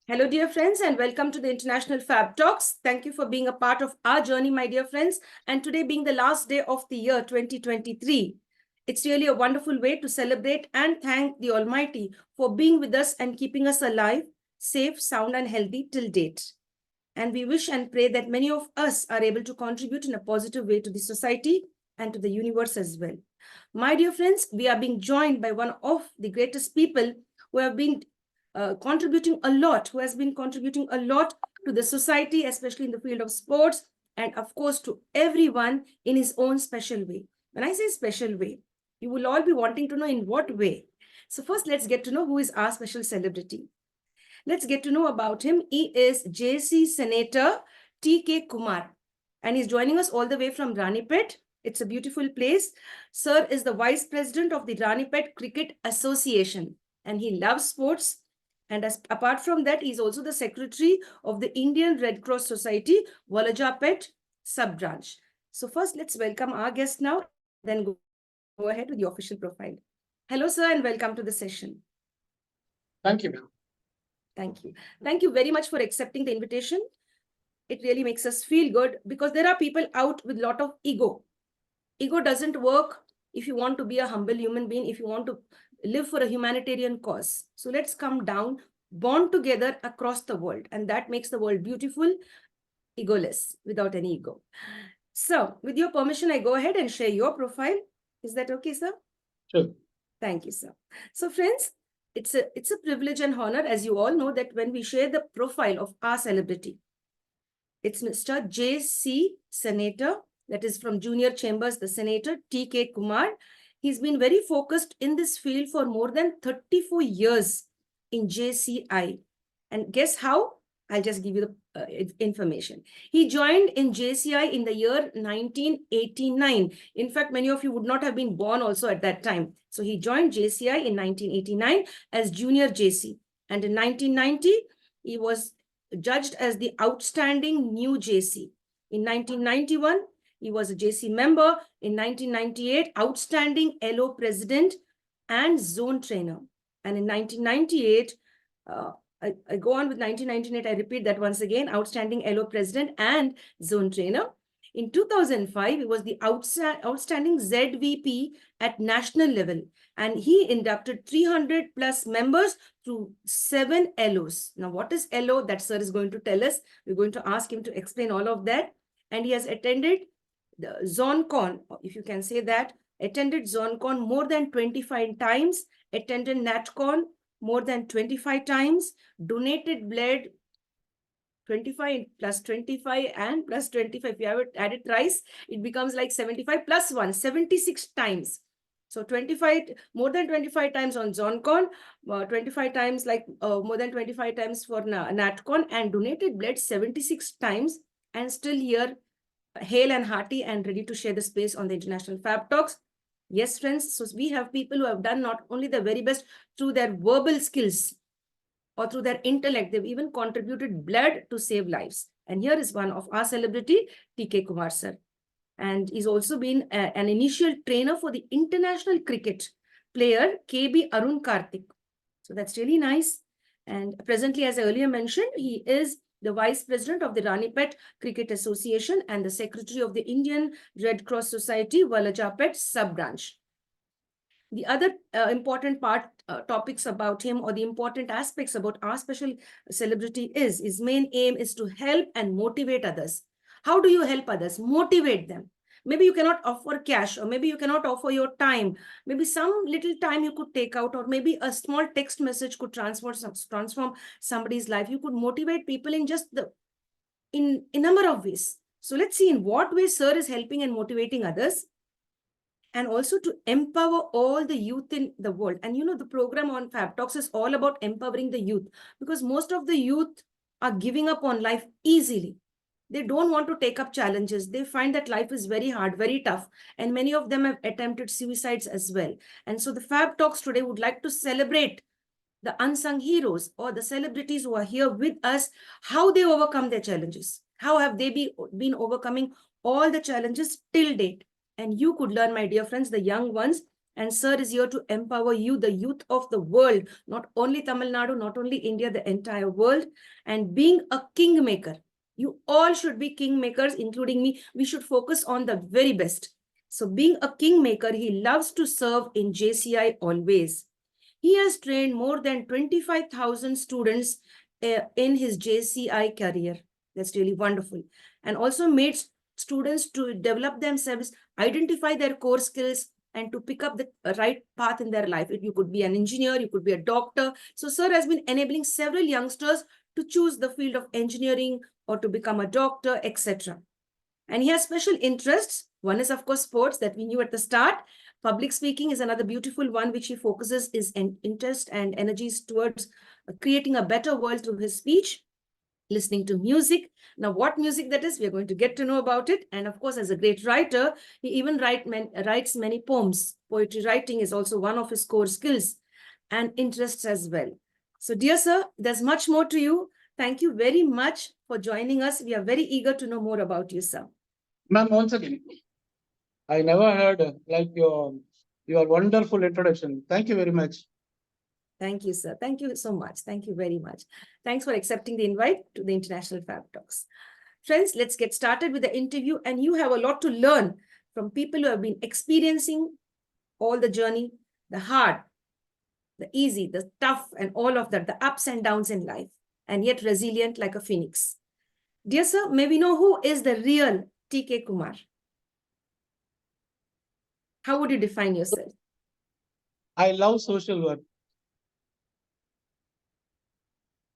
Hello, dear friends, and welcome to the International Fab Talks. Thank you for being a part of our journey, my dear friends. And today being the last day of the year 2023, it's really a wonderful way to celebrate and thank the Almighty for being with us and keeping us alive, safe, sound, and healthy till date. And we wish and pray that many of us are able to contribute in a positive way to the society and to the universe as well. My dear friends, we are being joined by one of the greatest people who have been contributing a lot, who has been contributing a lot to the society, especially in the field of sports, and of course to everyone in his own special way. When I say special way, you will all be wanting to know in what way. So first, let's get to know who is our special celebrity. Let's get to know about him. He is JC Senator T.K. Kumar, and he's joining us all the way from Ranipet. It's a beautiful place. Sir is the Vice President of the Ranipet Cricket Association, and he loves sports. And apart from that, he's also the Secretary of the Indian Red Cross Society, Walajapet sub-branch. So first, let's welcome our guest now, then go ahead with the official profile. Hello, sir, and welcome to the session. Thank you, ma'am. Thank you. Thank you very much for accepting the invitation. It really makes us feel good because there are people out with a lot of ego. Ego doesn't work if you want to be a humble human being, if you want to live for a humanitarian cause. So let's come down, bond together across the world. And that makes the world beautiful, egoless, without any ego. So with your permission, I go ahead and share your profile. Is that okay, sir? Sure. Thank you, sir. So friends, it's a privilege and honor, as you all know, that when we share the profile of our celebrity, it's Mr. J.C. Senator, that is from Junior Chambers, the Senator, T.K. Kumar. He's been very focused in this field for more than 34 years in JCI. And guess how? I'll just give you the information. He joined in JCI in the year 1989. In fact, many of you would not have been born also at that time. So he joined JCI in 1989 as Junior JC. And in 1990, he was judged as the outstanding new JC. In 1991, he was a JC member. In 1998, outstanding LO president and zone trainer. And in 1998, I go on with 1998, I repeat that once again, outstanding LO president and zone trainer. In 2005, he was the outstanding ZVP at national level, and he inducted 300 plus members through 7 LOs. Now, what is LO? That sir is going to tell us. We're going to ask him to explain all of that. And he has attended the ZonCon, if you can say that, attended ZonCon more than 25 times, attended NatCon more than 25 times, donated blood 25 plus 25 and plus 25. If you have it added thrice, it becomes like 75 plus 1, 76 times. So 25, more than 25 times on ZonCon, 25 times, like more than 25 times for NatCon, and donated blood 76 times, and still here, hale and hearty and ready to share the space on the International Fab Talks. Yes, friends, so we have people who have done not only the very best through their verbal skills or through their intellect, they've even contributed blood to save lives. And here is one of our celebrity, T.K. Kumar sir. And he's also been an initial trainer for the international cricket player, KB Arun Karthik. So that's really nice. And presently, as I earlier mentioned, he is the Vice President of the Ranipet Cricket Association and the Secretary of the Indian Red Cross Society, Walajapet sub-branch. The other important topics about him, or the important aspects about our special celebrity, is his main aim is to help and motivate others. How do you help others? Motivate them. Maybe you cannot offer cash, or maybe you cannot offer your time. Maybe some little time you could take out, or maybe a small text message could transform somebody's life. You could motivate people in just in a number of ways. So let's see in what way sir is helping and motivating others, and also to empower all the youth in the world. And you know, the program on Fab Talks is all about empowering the youth, because most of the youth are giving up on life easily. They don't want to take up challenges. They find that life is very hard, very tough. And many of them have attempted suicides as well. And so the Fab Talks today would like to celebrate the unsung heroes, or the celebrities who are here with us, how they overcome their challenges. How have they been overcoming all the challenges till date? And you could learn, my dear friends, the young ones, And sir is here to empower you, the youth of the world, not only Tamil Nadu, not only India, the entire world. And being a kingmaker, you all should be kingmakers, including me. We should focus on the very best. So being a kingmaker, he loves to serve in JCI always. He has trained more than 25,000 students in his JCI career. That's really wonderful. And also made students to develop themselves, identify their core skills, and to pick up the right path in their life. You could be an engineer, you could be a doctor. So sir has been enabling several youngsters to choose the field of engineering or to become a doctor, etc. And he has special interests. One is, of course, sports that we knew at the start. Public speaking is another beautiful one, which he focuses his interest and energies towards creating a better world through his speech. Listening to music. Now, what music that is, we are going to get to know about it. And of course, as a great writer, he even writes many poems. Poetry writing is also one of his core skills and interests as well. So, dear sir, there's much more to you. Thank you very much for joining us. We are very eager to know more about you, sir. Ma'am, once again, I never heard like your wonderful introduction. Thank you very much. Thank you, sir. Thank you so much. Thank you very much. Thanks for accepting the invite to the International Fab Talks. Friends, let's get started with the interview. And you have a lot to learn from people who have been experiencing all the journey, the hard, the easy, the tough, and all of that, the ups and downs in life, and yet resilient like a phoenix. Dear sir, may we know who is the real T.K. Kumar? How would you define yourself? I love social work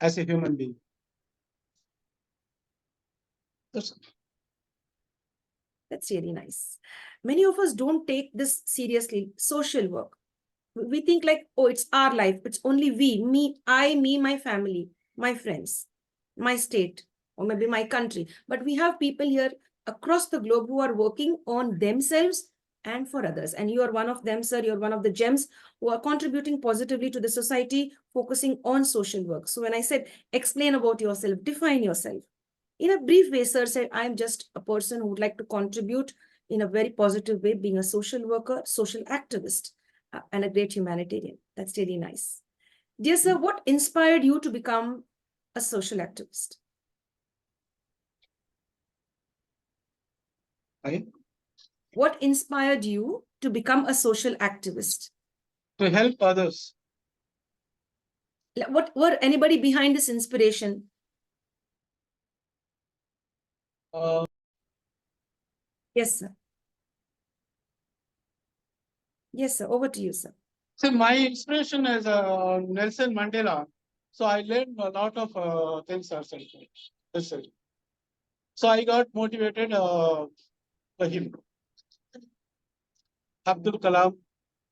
as a human being. That's really nice. Many of us don't take this seriously, social work. We think like, oh, it's our life. It's only we, me, my family, my friends, my state, or maybe my country. But we have people here across the globe who are working on themselves and for others. And you are one of them, sir. You're one of the gems who are contributing positively to the society, focusing on social work. So when I said, explain about yourself, define yourself. In a brief way, sir said, I'm just a person who would like to contribute in a very positive way, being a social worker, social activist, and a great humanitarian. That's really nice. Dear sir, what inspired you to become a social activist? What inspired you to become a social activist? To help others. What were anybody behind this inspiration? Yes, sir. Yes, sir. Over to you, sir. So my inspiration is Nelson Mandela. So I learned a lot of things ourselves. So I got motivated by him. Abdul Kalam,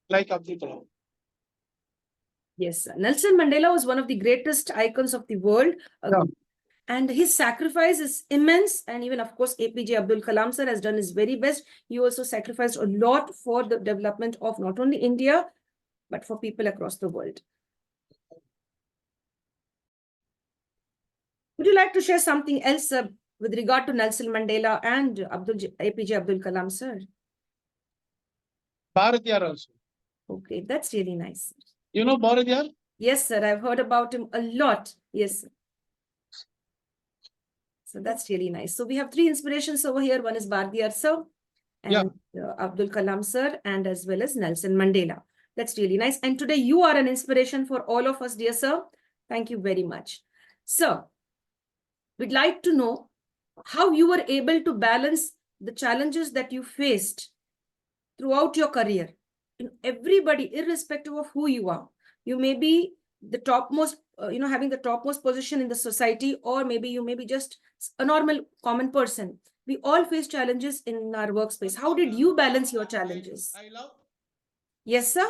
like Abdul Kalam. Yes, sir. Nelson Mandela was one of the greatest icons of the world. Yeah. And his sacrifice is immense. And even, of course, APJ Abdul Kalam sir has done his very best. He also sacrificed a lot for the development of not only India, but for people across the world. Would you like to share something else with regard to Nelson Mandela and APJ Abdul Kalam sir? Bharatiyar also. Okay, that's really nice. You know Bharatiyar? Yes, sir. I've heard about him a lot. Yes, sir. So that's really nice. So we have three inspirations over here. One is Bharatiyar sir, and Abdul Kalam sir, and as well as Nelson Mandela. That's really nice. And today you are an inspiration for all of us, dear sir. Thank you very much. Sir, we'd like to know how you were able to balance the challenges that you faced throughout your career. In everybody, irrespective of who you are, you may be the topmost, having the topmost position in the society, or maybe you may be just a normal common person. We all face challenges in our workspace. How did you balance your challenges? Yes, sir.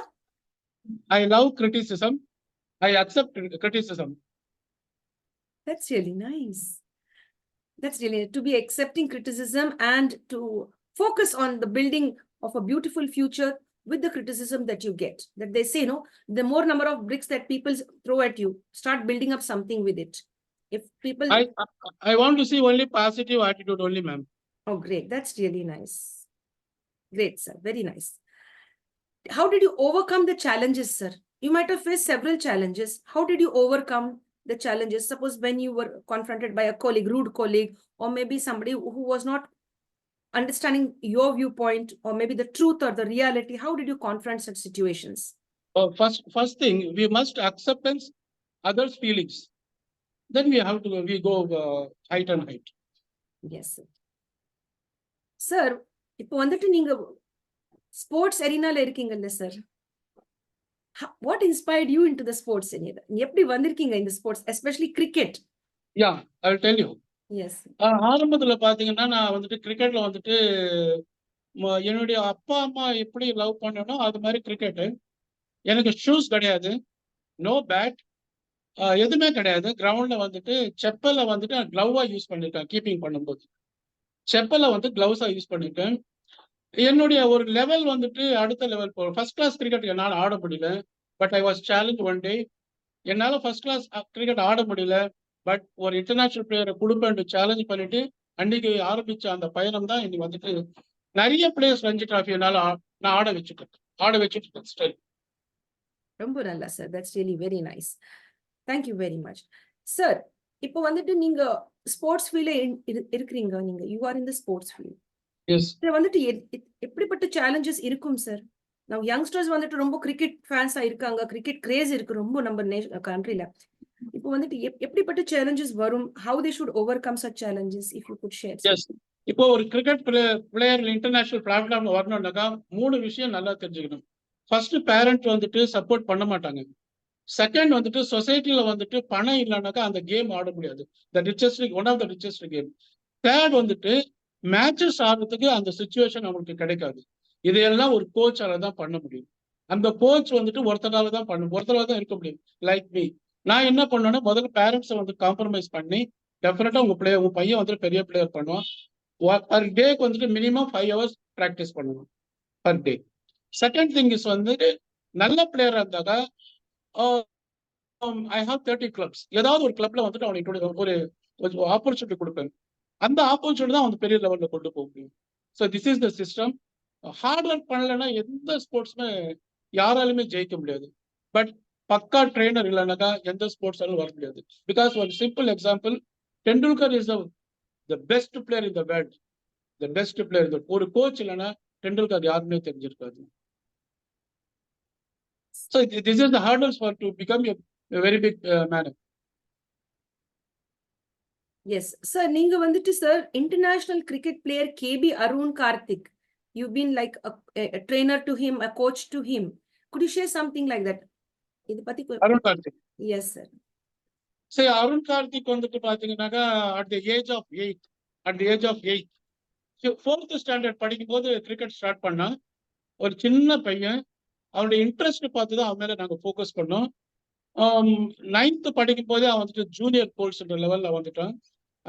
I love criticism. I accept criticism. That's really nice. That's really to be accepting criticism and to focus on the building of a beautiful future with the criticism that you get. That they say, the more number of bricks that people throw at you, start building up something with it. If people... I want to see only positive attitude only, ma'am. Oh, great. That's really nice. Great, sir. Very nice. how did you overcome the challenges, sir? You might have faced several challenges. How did you overcome the challenges? Suppose when you were confronted by a colleague, rude colleague, or maybe somebody who was not understanding your viewpoint, or maybe the truth or the reality, how did you confront such situations? First thing, we must acceptance others' feelings. Then we go height and height. Yes, sir. Sir, இப்போ வந்துட்டு நீங்க sports எரினால இருக்கீங்கல்ல sir, what inspired you into the sports arena? எப்படி வந்திருக்கீங்க இந்த sports, especially cricket? Yeah, I'll tell you. Yes. ஆரம்பத்துல பாத்தீங்கன்னா நான் வந்துட்டு கிரிக்கெட்ல வந்துட்டு என்னுடைய அப்பா அம்மா எப்படி லவ் பண்ணனோ அது மாதிரி கிரிக்கெட்டு. எனக்கு ஷூஸ் கிடையாது, நோ பேட், எதுவுமே கிடையாது. கிரவுண்ட்ல வந்துட்டு செப்பலை வந்துட்டு கிளவ்வா யூஸ் பண்ணிருக்கேன். கீப்பிங் பண்ணும்போது செப்பலை வந்து கிளவுஸா யூஸ் பண்ணிருக்கேன். என்னுடைய ஒரு லெவல் வந்துட்டு அடுத்த லெவல் போகும். ஃபர்ஸ்ட் கிளாஸ் கிரிக்கெட் என்னால் ஆட முடியல, but I was challenge one day. என்னால ஃபர்ஸ்ட் கிளாஸ் கிரிக்கெட் ஆட முடியல, பட் ஒரு இன்டர்நேஷனல் பிளேயரை கொடுப்பேன் சேலஞ்ச் பண்ணிட்டு அன்னைக்கு ஆரம்பிச்ச அந்த பயணம் தான் இன்னைக்கு வந்துட்டு நிறைய பிளேயர்ஸ் ரஞ்சி டிராஃபி என்னால நான் ஆட வச்சுட்டு இருக்கேன் ஸ்டில். ரொம்ப நல்லா sir, that's really very nice. Thank you very much sir. இப்போ வந்துட்டு நீங்க ஸ்போர்ட்ஸ் ஃபீல்ட்ல இருக்கிறீங்க, நீங்க you are in the sports field. Yes. இதுல வந்துட்டு எப்படிப்பட்ட சேலஞ்சஸ் இருக்கும் சார்? நம்ம யங்ஸ்டர்ஸ் வந்துட்டு ரொம்ப கிரிக்கெட் ஃபேன்ஸா இருக்காங்க, கிரிக்கெட் கிரேஸ் இருக்கு ரொம்ப நம்ம கண்ட்ரில. இப்போ வந்துட்டு எப்படிப்பட்ட சேலஞ்சஸ் வரும்? How they should overcome such challenges, if you could share. Yes. இப்போ ஒரு கிரிக்கெட் பிளேயர் இன்டர்நேஷனல் பிளாட்ஃபார்ம்ல வரணும்னாக்கா 3 விஷயம் நல்லா தெரிஞ்சுக்கணும். ஃபர்ஸ்ட், பேரண்ட் வந்துட்டு சப்போர்ட் பண்ண மாட்டாங்க. செகண்ட் வந்துட்டு சொசைட்டில வந்துட்டு பணம் இல்லைனாக்கா அந்த கேம் ஆட முடியாது. One of the richest game. Third வந்துட்டு மேட்சஸ் ஆடுறதுக்கு அந்த சுச்சுவேஷன் அவங்களுக்கு கிடைக்காது. இதையெல்லாம் ஒரு கோச்சால தான் பண்ண முடியும். அந்த கோச் வந்துட்டு ஒருத்தரால தான் இருக்க முடியும். லைக் மீ, நான் என்ன பண்ணேன்னா முதல்ல பேரண்ட்ஸை வந்து காம்ப்ரமைஸ் பண்ணி டெஃபினட்டா உங்க பையன் வந்துட்டு பெரிய பிளேயர் பண்ணுவான். பர் டேக்கு வந்துட்டு மினிமம் 5 hours ப்ராக்டிஸ் பண்ணுவான் per day. Second thing is வந்துட்டு நல்ல பிளேயரா இருந்தாக்கா ஐ ஹாவ் 30 clubs. ஏதாவது ஒரு கிளப்ல வந்துட்டு அவனுக்கு ஒரு ஆப்பர்ச்சுனிட்டி கொடுப்பேன். அந்த ஆப்பர்ச்சுனிட்டி தான் வந்து பெரிய லெவல்ல கொண்டு போக முடியும். So this is the system. Hard work பண்ணலைன்னா எந்த ஸ்போர்ட்ஸுமே யாராலுமே ஜெயிக்க முடியாது. பட் பக்கா ட்ரெயினர் இல்லைனாக்கா எந்த ஸ்போர்ட்ஸாலும் வர முடியாது. பிகாஸ் ஒரு simple example, Tendulkar is the best player in the world. The best player. ஒரு கோச் இல்லைன்னா டெண்டுல்கர் யாருமே தெரிஞ்சிருக்காது. So this is the hurdles for to become a very big man. Yes, sir. நீங்க வந்துட்டு sir international cricket player KP Arun Karthik, you've been like a trainer to him, a coach to him. Could you share something like that? இது பத்தி Arun Karthik. Yes sir. சரி, அருண் கார்த்திக் வந்துட்டு பாத்தீங்கன்னாக்கா at the age of 8 4th standard படிக்கும் போது cricket start பண்ணா. ஒரு சின்ன பையன், அவனுடைய இன்ட்ரெஸ்ட் பார்த்து தான் அவன் மேல நாங்க ஃபோக்கஸ் பண்ணோம். 9th படிக்கும் போதே அவன் வந்துட்டு ஜூனியர் கோல்ஸ்ன்ற லெவல்ல வந்துட்டான்.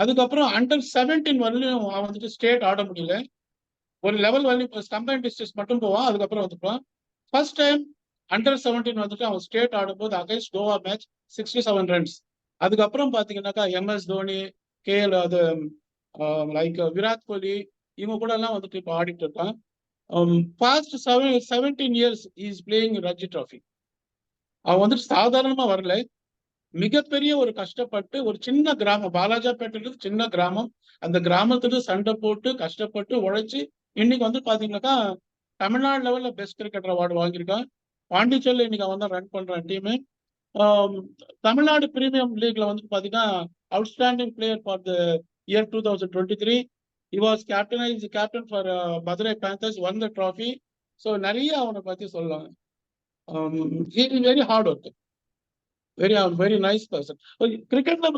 அதுக்கப்புறம் அண்டர் 17 வரலையும் அவன் வந்துட்டு ஸ்டேட் ஆட முடியல. ஒரு லெவல் வரலையும் கம்பைன் டிஸ்ட்ரிக்ட் மட்டும் போவான். அதுக்கப்புறம் வந்துட்டான். ஃபர்ஸ்ட் டைம் அண்டர் 17 வந்துட்டு அவன் ஸ்டேட் ஆடும்போது அகைன்ஸ்ட் கோவா மேட்ச் 67 runs. அதுக்கப்புறம் பாத்தீங்கன்னாக்கா MS Dhoni, KL like Virat Kohli இவங்க கூட எல்லாம் வந்துட்டு இப்போ ஆடிட்டு இருக்கான். Past 17 years is playing Ranji trophy. அவன் வந்துட்டு சாதாரணமா வரல, மிகப்பெரிய ஒரு கஷ்டப்பட்டு ஒரு சின்ன கிராமம், பாலாஜாபேட்டையில சின்ன கிராமம், அந்த கிராமத்துல சண்டை போட்டு கஷ்டப்பட்டு உழைச்சு இன்னைக்கு வந்து பாத்தீங்கன்னாக்கா தமிழ்நாடு லெவல்ல பெஸ்ட் கிரிக்கெட்டர் அவார்டு வாங்கியிருக்கான். பாண்டிச்சேரியில இன்னைக்கு அவன் தான் ரன் பண்றான் டீமு. தமிழ்நாடு பிரீமியம் லீக்ல வந்து பாத்தீங்கன்னா outstanding player for the year 2023. He was captain for Madurai Panthers, won the trophy. So நிறைய அவனை பத்தி சொல்லலாம். He is very hard worker, very nice person. கிரிக்கெட்ல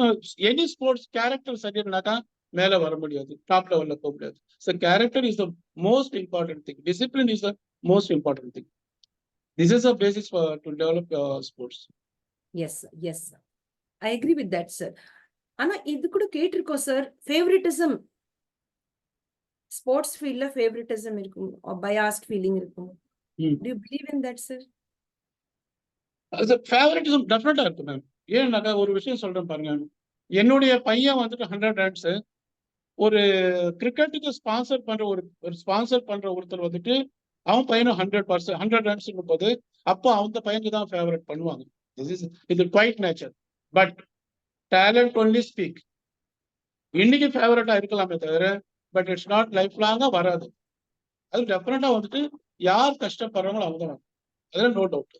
எனி ஸ்போர்ட்ஸ் கேரக்டர் சரியில்லைனாக்கா மேல வர முடியாது, டாப் லெவல்ல போக முடியாது. So character is the most important thing. Discipline is the most important thing. This is the basis for to develop sports. Yes sir, yes sir, I agree with that sir. ஆனா இது கூட கேட்டிருக்கோம் sir, favouritism sports ஃபீல்ட்ல favouritism இருக்கும், biased feeling இருக்கும். Do you believe in that sir? Favouritism டெஃபினட்டா இருக்கு ma'am. ஏன்னாக்கா ஒரு விஷயம் சொல்றேன் பாருங்க, என்னுடைய பையன் வந்துட்டு 100 runs, ஒரு கிரிக்கெட்டுக்கு ஸ்பான்சர் பண்ற ஒருத்தர் வந்துட்டு அவன் பையனும் 100%, 100 ரன்ஸ் போது அப்போ அந்த பையனுக்கு தான் ஃபேவரட் பண்ணுவாங்க. இது quite nature. But talent only speak. இன்னைக்கு ஃபேவரட்டா இருக்கலாமே தவிர பட் இட்ஸ் நாட் லைஃப் லாங்கா வராது. அது டெஃபினட்டா வந்துட்டு யார் கஷ்டப்படுறாங்களோ அவங்க தான், அதுல நோ டவுட்.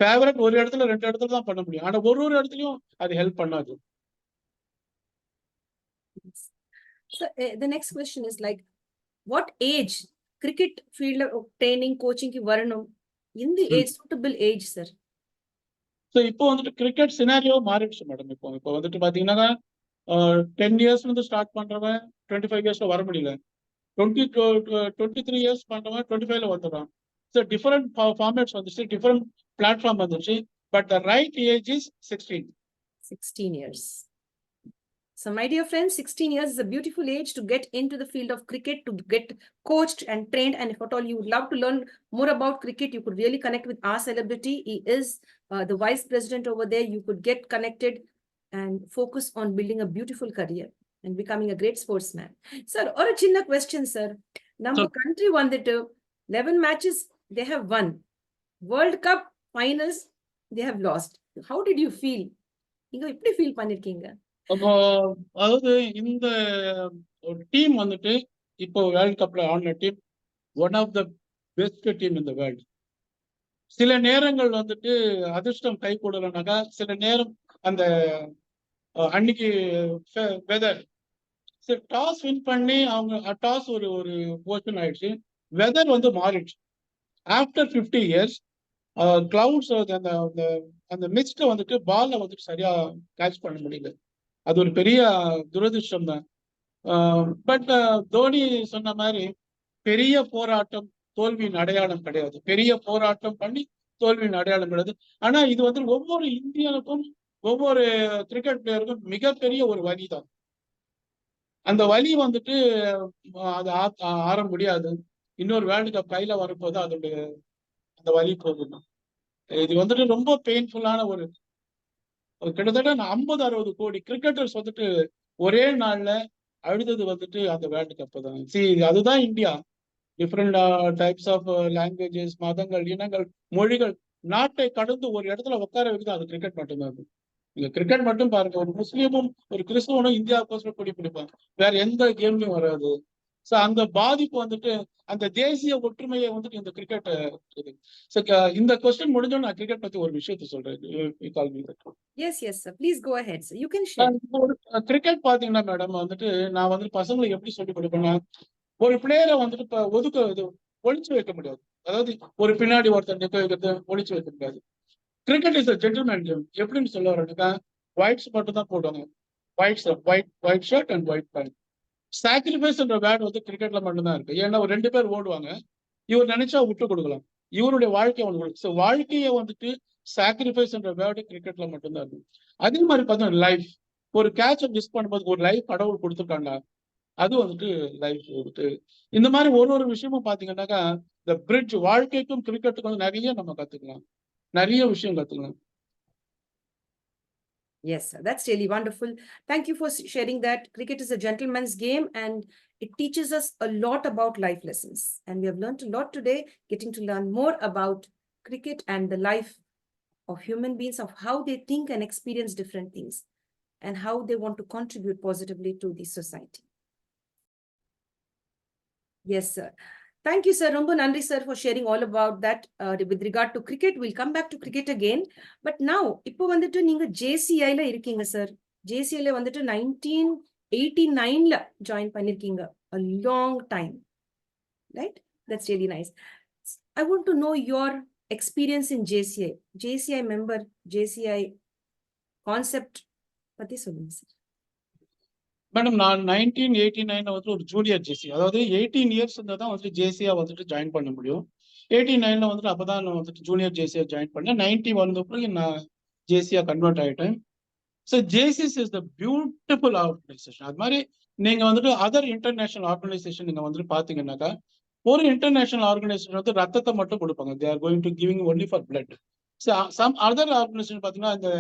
ஃபேவரட் ஒரு இடத்துல 2 இடத்துல தான் பண்ண முடியும். ஆனா ஒரு இடத்துலயும் அது ஹெல்ப் பண்ணாது. So the next question is like, what age cricket field of training coaching ki varanum? In the age, suitable age, sir. So இப்போ வந்துட்டு கிரிக்கெட் சினாரியோ மாறிடுச்சு மேடம். இப்போ வந்துட்டு பாத்தீங்கன்னா 10 இயர்ஸ்ல இருந்து ஸ்டார்ட் பண்றவன் 25 இயர்ஸ்ல வர முடியல. 23 இயர்ஸ் பண்றவன் 25ல வந்துடுறான். ஸோ டிஃபரெண்ட் ஃபார்மேட்ஸ் வந்துச்சு, டிஃபரெண்ட் பிளாட்ஃபார்ம் வந்துச்சு. But the right age is 16. 16 years. So my dear friends, 16 years is a beautiful age to get into the field of cricket, to get coached and trained. And if at all you would love to learn more about cricket, you could really connect with our celebrity. He is the vice president over there. You could get connected and focus on building a beautiful career and becoming a great sportsman. Sir, or a chinna question, sir. Number country won the 11 matches, they have won. World Cup finals, they have lost. How did you feel? நீங்க எப்படி feel பண்ணிருக்கீங்க? அப்போ அதாவது இந்த team வந்துட்டு இப்போ world கப்ல ஆடின team one of the best team இந்த வேர்ல்டு. சில நேரங்கள் வந்துட்டு அதிர்ஷ்டம் கை கூடலனாக்கா, சில நேரம் அந்த அன்னைக்கு வெதர் டாஸ் வின் பண்ணி அவங்க டாஸ் ஒரு போர்ஷன் ஆயிடுச்சு, வெதர் வந்து மாறிடுச்சு. ஆஃப்டர் 50 இயர்ஸ் கிளவுட்ஸ் அந்த மிஸ்ட வந்துட்டு பால்ல வந்துட்டு சரியா கேட்ச் பண்ண முடியல. அது ஒரு பெரிய துரதிருஷ்டம் தான். பட் தோனி சொன்ன மாதிரி பெரிய போராட்டம் தோல்வியின் அடையாளம் கிடையாது. பெரிய போராட்டம் பண்ணி தோல்வியின் அடையாளம் கிடையாது. ஆனா இது வந்து ஒவ்வொரு இந்தியனுக்கும் ஒவ்வொரு கிரிக்கெட் பிளேயருக்கும் மிகப்பெரிய ஒரு வலி தான். அந்த வலி வந்துட்டு அது ஆற முடியாது. இன்னொரு வேர்ல்டு கப் கையில வரும்போது அதோடைய அந்த வலி போகுது. இது வந்துட்டு ரொம்ப பெயின்ஃபுல்லான ஒரு கிட்டத்தட்ட 50-60 கோடி கிரிக்கெட்டர்ஸ் வந்துட்டு ஒரே நாள்ல அழுதது வந்துட்டு அந்த வேர்ல்டு கப் தான். அதுதான் India. Different types of languages, மதங்கள், இனங்கள், மொழிகள், நாட்டை கடந்து ஒரு இடத்துல உட்கார வைக்குது அது கிரிக்கெட் மட்டும்தான். நீங்க கிரிக்கெட் மட்டும் பாருங்க, ஒரு முஸ்லீமும் ஒரு கிறிஸ்துவனும் இந்தியாவுக்கோசரம் கொடி பிடிப்பாங்க, வேற எந்த கேம்லயும் வராது. ஸோ அந்த பாதிப்பு வந்துட்டு அந்த தேசிய ஒற்றுமையை வந்துட்டு இந்த கிரிக்கெட். இந்த கொஸ்டின் முடிஞ்சோம் நான் கிரிக்கெட் பத்தி ஒரு விஷயத்த சொல்றேன். Yes, yes, sir. Please go ahead, sir. You can share. Cricket பாத்தீங்கன்னா மேடம் வந்துட்டு நான் வந்துட்டு பசங்களுக்கு எப்படி சொல்லி கொடுப்பேன்னா, ஒரு பிளேயரை வந்துட்டு இப்ப ஒளிச்சு வைக்க முடியாது. அதாவது ஒரு பின்னாடி ஒருத்தர் நிக்க வைக்கிறது ஒளிச்சு வைக்க முடியாது. Cricket is gentleman game. எப்படின்னு சொல்ல வரேன்னா, ஒயிட்ஸ் மட்டும் தான் போடுவாங்க. White shirt and white pant. சாக்ரிஃபைஸ்ன்ற வேர்டு வந்து கிரிக்கெட்ல மட்டும்தான் இருக்கு. ஏன்னா ஒரு 2 பேர் ஓடுவாங்க, இவர் நினைச்சா விட்டு கொடுக்கலாம், இவருடைய வாழ்க்கை அவங்களுக்கு. வாழ்க்கையை வந்துட்டு சாக்ரிஃபைஸ்ன்ற வேர்டு கிரிக்கெட்ல மட்டும்தான் இருக்கு. அதே மாதிரி பார்த்தா லைஃப், ஒரு கேட்சை மிஸ் பண்ணும்போது ஒரு லைஃப் கடவுள் கொடுத்துருக்காங்க, அது வந்துட்டு லைஃப் வந்துட்டு. இந்த மாதிரி ஒரு விஷயமும் பாத்தீங்கன்னாக்கா இந்த பிரிட்ஜ் வாழ்க்கைக்கும் கிரிக்கெட்டுக்கும் வந்து நிறைய நம்ம கத்துக்கலாம், நிறைய விஷயம் கத்துக்கலாம். Yes, sir. That's really wonderful. Thank you for sharing that. Cricket is a gentleman's game and it teaches us a lot about life lessons. And we have learned a lot today, getting to learn more about cricket and the life of human beings, of how they think and experience different things, and how they want to contribute positively to the society. Yes, sir. Thank you, sir. Romba nandri, sir, for sharing all about that with regard to cricket. We'll come back to cricket again. But now, இப்போ வந்துட்டு நீங்க JCI ல இருக்கீங்க, sir. JCI ல வந்துட்டு 1989ல join பண்ணிருக்கீங்க. A long time. Right? That's really nice. I want to know your experience in JCI. JCI member, JCI concept பத்தி சொல்லுங்க, sir. மேடம் நான் 1989 வந்து ஒரு ஜூனியர் ஜேசி, அதாவது 18 இயர்ஸ் இருந்தால் தான் வந்துட்டு ஜேசியா வந்துட்டு ஜாயின் பண்ண முடியும். 89ல வந்துட்டு அப்பதான் நான் வந்துட்டு ஜூனியர் ஜேசியா ஜாயின் பண்ணேன். 91 பிறகு நான் ஜேசியா கன்வெர்ட் ஆகிட்டேன். So Jaycees is the beautiful organisation. அது மாதிரி நீங்க வந்துட்டு அதர் இன்டர்நேஷனல் ஆர்கனைசேஷன் நீங்க வந்துட்டு பாத்தீங்கன்னாக்கா, ஒரு இன்டர்நேஷனல் ஆர்கனைசேஷன் வந்து ரத்தத்தை மட்டும் கொடுப்பாங்க. They are going to giving only for blood. Some other organisation பாத்தீங்கன்னா இந்த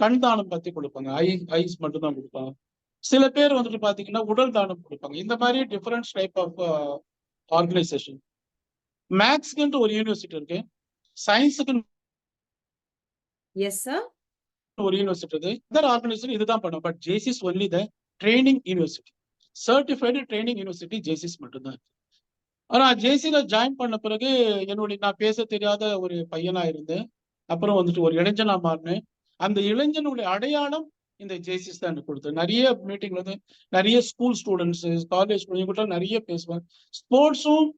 கண் தானம் பத்தி கொடுப்பாங்க, ஐஸ் மட்டும் தான் கொடுப்பாங்க. சில பேர் வந்துட்டு பாத்தீங்கன்னா உடல் தானம் கொடுப்பாங்க. இந்த மாதிரி டிஃபரெண்ட் டைப் ஆஃப் ஆர்கனைசேஷன். மேக்ஸ்க்குன்ட்டு ஒரு யூனிவர்சிட்டி இருக்கு, சயின்ஸுக்குன்னு Yes, sir. ஒரு யூனிவர்சிட்டி இருக்கு. இதர் ஆர்கனைசேஷன் இதுதான் பண்ணும். But Jaycees only the training university, certified training university Jaycees மட்டும்தான். ஆனா ஜேசில ஜாயின் பண்ண பிறகு நான் பேச தெரியாத ஒரு பையனா இருந்தேன். அப்புறம் வந்துட்டு ஒரு இளைஞனா மாறினேன். அந்த இளைஞனுடைய அடையாளம் இந்த ஜேசிஸ் தான் எனக்கு கொடுத்தது. நிறைய மீட்டிங்ல வந்து நிறைய ஸ்கூல் ஸ்டூடெண்ட்ஸ், காலேஜ் கூட நிறைய பேசுவேன். ஸ்போர்ட்ஸும்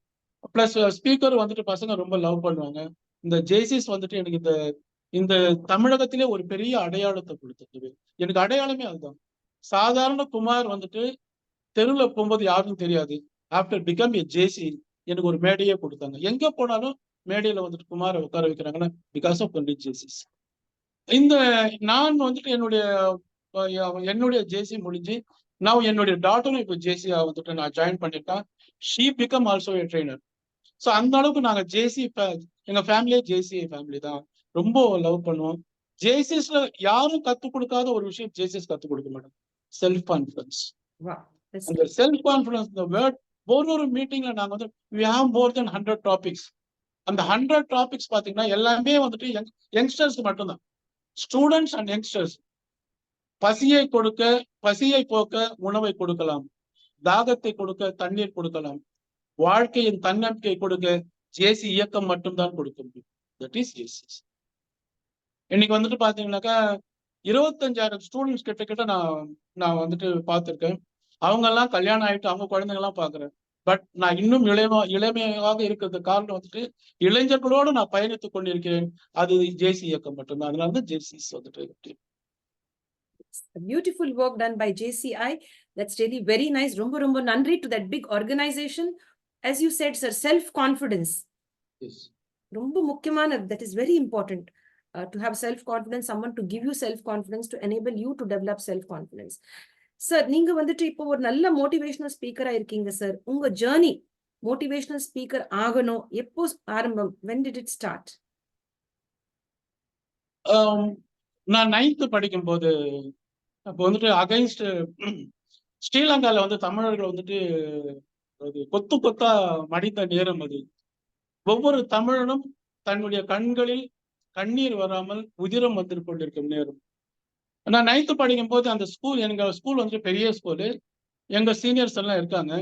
பிளஸ் ஸ்பீக்கர் வந்துட்டு பசங்க ரொம்ப லவ் பண்ணுவாங்க. இந்த ஜேசிஸ் வந்துட்டு எனக்கு இந்த தமிழகத்திலே ஒரு பெரிய அடையாளத்தை கொடுத்தது. எனக்கு அடையாளமே அதுதான். சாதாரண குமார் வந்துட்டு தெருவில் போகும்போது யாருக்கும் தெரியாது. ஆஃப்டர் பிகம் ஏ ஜேசி எனக்கு ஒரு மேடையே கொடுத்தாங்க. எங்க போனாலும் மேடையில வந்துட்டு குமாரை உட்கார வைக்கிறாங்கன்னா பிகாஸ் ஆஃப் ஒன்லி ஜேசிஸ். இந்த நான் வந்துட்டு என்னுடைய ஜேசி முடிஞ்சு நான் என்னுடைய டாட்டரும் இப்போ ஜேசியா வந்துட்டு நான் ஜாயின் பண்ணிட்டேன். She become also A trainer. So அந்த அளவுக்கு நாங்கள் ஜேசி எங்க ஃபேமிலியே ஜேசி ஃபேமிலி தான். ரொம்ப லவ் பண்ணுவோம். ஜேசிஸ்ல யாரும் கத்துக் கொடுக்காத ஒரு விஷயம் ஜேசிஸ் கத்துக் கொடுக்க மாட்டோம், செல்ஃப் கான்ஃபிடன்ஸ். Wow. That's அந்த செல்ஃப் கான்ஃபிடன்ஸ் இந்த வேர்ட் ஒரு மீட்டிங்ல நாங்க வந்து we have more than 100 topics. அந்த 100 டாபிக்ஸ் பாத்தீங்கன்னா எல்லாமே வந்துட்டு யங்ஸ்டர்ஸ் மட்டும்தான், ஸ்டூடெண்ட்ஸ் அண்ட் யங்ஸ்டர்ஸ். பசியை போக்க உணவை கொடுக்கலாம், தாகத்தை கொடுக்க தண்ணீர் கொடுக்கலாம், வாழ்க்கையின் தன்னம்பிக்கை கொடுக்க ஜேசி இயக்கம் மட்டும்தான் கொடுக்க முடியும். That is Jaycees. இன்னைக்கு வந்துட்டு பாத்தீங்கன்னாக்கா 25,000 ஸ்டூடெண்ட்ஸ் கிட்ட நான் வந்துட்டு பார்த்திருக்கேன். அவங்க எல்லாம் கல்யாணம் ஆயிட்டு அவங்க குழந்தைங்க எல்லாம் பாக்குறேன். பட் நான் இன்னும் இளமையாக இருக்கிறது காரணம் வந்துட்டு இளைஞர்களோடு நான் பயணித்துக் கொண்டிருக்கிறேன். அது ஜேசி இயக்கம் மட்டும்தான். அதனாலதான் ஜேசிஸ் வந்துட்டு. beautiful work done by JCI. That's really very nice. Romba romba nandri to that big organization. As you said, sir, self-confidence. Yes. Romba mukyamana, that is very important. To have self-confidence, someone to give you self-confidence, to enable you to develop self-confidence. Sir, நீங்க வந்துட்டு இப்போ ஒரு நல்ல motivational ஸ்பீக்கரா இருக்கீங்க sir. உங்க journey motivational speaker ஆகணும் எப்போ ஆரம்பம்? when did it start? நான் 9th படிக்கும் போது அப்போ வந்துட்டு அகைன்ஸ்ட் ஸ்ரீலங்கால வந்து தமிழர்கள் வந்துட்டு கொத்து கொத்தா மடிந்த நேரம் அது. ஒவ்வொரு தமிழனும் தன்னுடைய கண்களில் கண்ணீர் வராமல் உதிரம் வந்து கொண்டிருக்கும் நேரம். நான் 9th படிக்கும் போது அந்த எங்க ஸ்கூல் வந்துட்டு பெரிய ஸ்கூலு, எங்க சீனியர்ஸ் எல்லாம் இருக்காங்க.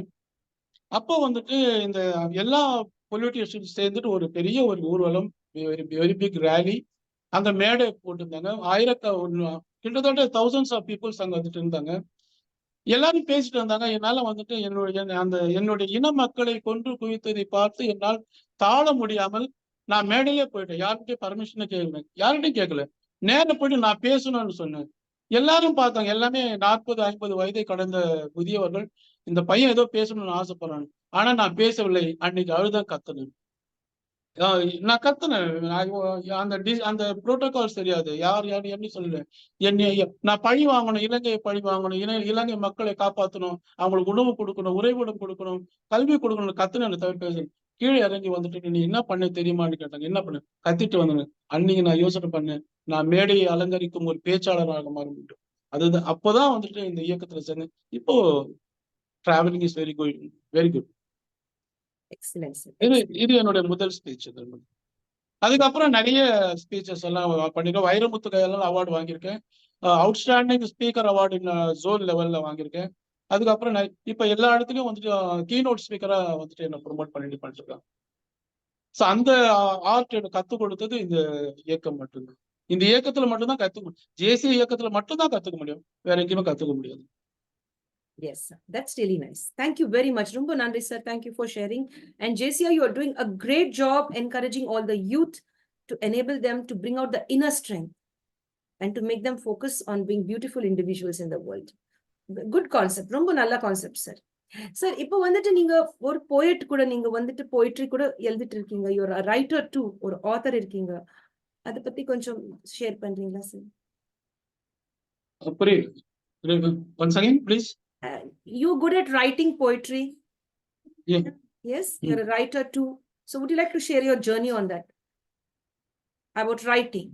அப்போ வந்துட்டு இந்த எல்லா பொலிட்டீஷியன்ஸ் சேர்ந்துட்டு ஒரு பெரிய ஒரு ஊர்வலம், வெரி பிக் ரேலி அங்க மேடை போட்டிருந்தாங்க. கிட்டத்தட்ட thousands ஆஃப் பீப்புள்ஸ் அங்க வந்துட்டு இருந்தாங்க. எல்லாரும் பேசிட்டு இருந்தாங்க. என்னால வந்துட்டு என்னுடைய இன மக்களை கொன்று குவித்ததை பார்த்து என்னால் தாழ முடியாமல் நான் மேடையிலே போயிட்டேன். யார்கிட்டயும் பர்மிஷனை கேட்கல, யார்கிட்டையும் கேட்கல. நேரம் போயிட்டு நான் பேசணும்னு சொன்னேன். எல்லாரும் பார்த்தாங்க. எல்லாமே 40-50 வயதை கடந்த புதியவர்கள். இந்த பையன் ஏதோ பேசணும்னு ஆசைப்படுறான். ஆனா நான் பேசவில்லை. அன்னைக்கு அழுதான் கத்துனேன். நான் கத்துனேன். அந்த புரோட்டோகால்ஸ் தெரியாது. யார் எப்படி சொல்லல. நான் பழி வாங்கணும், இலங்கையை பழி வாங்கணும், இலங்கை மக்களை காப்பாற்றணும், அவங்களுக்கு உணவு கொடுக்கணும், உறைவிடம் கொடுக்கணும், கல்வி கொடுக்கணும் கத்துனேன். தவிர பேசுறேன். கீழே இறங்கி வந்துட்டு நீ என்ன பண்ண தெரியுமான்னு கேட்டாங்க. என்ன பண்ண? கத்திட்டு வந்தேன். அன்னைக்கு நான் யோசனை பண்ணேன், நான் மேடையை அலங்கரிக்கும் ஒரு பேச்சாளராக மாற முடியும். அதுதான் அப்போதான் வந்துட்டு இந்த இயக்கத்துல சேர்ந்தேன். இப்போ travelling is very good. Excellent, sir. இது என்னுடைய முதல் ஸ்பீச். அதுக்கப்புறம் நிறைய ஸ்பீச்சஸ் எல்லாம் பண்ணிருக்கேன். வைரமுத்து கையெல்லாம் அவார்டு வாங்கியிருக்கேன். அவுட்ஸ்டாண்டிங் ஸ்பீக்கர் அவார்டு ஜோன் லெவல்ல வாங்கியிருக்கேன். அதுக்கப்புறம் இப்ப எல்லா இடத்துலயும் வந்துட்டு கீனோட் ஸ்பீக்கரா வந்துட்டு என்ன ப்ரொமோட் பண்ணிட்டு இருக்காங்க. ஸோ அந்த ஆர்ட் எனக்கு கத்துக் கொடுத்தது இந்த இயக்கம் மட்டும்தான். இந்த இயக்கத்துல மட்டும்தான் ஜேசி இயக்கத்துல மட்டும்தான் கத்துக்க முடியும், வேற எங்கேயுமே கத்துக்க முடியாது. Yes, sir. That's really nice. Thank you very much. Romba nandri, sir. Thank you for sharing. And JCI, you are doing a great job encouraging all the youth to enable them to bring out the inner strength and to make them focus on being beautiful individuals in the world. Good concept. Romba nalla concept, sir. Sir, இப்போ வந்துட்டு நீங்க ஒரு poet கூட, நீங்க வந்துட்டு poetry கூட எழுதிட்டு இருக்கீங்க. you're a writer too, ஒரு author இருக்கீங்க. அதை பத்தி கொஞ்சம் ஷேர் பண்றீங்களா சார்? புரியுது. Once again, please. You're good at writing poetry. Yeah. Yes, you're a writer too. So would you like to share your journey on that? About writing.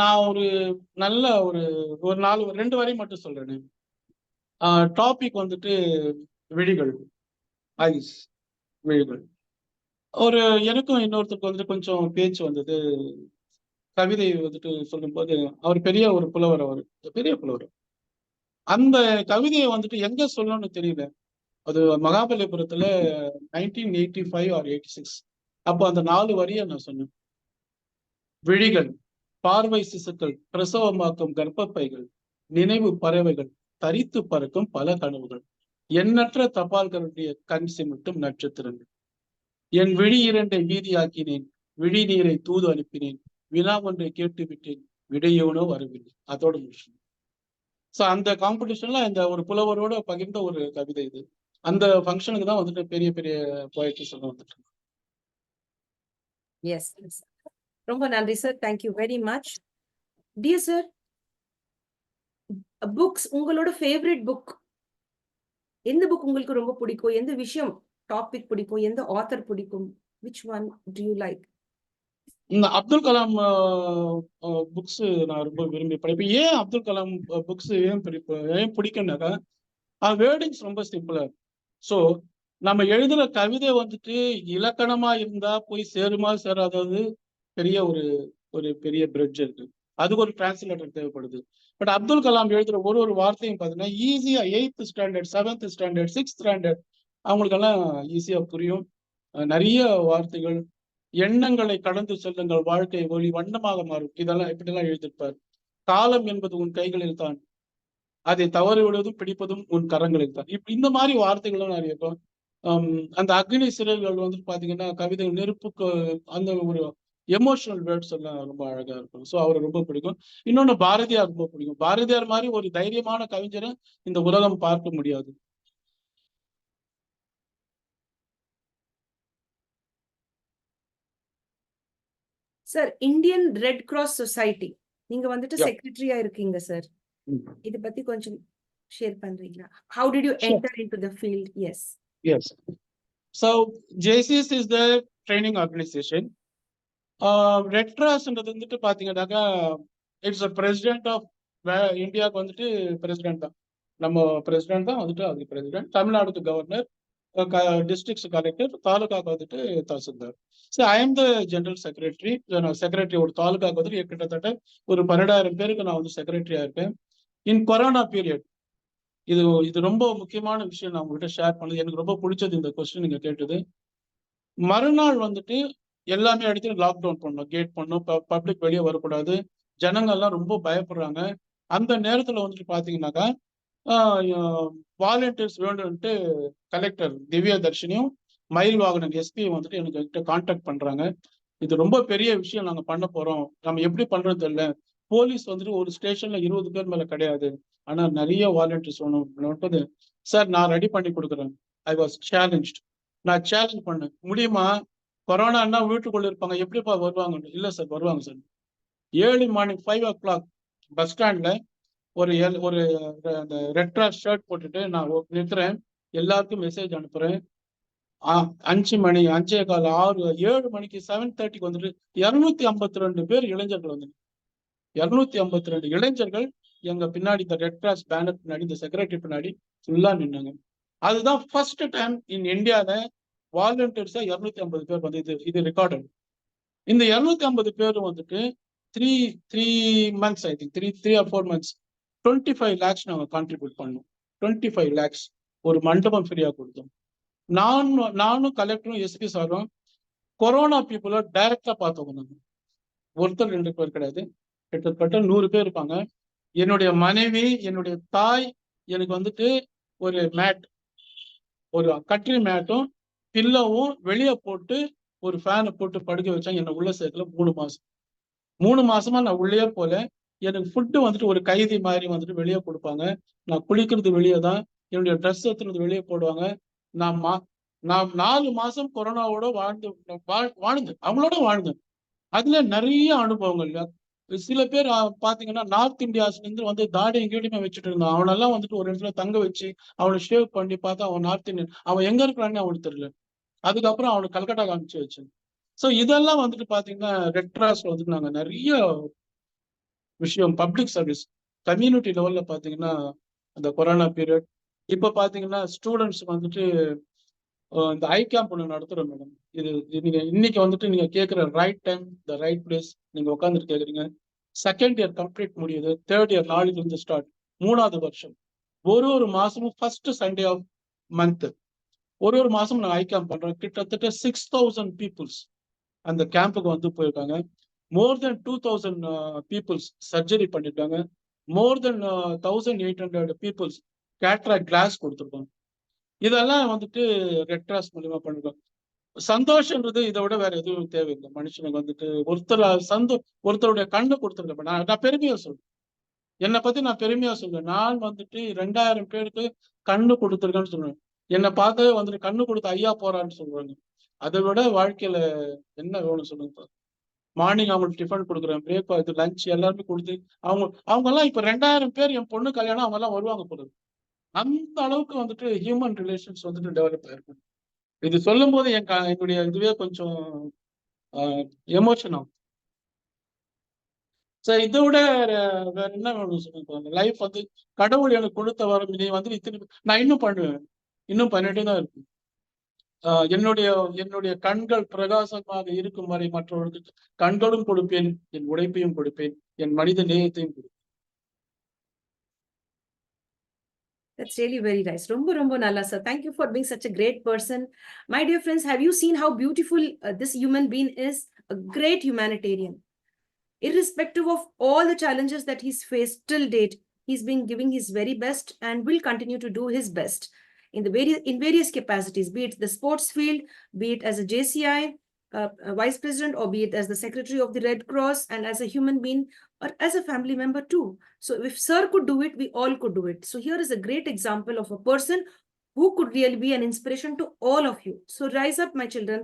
நான் ஒரு நல்ல ஒரு 2 வரி மட்டும் சொல்றேன். டாபிக் வந்துட்டு விழிகள், ஐஸ், விழிகள். ஒரு எனக்கும் இன்னொருத்தருக்கு வந்துட்டு கொஞ்சம் பேச்சு வந்தது. கவிதை வந்துட்டு சொல்லும்போது, அவர் பெரிய ஒரு புலவர் அவரு. பெரிய புலவர். அந்த கவிதைய வந்துட்டு எங்க சொல்லணும்னு தெரியல. அது மகாபலிபுரத்துல 1985 ஆர் 86. அப்போ அந்த 4 வரிய நான் சொன்னேன். விழிகள், பார்வை சிசுக்கள், பிரசவமாக்கும் கர்ப்பப்பைகள், நினைவு பறவைகள், தரித்து பறக்கும் பல கனவுகள், எண்ணற்ற தபால்களுடைய கண் சிமிட்டும் நட்சத்திரங்கள். என் விழி இரண்டை வீதியாக்கினேன், விழி நீரை தூது அனுப்பினேன், வினா ஒன்றை கேட்டு விட்டேன், விடையோனோ வரவில்லை. அதோட முடிச்சேன். சோ அந்த காம்படிஷன்ல இந்த ஒரு புலவரோட பகிர்ந்த ஒரு கவிதை இது. அந்த ஃபங்க்ஷனுக்கு தான் வந்துட்டு பெரிய பெரிய போயட்ரிஸ் எல்லாம் வந்துட்டு. Yes, yes. ரொம்ப நன்றி sir. Thank you very much. Dear sir, books, உங்களோட ஃபேவரட் புக் எந்த புக் உங்களுக்கு ரொம்ப பிடிக்கும்? எந்த விஷயம் டாபிக் பிடிக்கும்? எந்த ஆத்தர் பிடிக்கும்? which one do you like? இந்த அப்துல் கலாம் புக்ஸ் நான் ரொம்ப விரும்பி படிப்பேன். ஏன் அப்துல் கலாம் புக்ஸ் ஏன் பிடிக்கும்னாக்கா, வேர்டிங்ஸ் ரொம்ப சிம்பிளா இருக்கும். ஸோ நம்ம எழுதுற கவிதை வந்துட்டு இலக்கணமா இருந்தா போய் சேருமா சேராதது பெரிய ஒரு ஒரு பெரிய பிரிட்ஜ் இருக்கு. அதுக்கு ஒரு டிரான்ஸ்லேட்டர் தேவைப்படுது. பட் அப்துல் கலாம் எழுதுற ஒரு ஒரு வார்த்தையும் பார்த்தீங்கன்னா ஈஸியா 8th standard, 7th standard, 6th standard அவங்களுக்கெல்லாம் ஈஸியா புரியும். நிறைய வார்த்தைகள், எண்ணங்களை கடந்து செல்லுங்கள், வாழ்க்கை ஒளி வண்ணமாக மாறும், இதெல்லாம் இப்படிலாம் எழுதியிருப்பார். காலம் என்பது உன் கைகளில் தான், அதை தவறு விடுவதும் பிடிப்பதும் உன் கரங்களில் தான். இந்த மாதிரி வார்த்தைகளும் நிறைய இருக்கும். அந்த அக்னி சிறகுகள் வந்து பாத்தீங்கன்னா கவிதை நெருப்புக்கு அந்த ஒரு எமோஷனல் வேர்ட்ஸ் எல்லாம் ரொம்ப அழகா இருக்கும். ஸோ அவரை ரொம்ப பிடிக்கும். இன்னொன்னு பாரதியார் ரொம்ப பிடிக்கும். பாரதியார் மாதிரி ஒரு தைரியமான கவிஞரை இந்த உலகம் பார்க்க முடியாது. Sir, Indian red cross society நீங்க வந்துட்டு Yeah. செக்ரட்டரியா இருக்கீங்க சார். Mm. இத பத்தி கொஞ்சம் ஷேர் பண்றீங்களா? How did you Sure. enter into the field? Yes. Yes. So JCS is the training organization. Red Cross வந்துட்டு பாத்தீங்கன்னாக்கா இட்ஸ் பிரசிடென்ட் ஆஃப் இந்தியாவுக்கு வந்துட்டு பிரசிடென்ட் தான். நம்ம பிரசிடென்ட் தான் வந்துட்டு அது பிரசிடென்ட். தமிழ்நாடுக்கு கவர்னர், டிஸ்ட்ரிக்ட் கலெக்டர், தாலுகாக்கு வந்துட்டு tahsildar. So I am the general secretary. Secretary ஒரு தாலுகாக்கு வந்துட்டு கிட்டத்தட்ட ஒரு 12,000 பேருக்கு நான் வந்து செக்ரட்டரியா இருக்கேன். இன் கொரோனா பீரியட், இது இது ரொம்ப முக்கியமான விஷயம் நான் உங்ககிட்ட ஷேர் பண்ணது. எனக்கு ரொம்ப பிடிச்சது இந்த கொஸ்டின் நீங்க கேட்டது. மறுநாள் வந்துட்டு எல்லாமே இடத்துல லாக்டவுன் பண்ணணும், கேட் பண்ணணும், பப்ளிக் வெளியே வரக்கூடாது, ஜனங்கள்லாம் ரொம்ப பயப்படுறாங்க. அந்த நேரத்துல வந்துட்டு பாத்தீங்கன்னாக்கா வாலண்டியர்ஸ் வேணும்ட்டு கலெக்டர் திவ்யா தர்ஷினியும் மயில் வாகனன் எஸ்பி வந்துட்டு எனக்கு கான்டாக்ட் பண்றாங்க. இது ரொம்ப பெரிய விஷயம் நாங்க பண்ண போறோம், நம்ம எப்படி பண்றது தெரியல. போலீஸ் வந்துட்டு ஒரு ஸ்டேஷன்ல 20 பேர் மேல கிடையாது, ஆனா நிறைய வாலண்டியர்ஸ் வேணும். சார் நான் ரெடி பண்ணி கொடுக்குறேன். I was challenged. நான் சேலஞ்ச் பண்ணேன், முடியுமா? கொரோனான்னா வீட்டுக்குள்ள இருப்பாங்க, எப்படிப்பா வருவாங்க? இல்ல சார் வருவாங்க sir. Early morning 5 o'clock bus ஸ்டாண்ட்ல ஒரு அந்த ரெட் கிராஸ் ஷர்ட் போட்டுட்டு நான் நிற்கிறேன், எல்லாருக்கும் மெசேஜ் அனுப்புறேன். 5 மணி, 5:15, 6, 7 மணிக்கு 7:30க்கு வந்துட்டு 252 பேர் இளைஞர்கள் வந்து 252 இளைஞர்கள் எங்க பின்னாடி இந்த ரெட் கிராஸ் பேனர் பின்னாடி, இந்த செக்ரட்டரி பின்னாடி ஃபுல்லா நின்னாங்க. அதுதான் ஃபர்ஸ்ட் டைம் இன் இந்தியால வாலண்டியர்ஸா 250 பேர் வந்து இது ரெக்கார்டு. இந்த 250 பேரும் வந்துட்டு 3 months, I think 3 or 4 months 25 lakhs நாங்க கான்ட்ரிபியூட் பண்ணோம். 25 lakhs ஒரு மண்டபம் ஃப்ரீயா கொடுத்தோம். நானும் கலெக்டரும் எஸ்பி சாரும் கொரோனா பீப்புளை டைரக்டா பார்த்தவங்க. நாங்க ஒருத்தர் 2 பேர் கிடையாது, கிட்டத்தட்ட 100 பேர் இருப்பாங்க. என்னுடைய மனைவி, என்னுடைய தாய் எனக்கு வந்துட்டு ஒரு மேட், ஒரு கட்ரி மேட்டும் பில்லவும் வெளியே போட்டு ஒரு ஃபேனை போட்டு படுக்க வச்சாங்க. என்னை உள்ள சேர்க்கல 3 மாசம். 3 மாசமா நான் உள்ளே போல. எனக்கு ஃபுட்டு வந்துட்டு ஒரு கைதி மாதிரி வந்துட்டு வெளியே கொடுப்பாங்க. நான் குளிக்கிறது வெளியே தான், என்னுடைய ட்ரெஸ் எடுத்துறது வெளியே போடுவாங்க. நான் 4 மாசம் கொரோனாவோட வாழ்ந்து அவங்களோட வாழ்ந்தேன். அதுல நிறைய அனுபவங்கள். சில பேர் பாத்தீங்கன்னா நார்த் இந்தியாஸ்ல இருந்து வந்து தாடியும் கீடியுமே வச்சுட்டு இருந்தான். அவனெல்லாம் வந்துட்டு ஒரு இடத்துல தங்க வச்சு அவனை ஷேவ் பண்ணி பார்த்தா அவன் நார்த் இந்தியன், அவன் எங்க இருக்கிறான்னு அவனுக்கு தெரியல. அதுக்கப்புறம் அவனுக்கு கல்கட்டா காமிச்சு வச்சேன். ஸோ இதெல்லாம் வந்துட்டு பாத்தீங்கன்னா ரெட் கிராஸ்ல வந்துட்டு நாங்க நிறைய விஷயம் பப்ளிக் சர்வீஸ் கம்யூனிட்டி லெவல்ல பாத்தீங்கன்னா அந்த கொரோனா பீரியட். இப்ப பாத்தீங்கன்னா ஸ்டூடெண்ட்ஸ் வந்துட்டு இந்த ஐ கேம்ப் ஒன்று நடத்துறோம் மேடம். நீங்க இன்னைக்கு வந்துட்டு நீங்க கேட்குற right time, the right place. நீங்க உட்காந்துட்டு கேட்குறீங்க. செகண்ட் இயர் கம்ப்ளீட் முடியுது, தேர்ட் இயர் நாளைக்கு இருந்து ஸ்டார்ட், 3வது வருஷம். ஒரு மாசமும் ஃபர்ஸ்ட் சண்டே ஆஃப் மந்த் ஒரு மாசம் நான் ஐ கேம்ப் பண்றோம். கிட்டத்தட்ட 6000 பீப்புள்ஸ் அந்த கேம்புக்கு வந்து போயிருக்காங்க. மோர் தென் 2000 பீப்புள்ஸ் சர்ஜரி பண்ணிருக்காங்க. மோர் தென் 1800 பீப்புள்ஸ் கேட்ராக்ட் கிளாஸ் கொடுத்துருக்கோம். இதெல்லாம் வந்துட்டு ரெட் கிராஸ் மூலியமா பண்ணிருக்கோம். சந்தோஷன்றது இதை விட வேற எதுவும் தேவையில்லை மனுஷனுக்கு. வந்துட்டு ஒருத்தருடைய கண்ணு கொடுத்துருக்கேன். நான் பெருமையா சொல்றேன், என்னை பத்தி நான் பெருமையா சொல்றேன். நான் வந்துட்டு 2000 பேருக்கு கண்ணு கொடுத்துருக்கேன்னு சொல்றேன். என்னை பார்க்கவே வந்துட்டு கண்ணு கொடுத்த ஐயா போறான்னு சொல்றாங்க. அதை விட வாழ்க்கையில என்ன வேணும் சொல்லுங்க. மார்னிங் அவங்களுக்கு டிஃபன் கொடுக்குறேன், பிரேக்ஃபாஸ்ட், லஞ்ச் எல்லாருமே கொடுத்து அவங்க எல்லாம் இப்ப 2000 பேர் என் பொண்ணு கல்யாணம் அவங்க எல்லாம் வருவாங்க போறது. அந்த அளவுக்கு வந்துட்டு ஹியூமன் ரிலேஷன்ஸ் வந்துட்டு டெவலப் ஆயிருக்கும். இது சொல்லும் போது என்னுடைய இதுவே கொஞ்சம் எமோஷன் ஆகும். இதை விட வேற என்ன வேணும் சொல்லுங்க. லைஃப் வந்து கடவுள் எனக்கு கொடுத்த வரம். நீ வந்து இத்தனை நான் இன்னும் பண்ணுவேன், இன்னும் பண்ணிட்டே தான் இருக்கும். என்னுடைய கண்கள் பிரகாசமாக இருக்கும் வரை மற்றவர்களுக்கு கண்களும் கொடுப்பேன், என் உழைப்பையும் கொடுப்பேன், என் மனித நேயத்தையும் கொடுப்பேன். That's really very nice. Rombo nalla, sir. Thank you for being such a great person. My dear friends, have you seen how beautiful this human being is? A great humanitarian. Irrespective of all the challenges that he's faced till date, he's been giving his very best and will continue to do his best in various capacities, be it the sports field, be it as a JCI vice president, or be it as the secretary of the Red Cross, and as a human being or as a family member too. So if sir could do it, we all could do it. So here is a great example of a person who could really be an inspiration to all of you. So rise up, my children.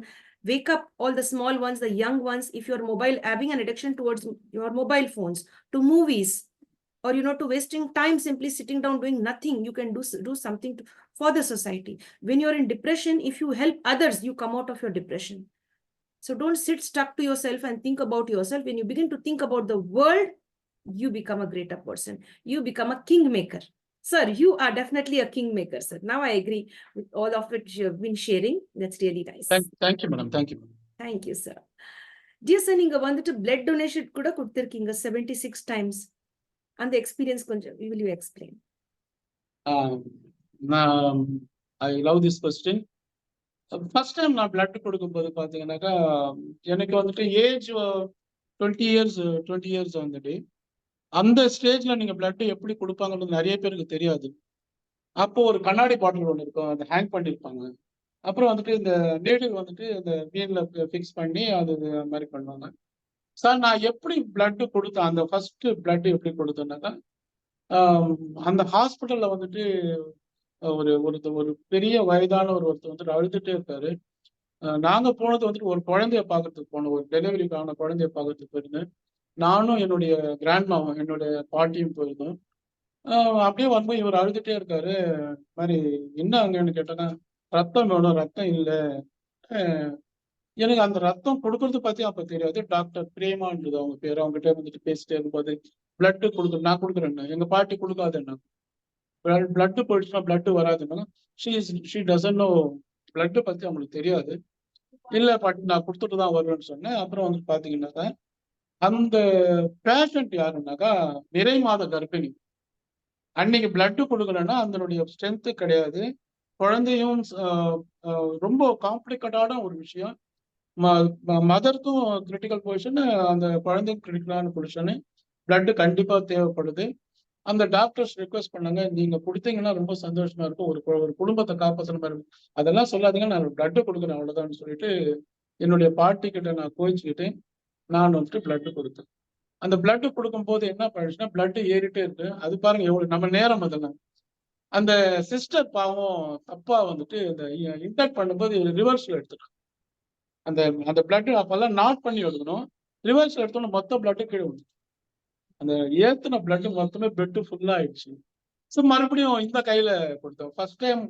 Wake up, all the small ones, the young ones. If you're having an addiction towards your mobile phones, to movies, or to wasting time simply sitting down doing nothing, you can do something for the society. When you're in depression, if you help others, you come out of your depression. So don't sit stuck to yourself and think about yourself. When you begin to think about the world, you become a greater person. You become a kingmaker. Sir, you are definitely a kingmaker, sir. Now I agree with all of it you have been sharing. That's really nice. Thank you, madam. Thank you. Thank you, sir. Dear sir, நீங்க வந்துட்டு blood donation கூட கொடுத்திருக்கீங்க 76 times. அந்த experience கொஞ்சம் will you explain? I love this question. First time நான் blood கொடுக்கும்போது பார்த்தீங்கன்னாக்கா எனக்கு வந்துட்டு ஏஜ் 20 இயர்ஸ் வந்துட்டு அந்த ஸ்டேஜ்ல நீங்க பிளட் எப்படி கொடுப்பாங்கன்னு நிறைய பேருக்கு தெரியாது. அப்போ ஒரு கண்ணாடி பாட்டில் ஒன்று இருக்கும், அதை ஹேங் பண்ணியிருப்பாங்க. அப்புறம் வந்துட்டு இந்த நீடில் வந்துட்டு இந்த வீல்ல ஃபிக்ஸ் பண்ணி அது மாதிரி பண்ணுவாங்க. சார் நான் எப்படி பிளட் கொடுத்தேன், அந்த ஃபர்ஸ்ட் பிளட் எப்படி கொடுத்தேன்னாக்கா அந்த ஹாஸ்பிட்டல்ல வந்துட்டு ஒரு பெரிய வயதான ஒருத்தர் வந்துட்டு அழுதுட்டே இருக்காரு. நாங்க போனது வந்துட்டு ஒரு குழந்தைய பார்க்கறதுக்கு போனோம், ஒரு டெலிவரிக்கான குழந்தைய பார்க்கறதுக்கு போயிருந்தேன். நானும் என்னுடைய கிராண்ட்மாவும் என்னுடைய பாட்டியும் போயிருந்தோம். அப்படியே வரும்போது இவர் அழுதுட்டே இருக்காரு. மாதிரி என்ன அங்கன்னு கேட்டேன்னா, ரத்தம் வேணும், ரத்தம் இல்லை. எனக்கு அந்த ரத்தம் கொடுக்கறது பத்தி அப்ப தெரியாது. டாக்டர் பிரேமான்றது அவங்க பேர். அவங்க கிட்ட வந்துட்டு பேசிட்டே இருக்கும்போது பிளட் கொடுக்குறேன், நான் கொடுக்குறேன், எங்க பாட்டி கொடுக்காதுன்னா பிளட் போயிடுச்சுன்னா பிளட் வராதுன்னா ஷீ டசன்ட் நோ, பிளட் பத்தி அவங்களுக்கு தெரியாது. இல்ல பாட்டி நான் கொடுத்துட்டு தான் வருவேன்னு சொன்னேன். அப்புறம் வந்து பாத்தீங்கன்னாக்கா அந்த பேஷண்ட் யாருன்னாக்கா நிறை மாத கர்ப்பிணி. அன்னைக்கு பிளட் கொடுக்கலன்னா அதனுடைய ஸ்ட்ரென்த்து கிடையாது. குழந்தையும் ரொம்ப காம்ப்ளிகேட்டான ஒரு விஷயம். மதருக்கும் கிரிட்டிக்கல் பொசிஷன், அந்த குழந்தைக்கும் கிரிட்டிக்கலான பொசிஷனு. பிளட் கண்டிப்பா தேவைப்படுது. அந்த டாக்டர்ஸ் ரிக்வெஸ்ட் பண்ணாங்க, நீங்க கொடுத்தீங்கன்னா ரொம்ப சந்தோஷமா இருக்கும், ஒரு குடும்பத்தை காப்பாற்றுற மாதிரி இருக்கும். அதெல்லாம் சொல்லாதீங்க, நான் பிளட் கொடுக்குறேன் அவ்வளவுதான் சொல்லிட்டு என்னுடைய பாட்டி கிட்ட நான் கோயிச்சுக்கிட்டு நான் வந்துட்டு பிளட் கொடுத்தேன். அந்த பிளட் கொடுக்கும்போது என்ன பண்ணுச்சுன்னா பிளட் ஏறிட்டே இருக்கு. அது பாருங்க எவ்வளவு நம்ம நேரம். அதெல்லாம் அந்த சிஸ்டர் பாவம் தப்பா வந்துட்டு இந்த இன்டெக்ட் பண்ணும்போது ரிவர்ஸ்ல எடுத்துட்டோம். அந்த பிளட் அப்பெல்லாம் நாட் பண்ணி எடுக்கணும். ரிவர்ஸ்ல எடுத்தோம்னா மொத்த பிளட் கீழே விடும். அந்த ஏத்துன பிளட் மொத்தமே பெட் ஃபுல்லா ஆயிடுச்சு. ஸோ மறுபடியும் இந்த கையில கொடுத்தோம். ஃபர்ஸ்ட் டைம்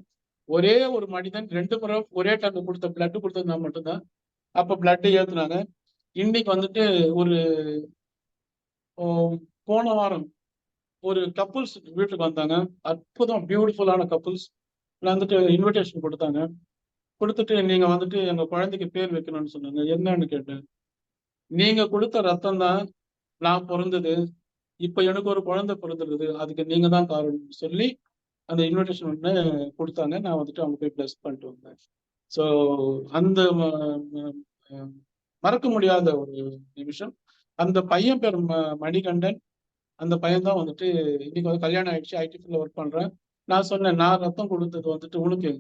ஒரே ஒரு மனிதன் 2 முறை ஒரே டைம் கொடுத்த பிளட் கொடுத்தது நான் மட்டும்தான். அப்ப பிளட் ஏத்துனாங்க. இன்னைக்கு வந்துட்டு ஒரு போன வாரம் ஒரு கப்புள்ஸ் வீட்டுக்கு வந்தாங்க. அற்புதம், பியூட்டிஃபுல்லான கப்புள்ஸ் வந்துட்டு இன்விடேஷன் கொடுத்தாங்க. கொடுத்துட்டு நீங்க வந்துட்டு எங்க குழந்தைக்கு பேர் வைக்கணும்னு சொன்னாங்க. என்னன்னு கேட்டேன். நீங்க கொடுத்த ரத்தம் தான் நான் பிறந்தது. இப்ப எனக்கு ஒரு குழந்தை பிறந்திருக்குது. அதுக்கு நீங்க தான் காரணம்னு சொல்லி அந்த இன்விடேஷன் ஒண்ணு கொடுத்தாங்க. நான் வந்துட்டு அவங்க போய் பிளஸ் பண்ணிட்டு வந்தேன். ஸோ அந்த மறக்க முடியாத ஒரு நிமிஷம். அந்த பையன் பேர் மணிகண்டன். அந்த பையன் தான் வந்துட்டு இன்னைக்கு வந்து கல்யாணம் ஆயிடுச்சு, ஐடி ஃபீல்ட்ல ஒர்க் பண்றேன். நான் சொன்னேன், நான் ரத்தம் கொடுத்தது வந்துட்டு உனக்கு,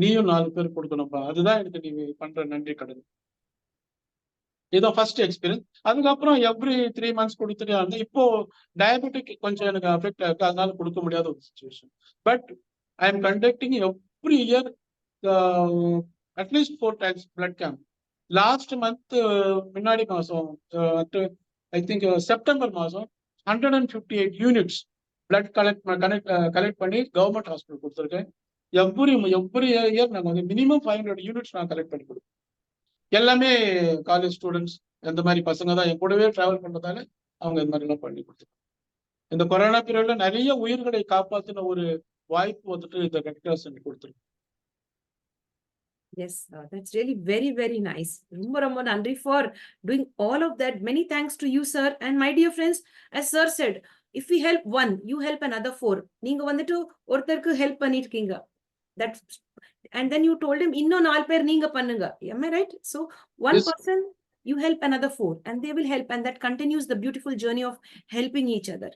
நீயும் 4 பேர் கொடுக்கணும்ப்பா. அதுதான் எனக்கு நீ பண்ற நன்றி கடன். இதான் ஃபர்ஸ்ட் எக்ஸ்பீரியன்ஸ். அதுக்கப்புறம் எவ்ரி 3 மந்த்ஸ் கொடுத்துட்டே இருந்தேன். இப்போ டயபெட்டிக் கொஞ்சம் எனக்கு அஃபெக்ட் ஆயிருக்கு, அதனால கொடுக்க முடியாத ஒரு situation. But I am conducting every year at least 4 times blood camp. Last month முன்னாடி மாசம் ஐ திங்க் செப்டம்பர் மாசம் 158 யூனிட்ஸ் பிளட் கலெக்ட் பண்ணி கவர்மெண்ட் ஹாஸ்பிட்டல் கொடுத்துருக்கேன். எவ்ரி இயர் நாங்கள் வந்து மினிமம் 500 யூனிட்ஸ் நான் கலெக்ட் பண்ணி கொடுப்போம். எல்லாமே காலேஜ் ஸ்டூடெண்ட்ஸ் அந்த மாதிரி பசங்க தான் என் கூடவே டிராவல் பண்றதால அவங்க இந்த மாதிரி எல்லாம் பண்ணி கொடுத்துருக்காங்க. இந்த கொரோனா பீரியட்ல நிறைய உயிர்களை காப்பாத்தின ஒரு வாய்ப்பு வந்துட்டு இந்த ரெட் கிராஸ் எனக்கு கொடுத்துருக்கு. Yes, that's really very, very nice. Romba romba nandri for doing all of that. Many thanks to you, sir. And my dear friends, as sir said, if we help one, you help another 4. நீங்க வந்துட்டு ஒருத்தருக்கு help பண்ணிருக்கீங்க. That's, and then you told him இன்னும் 4 பேர் நீங்க பண்ணுங்க. Am I right? So one Yes. person, you help another 4 and they will help, and that continues the beautiful journey of helping each other.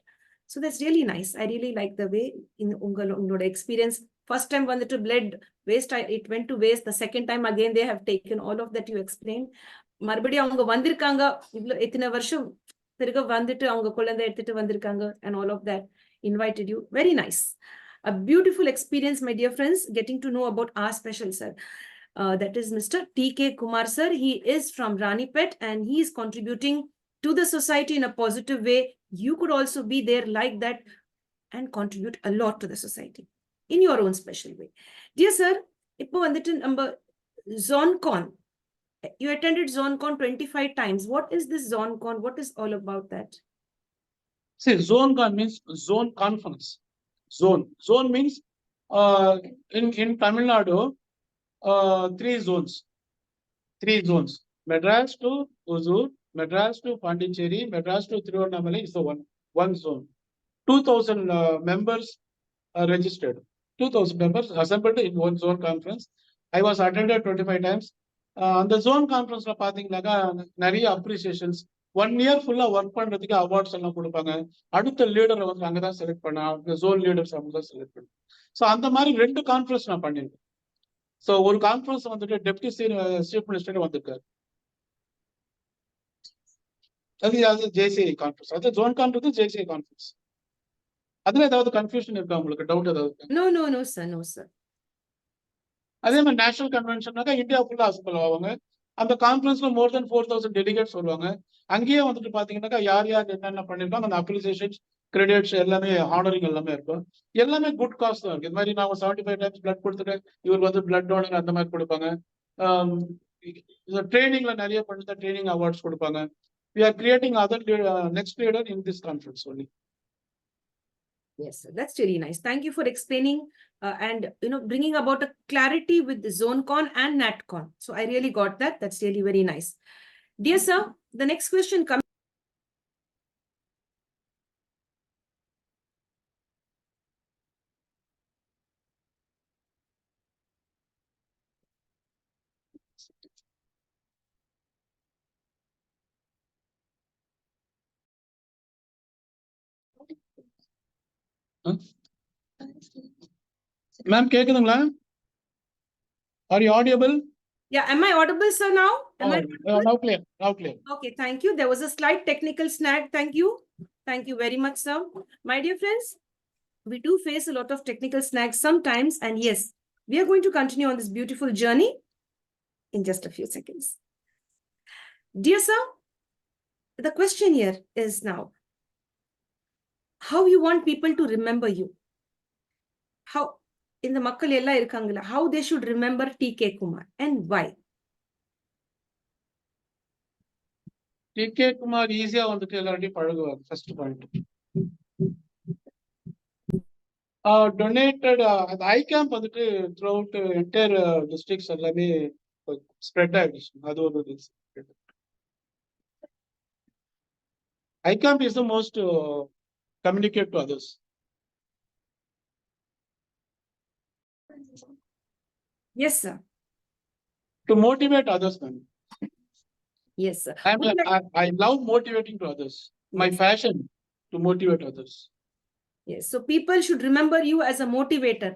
So that's really nice. I really like the way in உங்களோட experience. First time வந்துட்டு blood waste, it went to waste. The second time again they have taken all of that you explained. மறுபடியும் அவங்க வந்திருக்காங்க, இவ்வளவு எத்தனை வருஷம் பிறகு வந்துட்டு அவங்க குழந்தை எடுத்துட்டு வந்திருக்காங்க, and all of that invited you. Very nice. A beautiful experience, my dear friends, getting to know about our special sir. That is Mr. T.K. Kumar sir. He is from Ranipet and he is contributing to the society in a positive way. You could also be there like that and contribute a lot to the society in your own special way. Dear sir, இப்போ வந்துட்டு நம்ம ZonCon, you attended ZonCon 25 times. What is this ZonCon? What is all about that? See, ZonCon means zone conference. Zone means in Tamil Nadu, 3 zones. 3 zones. Madras to Hosur, Madras to Pondicherry, Madras to Tiruvannamalai is the one zone. 2,000 members are registered. 2,000 members assembled in one zone conference. I was attended 25 times. அந்த zone conference பாத்தீங்கன்னாக்கா நிறைய appreciations, 1 year ஃபுல்லா work பண்றதுக்கு awards எல்லாம் கொடுப்பாங்க. அடுத்த லீடரை வந்து அங்கதான் செலக்ட் பண்ண, ஜோன் லீடர்ஸ் அவங்க தான் செலக்ட் பண்ண. ஸோ அந்த மாதிரி 2 கான்ஃபரன்ஸ் நான் பண்ணிருக்கேன். ஸோ ஒரு கான்ஃபரன்ஸ் வந்துட்டு டெப்டி சீஃப் மினிஸ்டர் வந்திருக்காரு. அது ஜேசிஐ கான்ஃபரன்ஸ், அது ஜோன் கான்ஃபரன்ஸ், ஜேசிஐ கான்ஃபரன்ஸ். அதுல ஏதாவது கன்ஃபியூஷன் இருக்கா உங்களுக்கு, டவுட் ஏதாவது? No sir. அதே மாதிரி நேஷனல் கன்வென்ஷன்னாக்கா இந்தியா ஃபுல்லா அசம்பிள் ஆவாங்க. அந்த கான்ஃபரன்ஸ்ல more than 4,000 டெலிகேட்ஸ் வருவாங்க. அங்கேயே வந்துட்டு பாத்தீங்கன்னாக்கா யார் என்னென்ன பண்ணிருக்காங்க, அந்த அப்ரிசியேஷன்ஸ், கிரெடிட்ஸ் எல்லாமே, ஹானரிங் எல்லாமே இருக்கும். எல்லாமே குட் காஸ் தான் இருக்கு. இது மாதிரி நான் 75 டைம்ஸ் பிளட் கொடுத்துட்டேன், இவர் வந்து பிளட் டோனர் அந்த மாதிரி கொடுப்பாங்க. ட்ரைனிங்ல நிறைய பண்ணிட்டு ட்ரைனிங் அவார்ட்ஸ் கொடுப்பாங்க. We are creating other next leader in this conference only. Yes, sir. That's really nice. Thank you for explaining and bringing about a clarity with the ZonCon and NatCon. So I really got that. That's really very nice. Dear sir, the next question comes. Ma'am, கேக்குதுங்களா? Are you audible? Yeah, am I audible, sir, now? Am I audible? Now clear, now clear. Okay, thank you. There was a slight technical snag. Thank you. Thank you very much, sir. My dear friends, we do face a lot of technical snags sometimes. And yes, we are going to continue on this beautiful journey in just a few seconds. Dear sir, the question here is now, how you want people to remember you? How, in the makkal ella irukangala, how they should remember T.K. Kumar and why? T.K. Kumar ஈஸியா வந்துட்டு எல்லார்ட்டையும் பழகுவார். First point. Donated அந்த ஐ camp வந்துட்டு through out entire districts எல்லாமே spread ஆயிடுச்சு. அது ஒரு reason. I camp is the most communicate to others. Yes, sir. To motivate others, man. Yes, sir. I love motivating to others. My Yes. passion to motivate others. Yes. So people should remember you as a motivator.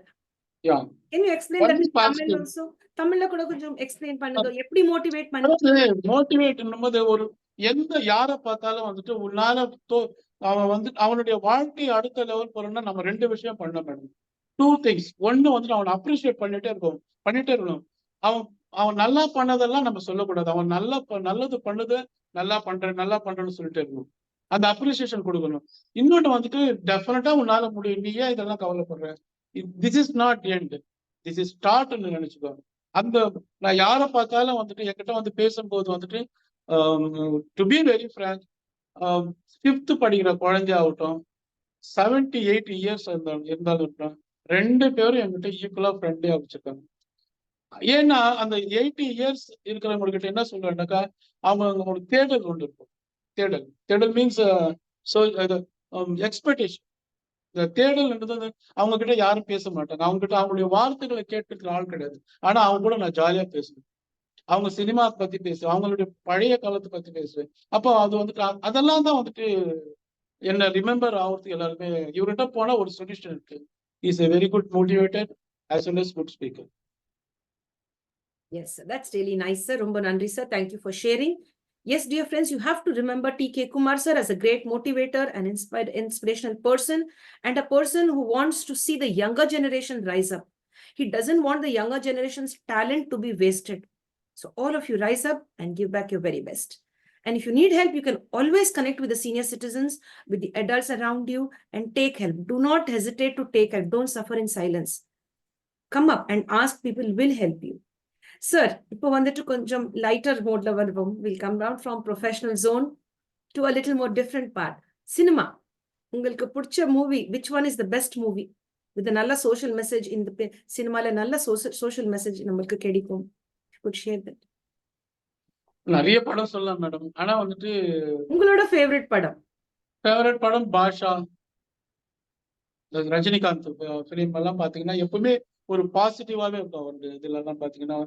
Yeah. Can you explain What that is in Tamil positive? also? Tamil la kuda konjam explain பண்ணுங்க. எப்படி motivate பண்ணி? அதாவது motivate போது ஒரு எந்த யாரை பார்த்தாலும் வந்துட்டு உன்னால அவன் வந்து அவனுடைய வாழ்க்கையை அடுத்த லெவல் போறோம்னா நம்ம 2 விஷயம் பண்ண மேடம். 2 திங்ஸ். ஒன்னு வந்துட்டு அவனை அப்ரிஷியேட் பண்ணிட்டே இருக்கணும். அவன் நல்லா பண்ணதெல்லாம் நம்ம சொல்லக்கூடாது. அவன் நல்லது பண்ணுது, நல்லா பண்றேன்னு சொல்லிட்டே இருக்கணும். அந்த அப்ரிசியேஷன் கொடுக்கணும். இன்னொன்னு வந்துட்டு டெஃபினட்டா உன்னால முடியும், நீ ஏன் இதெல்லாம் கவலைப்படுற, this is not end, this is ஸ்டார்ட்னு நினைச்சுக்கோ. அந்த நான் யாரை பார்த்தாலும் வந்துட்டு என்கிட்ட வந்து பேசும்போது வந்துட்டு to be very Frank, 5th படிக்கிற குழந்தை ஆகட்டும், 70-80 இயர்ஸ் இருந்தாலும் 2 பேரும் என்கிட்ட ஈக்குவலா ஃப்ரெண்டே வச்சிருக்காங்க. ஏன்னா அந்த 80 இயர்ஸ் இருக்கிறவங்ககிட்ட என்ன சொல்றேன்னாக்கா, அவங்களுக்கு தேடல் ஒன்று இருக்கும். தேடல் மீன்ஸ் எக்ஸ்பெக்டேஷன். இந்த தேடல்ன்றது அவங்க கிட்ட யாரும் பேச மாட்டாங்க. அவங்க கிட்ட அவங்களுடைய வார்த்தைகளை கேட்கறதுக்கு ஆள் கிடையாது. ஆனா அவங்க கூட நான் ஜாலியா பேசுவேன். அவங்க சினிமா பத்தி பேசுவேன், அவங்களுடைய பழைய காலத்தை பத்தி பேசுவேன். அப்போ அது வந்துட்டு அதெல்லாம் தான் வந்துட்டு என்ன ரிமெம்பர் ஆகுறதுக்கு எல்லாருமே. இவர்கிட்ட போனா ஒரு சொல்யூஷன் இருக்கு. Is a very good motivator as well as good speaker. Yes, sir. That's really nice, sir. Romba nandri, sir. Thank you for sharing. Yes, dear friends, you have to remember T.K. Kumar, sir, as a great motivator, an inspirational person, and a person who wants to see the younger generation rise up. He doesn't want the younger generation's talent to be wasted. So all of you rise up and give back your very best. And if you need help, you can always connect with the senior citizens, with the adults around you, and take help. Do not hesitate to take help. Don't suffer in silence. Come up and ask, people will help you. Sir, இப்போ வந்துட்டு கொஞ்சம் lighter mode வருவோம். We'll come down from professional zone to a little more different part. Cinema. உங்களுக்கு பிடிச்ச movie, which one is the best movie with a நல்ல social message in the சினிமால நல்ல social message நமக்கு கிடைக்கும்? Could share that. நிறைய படம் சொல்லலாம் மேடம். ஆனா வந்துட்டு உங்களோட ஃபேவரட் படம் பாஷா, ரஜினிகாந்த் பிலிம் எல்லாம் பாத்தீங்கன்னா எப்பவுமே ஒரு பாசிட்டிவாவே இருக்கும். அவரு இதுல எல்லாம் பாத்தீங்கன்னா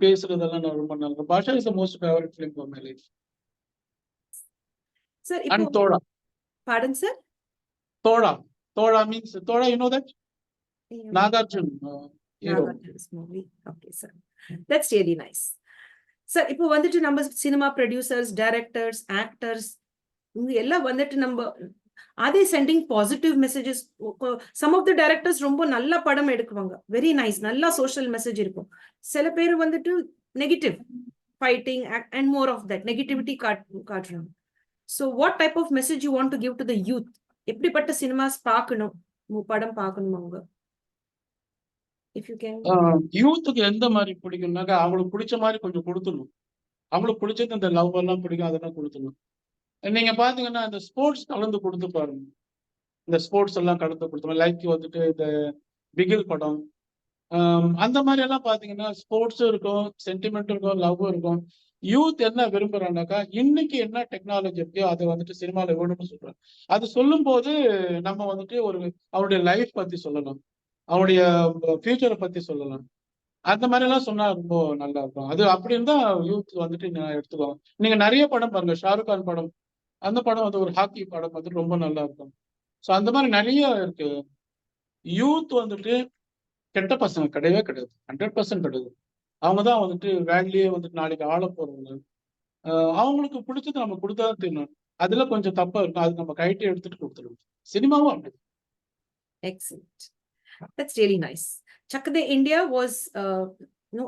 பேசுறதெல்லாம் நான் ரொம்ப நல்லா. Baasha is the most favourite film for my life. Sir and இப்போ Thozha. pardon sir? Thozha means Thozha, you know that? Nagarjun hero. Nagarjuna's movie. Okay, sir. That's really nice. Sir, இப்போ வந்துட்டு நம்ம சினிமா ப்ரொடியூசர்ஸ், டைரக்டர்ஸ், ஆக்டர்ஸ் இவங்க எல்லாம் வந்துட்டு நம்ம are they sending positive messages? Some of the directors ரொம்ப நல்ல படம் எடுக்குவாங்க, வெரி நைஸ், நல்ல சோஷியல் மெசேஜ் இருக்கும். சில பேர் வந்துட்டு negative fighting and more of that negativity காட்டுறாங்க. So what type of message you want to give to the youth? எப்படிப்பட்ட சினிமாஸ் பார்க்கணும், படம் பார்க்கணும் அவங்க? If you can. யூத்துக்கு எந்த மாதிரி பிடிக்கும்னாக்கா அவங்களுக்கு பிடிச்ச மாதிரி கொஞ்சம் கொடுத்துடணும். அவங்களுக்கு பிடிச்சது இந்த லவ் எல்லாம் பிடிக்கும், அதெல்லாம் கொடுத்துடணும். நீங்க பாத்தீங்கன்னா இந்த ஸ்போர்ட்ஸ் கலந்து கொடுத்து பாருங்க. இந்த ஸ்போர்ட்ஸ் எல்லாம் கலந்து கொடுத்தோம். லைக் வந்துட்டு இந்த பிகில் படம், அந்த மாதிரி எல்லாம் பாத்தீங்கன்னா ஸ்போர்ட்ஸும் இருக்கும், சென்டிமெண்ட் இருக்கும், லவ் இருக்கும். யூத் என்ன விரும்புறாங்கனாக்கா இன்னைக்கு என்ன டெக்னாலஜி இருக்கோ அதை வந்துட்டு சினிமால வேணும்னு சொல்றாங்க. அது சொல்லும் போது நம்ம வந்துட்டு அவருடைய லைஃப் பத்தி சொல்லலாம், அவருடைய ஃபியூச்சரை பத்தி சொல்லலாம். அந்த மாதிரி எல்லாம் சொன்னா ரொம்ப நல்லா இருக்கும். அது அப்படி இருந்தா யூத் வந்துட்டு நான் எடுத்துக்குவாங்க. நீங்க நிறைய படம் பாருங்க, ஷாருக் கான் படம், அந்த படம் வந்து ஒரு ஹாக்கி படம் வந்து ரொம்ப நல்லா இருக்கும். ஸோ அந்த மாதிரி நிறைய இருக்கு. யூத் வந்துட்டு கெட்ட பசங்க கிடையவே கிடையாது, 100% கிடையாது. அவங்க தான் வந்துட்டு வேலையே வந்துட்டு நாளைக்கு ஆள போறவங்க. அவங்களுக்கு பிடிச்சது நம்ம கொடுத்தாதான் தெரியணும். அதுல கொஞ்சம் தப்பா இருக்கும், அது நம்ம கைட்டே எடுத்துட்டு கொடுத்துருவோம். சினிமாவும் அப்படி. Excellent. That's really nice. Chak De India was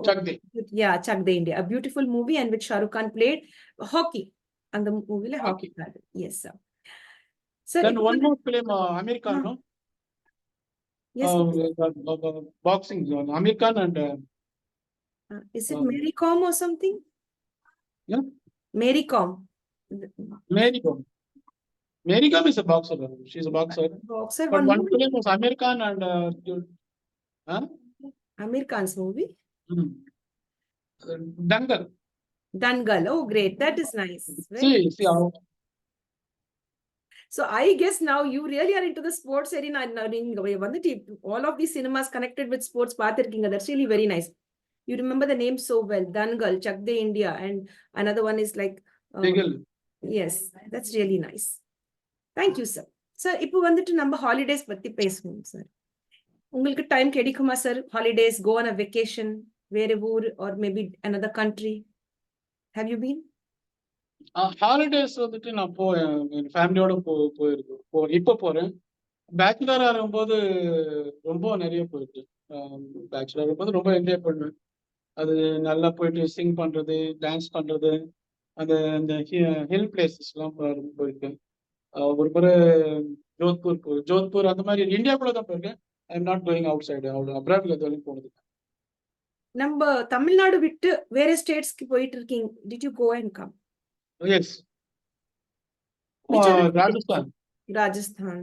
Chak De. Yeah, Chak De India, a beautiful movie and which Shah Rukh Khan played hockey. And the movie like hockey. Yes, sir. Sir, then one more film, Amir Khan, no? Yes. Boxing, Amir Khan and is it Mary Com or something? Yeah, Mary Com. Mary Com. Mary Kom is a boxer. She's a boxer. Boxer, But one one movie, film was Amir Khan and huh? Amir Khan's movie, Dangal. Dangal. Oh, great. That is nice. Very See, nice. see how So I guess now you really are into the sports arena. All of these cinemas connected with sports. That's really very nice. You remember the name so well. Dangal, Chak De India, and another one is like Diggle. yes, that's really nice. Thank you, sir. Sir, இப்போ வந்துட்டு நம்ம holidays பத்தி பேசுவோம் sir. உங்களுக்கு time கிடைக்குமா sir? Holidays, go on a vacation, வேற ஊர் or maybe another country. Have you been? Holidays வந்துட்டு நான் என் ஃபேமிலியோட போயிருக்கேன். இப்போ போறேன். பேச்சுலரா இருக்கும்போது ரொம்ப நிறைய போயிருக்கு. பேச்சுலரா இருக்கும்போது ரொம்ப என்ஜாய் பண்ணுவேன். அது நல்லா போயிட்டு சிங் பண்றது, டான்ஸ் பண்றது, அந்த அந்த ஹில் பிளேசஸ் எல்லாம் போயிருக்கேன். ஒரு முறை ஜோத்பூர் அந்த மாதிரி இந்தியாக்குள்ள தான் போயிருக்கேன். I am not going outside, அப்ராட்ல எது வரையும் போனது. நம்ம தமிழ்நாடு விட்டு வேற ஸ்டேட்ஸ்க்கு போயிட்டு இருக்கீங்க. Did you go and come? Yes. Which other states? Rajasthan. Rajasthan.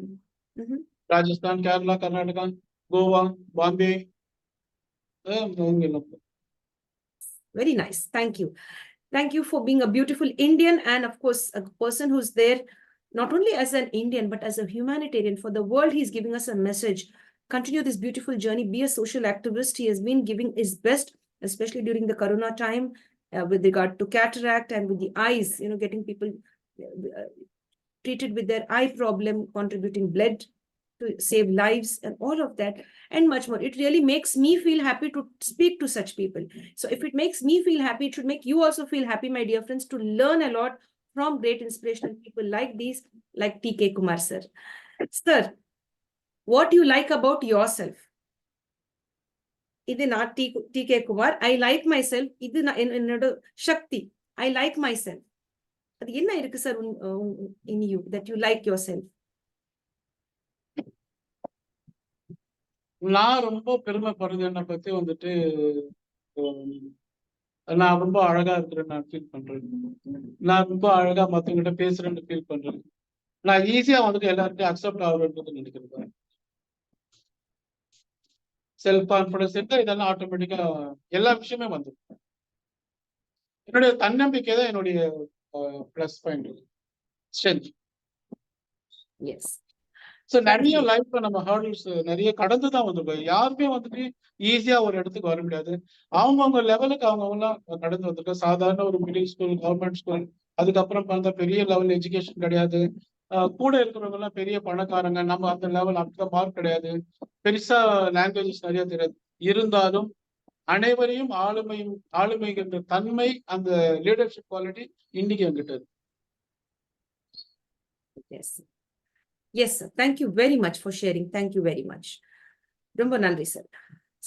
Mhm. Rajasthan, Kerala, Karnataka, Goa, Bombay. Very nice. Thank you. Thank you for being a beautiful Indian and, of course, a person who's there not only as an Indian but as a humanitarian for the world. He's giving us a message. Continue this beautiful journey. Be a social activist. He has been giving his best, especially during the Corona time, with regard to cataract and with the eyes. Getting people treated with their eye problem, contributing blood to save lives and all of that and much more. It really makes me feel happy to speak to such people. So if it makes me feel happy, it should make you also feel happy, my dear friends, to learn a lot from great inspirational people like these, like T.K. Kumar sir. Sir, what do you like about yourself? Idu not T.K. Kumar. I like myself. Idu ennoda Shakti. I like myself. அது என்ன இருக்கு sir in you that you like yourself? நான் ரொம்ப பெருமைப்படுறது என்னை பத்தி வந்துட்டு நான் ரொம்ப அழகா இருக்கிறேன்னு நான் ஃபீல் பண்றேன். நான் ரொம்ப அழகா மத்தவங்கிட்ட பேசுறேன்னு ஃபீல் பண்றேன். நான் ஈஸியா வந்துட்டு எல்லாருக்கும் அக்செப்ட் ஆகுறேன்னு நினைக்கிறேன். செல்ஃப் கான்பிடன்ஸ் இருந்தா இதெல்லாம் ஆட்டோமேட்டிக்கா எல்லா விஷயமே வந்துடும். என்னுடைய தன்னம்பிக்கை தான் என்னுடைய plus point, strength. Yes. So நிறைய லைஃப்ல நம்ம ஹர்டில்ஸ் நிறைய கடந்து தான் வந்திருக்கோம். யாருமே வந்துட்டு ஈஸியா ஒரு இடத்துக்கு வர முடியாது. அவங்கவுங்க லெவலுக்கு அவங்கவுங்கலாம் கடந்து வந்திருக்கோம். சாதாரண ஒரு மிடில் ஸ்கூல், கவர்மெண்ட் ஸ்கூல், அதுக்கப்புறம் பார்த்தா பெரிய லெவல் எஜுகேஷன் கிடையாது. கூட இருக்கிறவங்க எல்லாம் பெரிய பணக்காரங்க, நம்ம அந்த லெவல் அந்த மார்க் கிடையாது. பெருசா லாங்குவேஜஸ் நிறைய தெரியாது. இருந்தாலும் அனைவரையும் ஆளுமைகின்ற தன்மை, அந்த லீடர்ஷிப் குவாலிட்டி இன்னைக்கு என்கிட்ட இருக்கு. Yes, sir. Thank you very much for sharing. Thank you very much. ரொம்ப நன்றி சார்.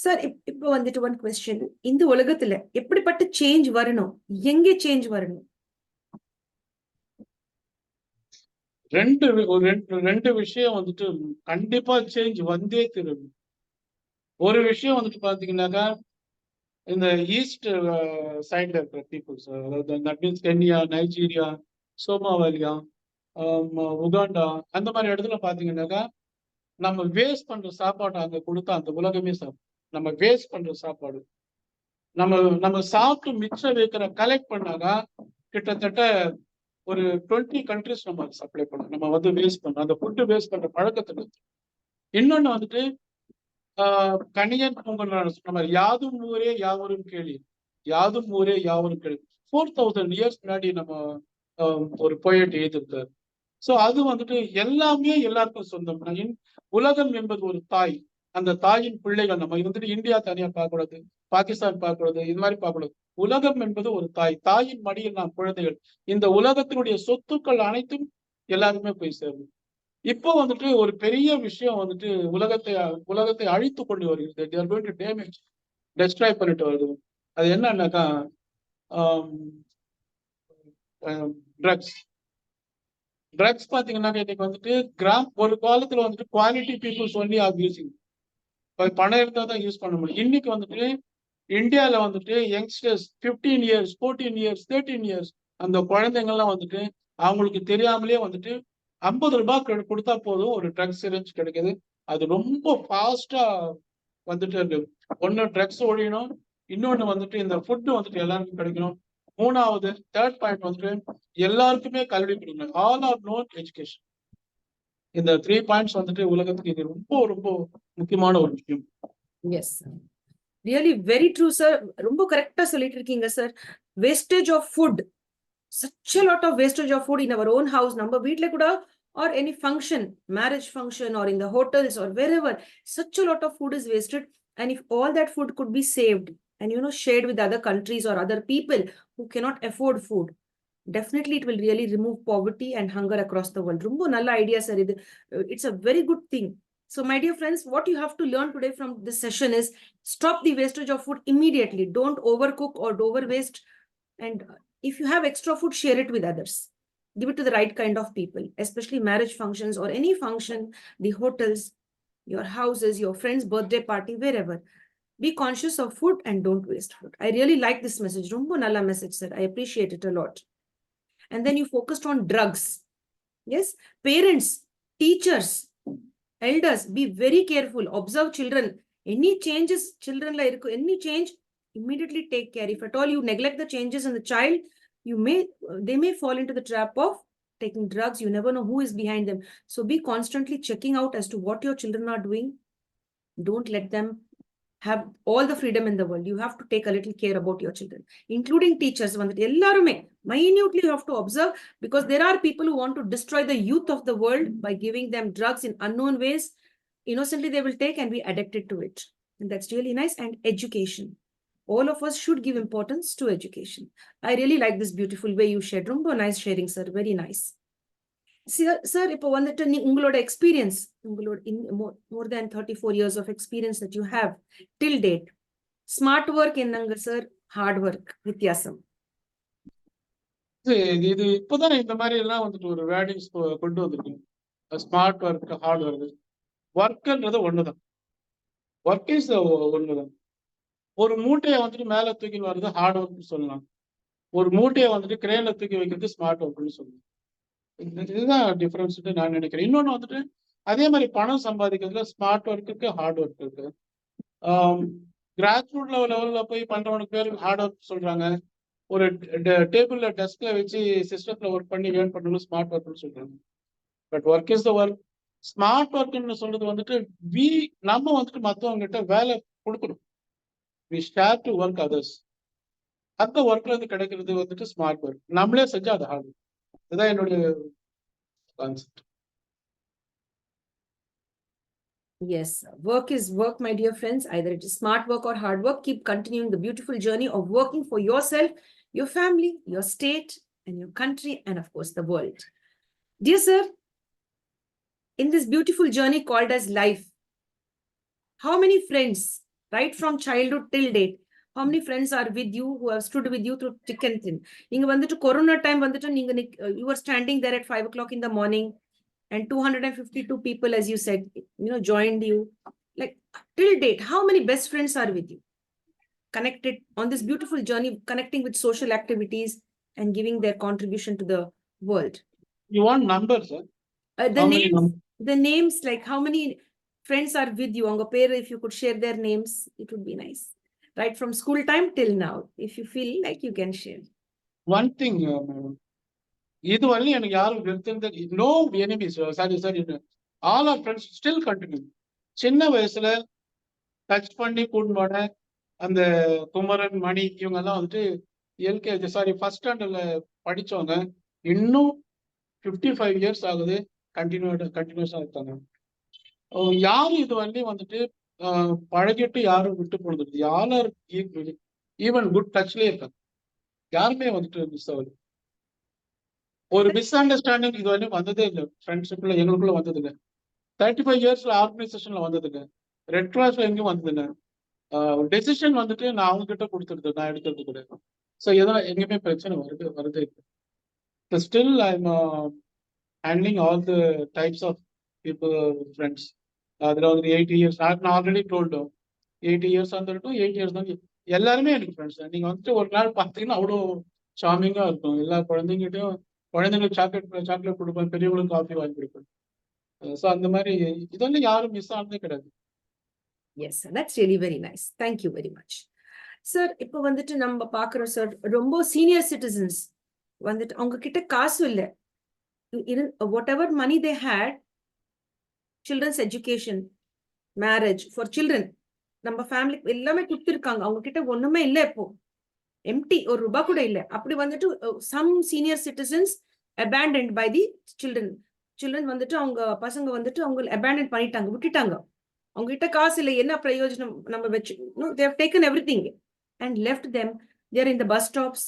சார், இப்போ வந்துட்டு ஒன் கொஸ்டின். இந்த உலகத்துல எப்படிப்பட்ட சேஞ்ச் வரணும், எங்கே சேஞ்ச் வரணும்? ரெண்டு விஷயம் வந்துட்டு கண்டிப்பா சேஞ்ச் வந்தே தீரும். ஒரு விஷயம் வந்துட்டு பாத்தீங்கன்னாக்கா, இந்த ஈஸ்ட் சைட்ல இருக்கிற பீப்புள்ஸ், அதாவது that means Kenya, Nigeria, Somalia, Uganda, அந்த மாதிரி இடத்துல பாத்தீங்கன்னாக்கா, நம்ம வேஸ்ட் பண்ற சாப்பாடு அங்க கொடுத்தா அந்த உலகமே சாப்பிடும். நம்ம வேஸ்ட் பண்ற சாப்பாடு நம்ம சாப்பிட்டு மிச்சம் வைக்கிற கலெக்ட் பண்ணாக்கா கிட்டத்தட்ட ஒரு 20 கண்ட்ரிஸ் நம்ம சப்ளை பண்ணோம். நம்ம வந்து வேஸ்ட் பண்ணோம், அந்த ஃபுட்டு வேஸ்ட் பண்ற பழக்கத்துக்கு. இன்னொன்னு வந்துட்டு கணியன் பொங்கல் சொன்ன மாதிரி யாதும் ஊரே யாவரும் கேள்வி, யாதும் ஊரே யாவரும் கேள்வி. 4000 years முன்னாடி நம்ம ஒரு போயட் எழுதியிருக்காரு. ஸோ அது வந்துட்டு எல்லாமே எல்லாருக்கும் சொந்தம். உலகம் என்பது ஒரு தாய், அந்த தாயின் பிள்ளைகள். நம்ம வந்துட்டு இந்தியா தனியா பார்க்கக்கூடாது, பாகிஸ்தான் பார்க்கக்கூடாது, இது மாதிரி பார்க்கக்கூடாது. உலகம் என்பது ஒரு தாய், தாயின் மடியில் நாம் குழந்தைகள். இந்த உலகத்தினுடைய சொத்துக்கள் அனைத்தும் எல்லாருமே போய் சேரும். இப்போ வந்துட்டு ஒரு பெரிய விஷயம் வந்துட்டு உலகத்தை அழித்து கொண்டு வருகிறது. டெஸ்ட்ராய் பண்ணிட்டு வருது. அது என்னன்னாக்கா ட்ரக்ஸ் பாத்தீங்கன்னா இன்னைக்கு வந்துட்டு ஒரு காலத்துல வந்துட்டு quality peoples only are using. பணம் இருந்தா தான் யூஸ் பண்ண முடியும். இன்னைக்கு வந்துட்டு இந்தியாவில வந்துட்டு யங்ஸ்டர்ஸ் 15 years, 14 years, 13 years அந்த குழந்தைங்கள்லாம் வந்துட்டு அவங்களுக்கு தெரியாமலே வந்துட்டு ரூபாய் கொடுத்தா போதும் ஒரு ட்ரக் சிரிஞ்ச் கிடைக்குது. அது ரொம்ப ஃபாஸ்டா வந்துட்டு இருக்கு. ஒண்ணு ட்ரக்ஸ் ஒழியணும், இன்னொன்னு வந்துட்டு இந்த ஃபுட் வந்துட்டு எல்லாருக்கும் கிடைக்கணும். மூணாவது தேர்ட் பாயிண்ட் வந்துட்டு எல்லாருக்குமே கல்வி கொடுக்கணும். All are known education. இந்த 3 பாயிண்ட்ஸ் வந்துட்டு உலகத்துக்கு இது ரொம்ப ரொம்ப முக்கியமான ஒரு விஷயம். Yes, sir. Really very true, sir. ரொம்ப கரெக்டா சொல்லிட்டு இருக்கீங்க sir. Wastage of food. Such a lot of wastage of food in our own house. நம்ம வீட்ல கூட or any function, marriage function or in the hotels or wherever, such a lot of food is wasted. And if all that food could be saved and shared with other countries or other people who cannot afford food, definitely it will really remove poverty and hunger across the world. ரொம்ப நல்ல idea sir இது. It's a very good thing. So my dear friends, what you have to learn today from this session is stop the wastage of food immediately. Don't overcook or over waste. And if you have extra food, share it with others. Give it to the right kind of people, especially marriage functions or any function, the hotels, your houses, your friend's birthday party, wherever. Be conscious of food and don't waste food. I really like this message. Rombo nalla message, sir. I appreciate it a lot. And then you focused on drugs. Yes, parents, teachers, elders, be very careful. Observe children. Any changes, children la irukku, any change, immediately take care. If at all you neglect the changes in the child, they may fall into the trap of taking drugs. You never know who is behind them. So be constantly checking out as to what your children are doing. Don't let them have all the freedom in the world. You have to take a little care about your children, including teachers. Ellarume minutely you have to observe, because there are people who want to destroy the youth of the world by giving them drugs in unknown ways. Innocently they will take and be addicted to it. And that's really nice. And education. All of us should give importance to education. I really like this beautiful way you shared. Romba nice sharing, sir. Very nice. Sir, இப்போ வந்துட்டு உங்களோட experience, உங்களோட more than 34 years of experience that you have till date, smart work என்னங்க sir, hard work வித்தியாசம்? இது இப்போதான் இந்த மாதிரி எல்லாம் வந்துட்டு ஒரு வேர்டிங்ஸ் கொண்டு வந்திருக்கு. Smart work, hard work. ஒர்க்ன்றது ஒண்ணுதான். ஒர்க் இஸ் ஒண்ணுதான். ஒரு மூட்டையை வந்துட்டு மேல தூக்கி வர்றது ஹார்ட் ஒர்க்னு சொல்லலாம். ஒரு மூட்டையை வந்துட்டு கிரேன்ல தூக்கி வைக்கிறது ஸ்மார்ட் ஒர்க்னு சொல்லலாம். இதுதான் டிஃபரன்ஸ் நான் நினைக்கிறேன். இன்னொன்னு வந்துட்டு அதே மாதிரி பணம் சம்பாதிக்கிறதுல ஸ்மார்ட் ஒர்க் இருக்கு, ஹார்ட் ஒர்க் இருக்கு. கிராஸ் ரூட் லெவல்ல போய் பண்றவனுக்கு பேர் ஹார்ட் ஒர்க் சொல்றாங்க. ஒரு டேபிள்ல டெஸ்க்ல வச்சு சிஸ்டத்துல ஒர்க் பண்ணி ஏர்ன் பண்ணணும் ஸ்மார்ட் ஒர்க்னு சொல்றாங்க. But work is the work. Smart ஒர்க்னு சொல்றது வந்துட்டு நம்ம வந்துட்டு மற்றவங்க கிட்ட வேலை கொடுக்கணும். We share to work others. அந்த ஒர்க்ல இருந்து கிடைக்கிறது வந்துட்டு ஸ்மார்ட் ஒர்க். நம்மளே செஞ்சா அது ஹார்ட் ஒர்க். இதுதான் என்னுடைய concept. Yes, work is work, my dear friends. Either it is smart work or hard work. Keep continuing the beautiful journey of working for yourself, your family, your state, and your country, and of course, the world. Dear sir, in this beautiful journey called as life, how many friends, right from childhood till date, how many friends are with you who have stood with you through thick and thin? Inga vandu corona time vandu you were standing there at 5 o'clock in the morning, and 252 people, as you said, joined you. Like till date, how many best friends are with you, connected on this beautiful journey, connecting with social activities and giving their contribution to the world? You want numbers, sir? The names, like how many friends are with you? Anga pair, if you could share their names, it would be nice. Right from school time till now, if you feel like you can share. One thing, இது வரலையும் எனக்கு யாரும் வெறுத்திருந்த no enemies. Sorry, all are friends still continue. சின்ன வயசுல touch பண்ணி கூட்டினோட அந்த குமரன், மணி இவங்க எல்லாம் வந்துட்டு எல்கேஜி ஃபர்ஸ்ட் ஸ்டாண்டர்ட்ல படிச்சவங்க இன்னும் 55 இயர்ஸ் ஆகுது, கண்டினியூஸா இருக்காங்க. யாரும் இது வரலையும் வந்துட்டு பழகிட்டு யாரும் விட்டு போனது. ஆல் ஆர் ஈவன் குட் டச்லயே இருக்காங்க. யாருமே வந்துட்டு மிஸ் ஆகுது. ஒரு மிஸ் அண்டர்ஸ்டாண்டிங் இது வரையும் வந்ததே இல்லை. ஃப்ரெண்ட்ஷிப்ல எங்களுக்குள்ள வந்தது இல்லை. 35 இயர்ஸ்ல ஆர்கனைசேஷன்ல வந்தது இல்லை. ரெட் கிராஸ்ல எங்கேயும் வந்தது இல்லை. டெசிஷன் வந்துட்டு நான் அவங்க கிட்ட கொடுத்துருது, நான் எடுக்கிறது கிடையாது. ஸோ இதெல்லாம் எங்கேயுமே பிரச்சனை வருதே இல்லை. Still I am handling all the types of people, friends. அதில் வந்து 80 இயர்ஸ் நான் ஆல்ரெடி டோல்டோம். 80 இயர்ஸ் வந்துட்டும் 8 இயர்ஸ் தான் எல்லாருமே எனக்கு ஃப்ரெண்ட்ஸ் தான். நீங்க வந்துட்டு ஒரு நாள் பார்த்தீங்கன்னா அவ்வளோ சாமிங்கா இருக்கும். எல்லா குழந்தைங்கிட்டையும் குழந்தைங்களுக்கு சாக்லேட் கொடுப்பேன், பெரியவங்களுக்கு காஃபி வாங்கி கொடுப்பேன். ஸோ அந்த மாதிரி இதெல்லாம் யாரும் மிஸ் ஆனதே கிடையாது. Yes, sir. That's really very nice. Thank you very much. Sir, இப்போ வந்துட்டு நம்ம பாக்குறோம் சார், ரொம்ப சீனியர் சிட்டிசன்ஸ் வந்துட்டு அவங்க கிட்ட காசு இல்லை. Whatever money they had, children's education, marriage, for children, நம்ம ஃபேமிலி எல்லாமே கொடுத்துருக்காங்க. அவங்க கிட்ட ஒண்ணுமே இல்லை, இப்போ எம்டி, ஒரு ரூபாய் கூட இல்லை. அப்படி வந்துட்டு some senior citizens abandoned by the children வந்துட்டு அவங்க பசங்க வந்துட்டு அவங்க abandon பண்ணிட்டாங்க, விட்டுட்டாங்க. அவங்க கிட்ட காசு இல்லை, என்ன பிரயோஜனம் நம்ம வச்சு. they have taken everything and left them. They are in the bus stops,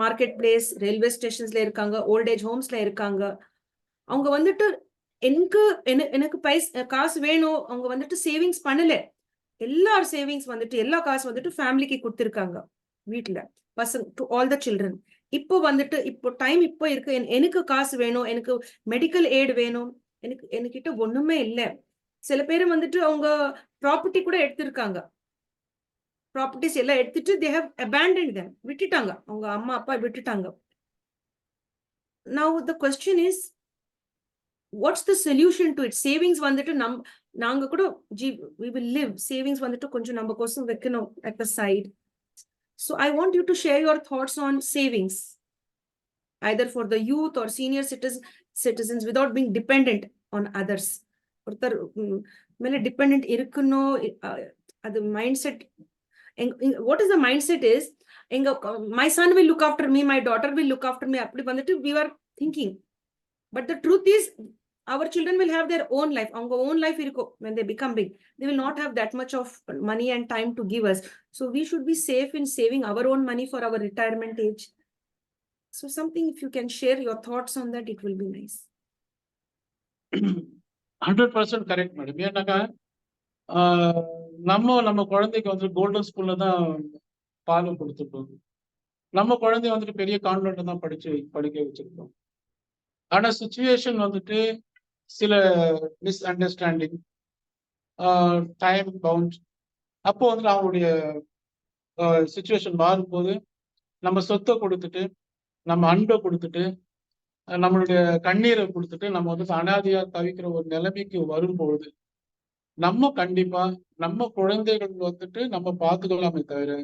market place, railway stations ல இருக்காங்க, old age homes ல இருக்காங்க. அவங்க வந்துட்டு எனக்கு காசு வேணும், அவங்க வந்துட்டு சேவிங்ஸ் பண்ணல. எல்லா காசு வந்துட்டு ஃபேமிலிக்கு கொடுத்துருக்காங்க வீட்டுல, பசங்க, டு ஆல் த சில்ட்ரன். இப்போ வந்துட்டு டைம் இப்போ இருக்கு, எனக்கு காசு வேணும், எனக்கு மெடிக்கல் எய்ட் வேணும், என்கிட்ட ஒண்ணுமே இல்லை. சில பேர் வந்துட்டு அவங்க ப்ராப்பர்ட்டி கூட எடுத்திருக்காங்க, ப்ராப்பர்ட்டிஸ் எல்லாம் எடுத்துட்டு they have abandoned them, விட்டுட்டாங்க, அவங்க அம்மா அப்பா விட்டுட்டாங்க. Now the question is, what's the solution to it? Savings வந்துட்டு நாங்க கூட we will live, savings வந்துட்டு கொஞ்சம் நம்ம கோசம் வைக்கணும் at the side. So I want you to share your thoughts on savings, either for the youth or senior citizens, without being dependent on others. ஒருத்தர் மேல dependent இருக்கணும், அது mind set. what is the mindset is, my son will look after me, my daughter will look after me, அப்படி வந்துட்டு we are thinking. But the truth is, our children will have their own life. அவங்க own life இருக்கும். When they become big, they will not have that much of money and time to give us. So we should be safe in saving our own money for our retirement age. So something, if you can share your thoughts on that, it will be nice. 100% correct madam. ஏன்னாக்கா நம்ம குழந்தைக்கு வந்து golden ஸ்கூல்ல தான் பால் கொடுத்துருக்கோம். நம்ம குழந்தைய வந்துட்டு பெரிய கான்வென்ட்ல தான் படிக்க வச்சிருக்கோம். ஆனா சுச்சுவேஷன் வந்துட்டு சில மிஸ் அண்டர்ஸ்டாண்டிங், டைம் பவுண்ட், அப்போ வந்துட்டு அவங்களுடைய சுச்சுவேஷன் மாறும்போது நம்ம சொத்தை கொடுத்துட்டு, நம்ம அன்பை கொடுத்துட்டு, நம்மளுடைய கண்ணீரை கொடுத்துட்டு நம்ம வந்து அனாதையா தவிக்கிற ஒரு நிலைமைக்கு வரும்பொழுது, நம்ம கண்டிப்பா நம்ம குழந்தைகள் வந்துட்டு நம்ம பார்த்துக்கலாமே தவிர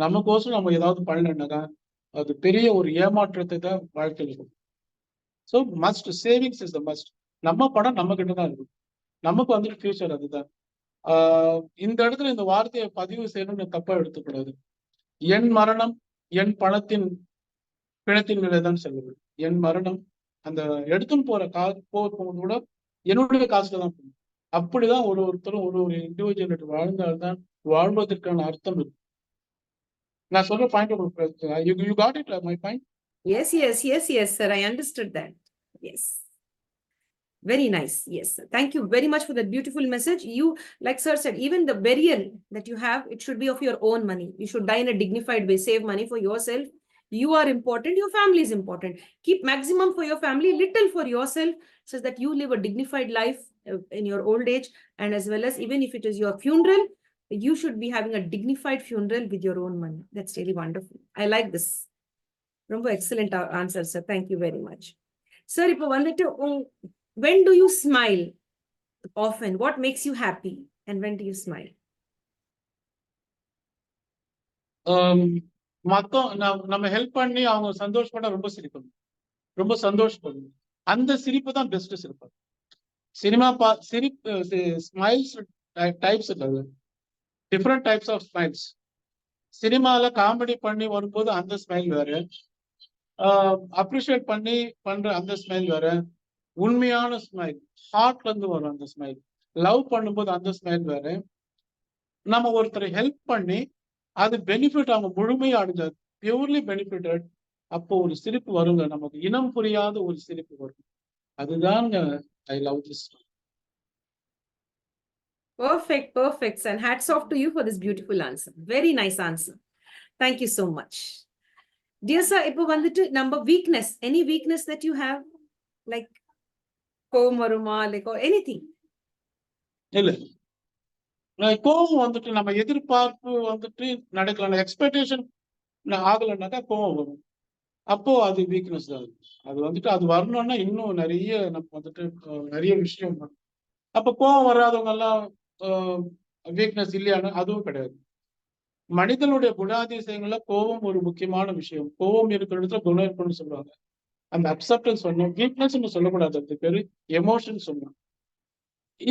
நமக்கோசம் நம்ம ஏதாவது பண்ணலன்னாக்கா அது பெரிய ஒரு ஏமாற்றத்தை தான் வாழ்க்கையில் இருக்கும். So must, savings is the must. நம்ம பணம் நம்ம கிட்ட தான் இருக்கும், நமக்கு வந்துட்டு ஃபியூச்சர் அதுதான். இந்த இடத்துல இந்த வார்த்தையை பதிவு செய்யணும்னு தப்பா எடுத்துக்கூடாது. என் மரணம் என் பணத்தின் பிணத்தின் மேலே தான் செல்லுது. என் மரணம் அந்த எடுத்துன்னு போற போகும்போது கூட என்னுடைய காசுல தான் போகும். அப்படிதான் ஒருத்தரும் ஒரு இண்டிவிஜுவல் வாழ்ந்தால்தான் வாழ்வதற்கான அர்த்தம் இருக்கு. நான் சொல்ற பாயிண்ட் உங்களுக்கு you got it, my point? Yes, sir, I understood that. Yes, very nice. Yes, sir. Thank you very much for that beautiful message. You, like sir said, even the burial that you have, it should be of your own money. You should die in a dignified way. Save money for yourself. You are important, your family is important. Keep maximum for your family, little for yourself, so that you live a dignified life in your old age. And as well as, even if it is your funeral, you should be having a dignified funeral with your own money. That's really wonderful. I like this. ரொம்ப excellent answer, sir. Thank you very much. Sir, இப்போ வந்துட்டு when do you smile often? What makes you happy? And when do you smile? நம்ம help பண்ணி அவங்க சந்தோஷப்பட ரொம்ப சிரிப்போம், ரொம்ப சந்தோஷப்படும். அந்த சிரிப்பு தான் பெஸ்ட் சிரிப்பு. சிரிப்பு ஸ்மைல்ஸ் டைப்ஸ் இருக்காது, டிஃப்ரெண்ட் டைப்ஸ் ஆஃப் ஸ்மைல்ஸ். சினிமால காமெடி பண்ணி வரும்போது அந்த ஸ்மைல் வேற, அப்ரிஷியேட் பண்ணி பண்ற அந்த ஸ்மைல் வேற, உண்மையான ஸ்மைல் ஹார்ட்ல இருந்து வரும் அந்த ஸ்மைல், லவ் பண்ணும்போது அந்த ஸ்மைல் வேற. நம்ம ஒருத்தரை ஹெல்ப் பண்ணி அது பெனிஃபிட் அவங்க முழுமையா அடைஞ்சாது, பியூர்லி பெனிஃபிட்டட், அப்போ ஒரு சிரிப்பு வருங்க, நமக்கு இனம் புரியாத ஒரு சிரிப்பு வரும். அதுதாங்க I love this. Perfect, and hats off to you for this beautiful answer. Very nice answer. Thank you so much. Dear sir, இப்போ வந்துட்டு நம்ம weakness, any weakness that you have, like கோபம் வருமா, like or anything? இல்ல, கோபம் வந்துட்டு நம்ம எதிர்பார்ப்பு வந்துட்டு நடக்கலாம், எக்ஸ்பெக்டேஷன் ஆகலைன்னாக்கா கோபம் வரும். அப்போ அது வீக்னஸ் தான். அது வந்துட்டு அது வரணும்னா இன்னும் நிறைய நம்ம வந்துட்டு நிறைய விஷயம் பண்ணணும். அப்ப கோவம் வராதவங்க எல்லாம் வீக்னஸ் இல்லையானா அதுவும் கிடையாது. மனிதனுடைய குணாதிசயங்கள்ல கோபம் ஒரு முக்கியமான விஷயம். கோபம் இருக்கிற இடத்துல குணம் இருக்குன்னு சொல்லுவாங்க. அந்த அக்செப்டன்ஸ் சொன்னோம். வீக்னஸ் சொல்லக்கூடாது. அதுக்கு பேரு எமோஷன் சொல்லணும்.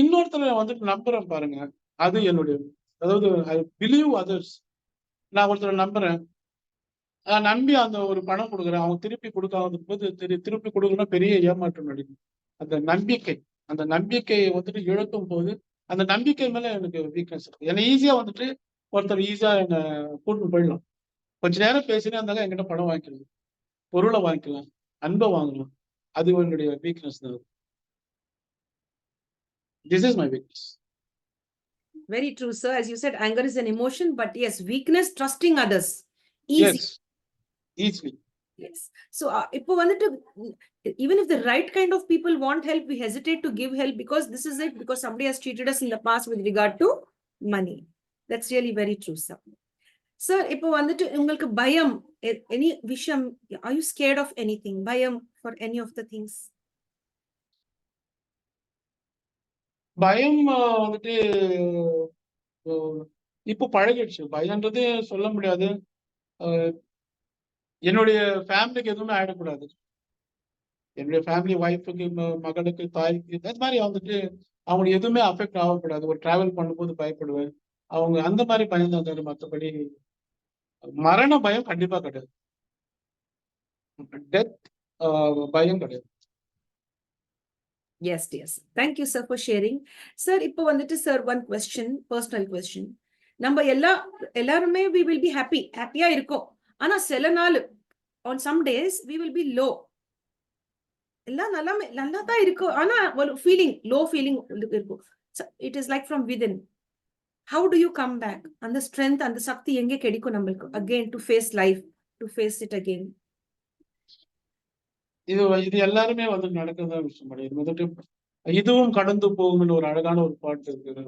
இன்னொருத்தரை வந்துட்டு நம்புறேன் பாருங்க. அது என்னுடைய அதாவது ஐ பிலீவ் அதர்ஸ். நான் ஒருத்தரை நம்புறேன். நம்பி அந்த ஒரு பணம் கொடுக்குறேன். அவங்க திருப்பி கொடுக்காத போது திருப்பி கொடுக்கணும் பெரிய ஏமாற்றம் நடிக்கும். அந்த நம்பிக்கை அந்த நம்பிக்கையை வந்துட்டு இழக்கும் போது அந்த நம்பிக்கை மேல எனக்கு வீக்னஸ் இருக்கு. என்னை ஈஸியா வந்துட்டு ஒருத்தர் ஈஸியா என்னை கூட்டு போயிடலாம். கொஞ்ச நேரம் பேசினே இருந்தாங்க என்கிட்ட பணம் வாங்கிக்கலாம், பொருளை வாங்கிக்கலாம், அன்பை வாங்கலாம். அது என்னுடைய வீக்னஸ் தான். This is my weakness. Very true, sir. As you said, anger is an emotion, but yes, weakness, trusting others. Easy. Yes, easily. Yes. So, இப்போ வந்துட்டு even if the right kind of people want help, we hesitate to give help because this is it, because somebody has treated us in the past with regard to money. That's really very true, sir. Sir, இப்போ வந்துட்டு உங்களுக்கு பயம், any விஷயம், are you scared of anything? பயம் for any of the things? பயம் வந்துட்டு இப்போ பழகிடுச்சு. பயம்ன்றது சொல்ல முடியாது. என்னுடைய ஃபேமிலிக்கு எதுவுமே ஆயிடக்கூடாது. என்னுடைய ஃபேமிலி ஒய்ஃபுக்கு, மகளுக்கு, தாய்க்கு அது மாதிரி வந்துட்டு அவங்களுக்கு எதுவுமே அஃபெக்ட் ஆகக்கூடாது. ஒரு டிராவல் பண்ணும்போது பயப்படுவேன். அவங்க அந்த மாதிரி பயம் தான் தவிர மற்றபடி மரண பயம் கண்டிப்பா கிடையாது. டெத் பயம் கிடையாது. Yes, yes. Thank you, sir, for sharing. Sir, இப்போ வந்துட்டு sir, one question, personal question. நம்ம எல்லாருமே we will be happy-ஆ இருக்கும். ஆனா சில நாள் on some days we will be low. எல்லாம் நல்லா தான் இருக்கும். ஆனா ஒரு low feeling இருக்கும். So it is like from within. How do you come back? அந்த strength, அந்த சக்தி எங்கே கிடைக்கும் நம்மளுக்கு again to face life, to face it again? இது எல்லாருமே வந்து நடக்கிறதா விஷயம். இது வந்துட்டு இதுவும் கடந்து போகும்னு ஒரு அழகான ஒரு பாட்டு இருக்கு.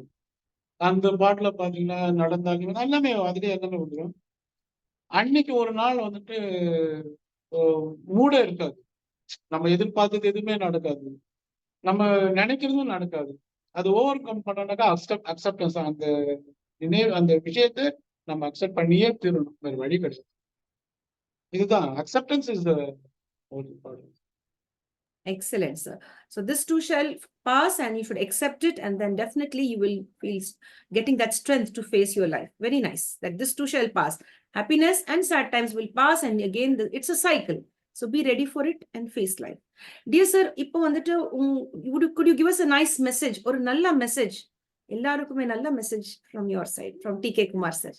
அந்த பாட்டுல பாத்தீங்கன்னா நடந்தாங்க எல்லாமே அதுலயே எல்லாமே வந்துடும். அன்னைக்கு ஒரு நாள் வந்துட்டு மூட இருக்காது. நம்ம எதிர்பார்த்தது எதுவுமே நடக்காது. நம்ம நினைக்கிறதும் நடக்காது. அது ஓவர் கம் பண்ணாக்கா அக்செப்டன்ஸ். அந்த விஷயத்தை நம்ம அக்செப்ட் பண்ணியே தீரணும். வேற வழி கிடையாது. இதுதான் acceptance is the most important. Excellent, sir. So this too shall pass and you should accept it, and then definitely you will feel getting that strength to face your life. Very nice. That this too shall pass. Happiness and sad times will pass, and again it's a cycle. So be ready for it and face life. Dear sir, இப்போ வந்துட்டு could you give us a nice message, ஒரு நல்ல message, எல்லாருக்குமே நல்ல message from your side, from TK Kumar sir?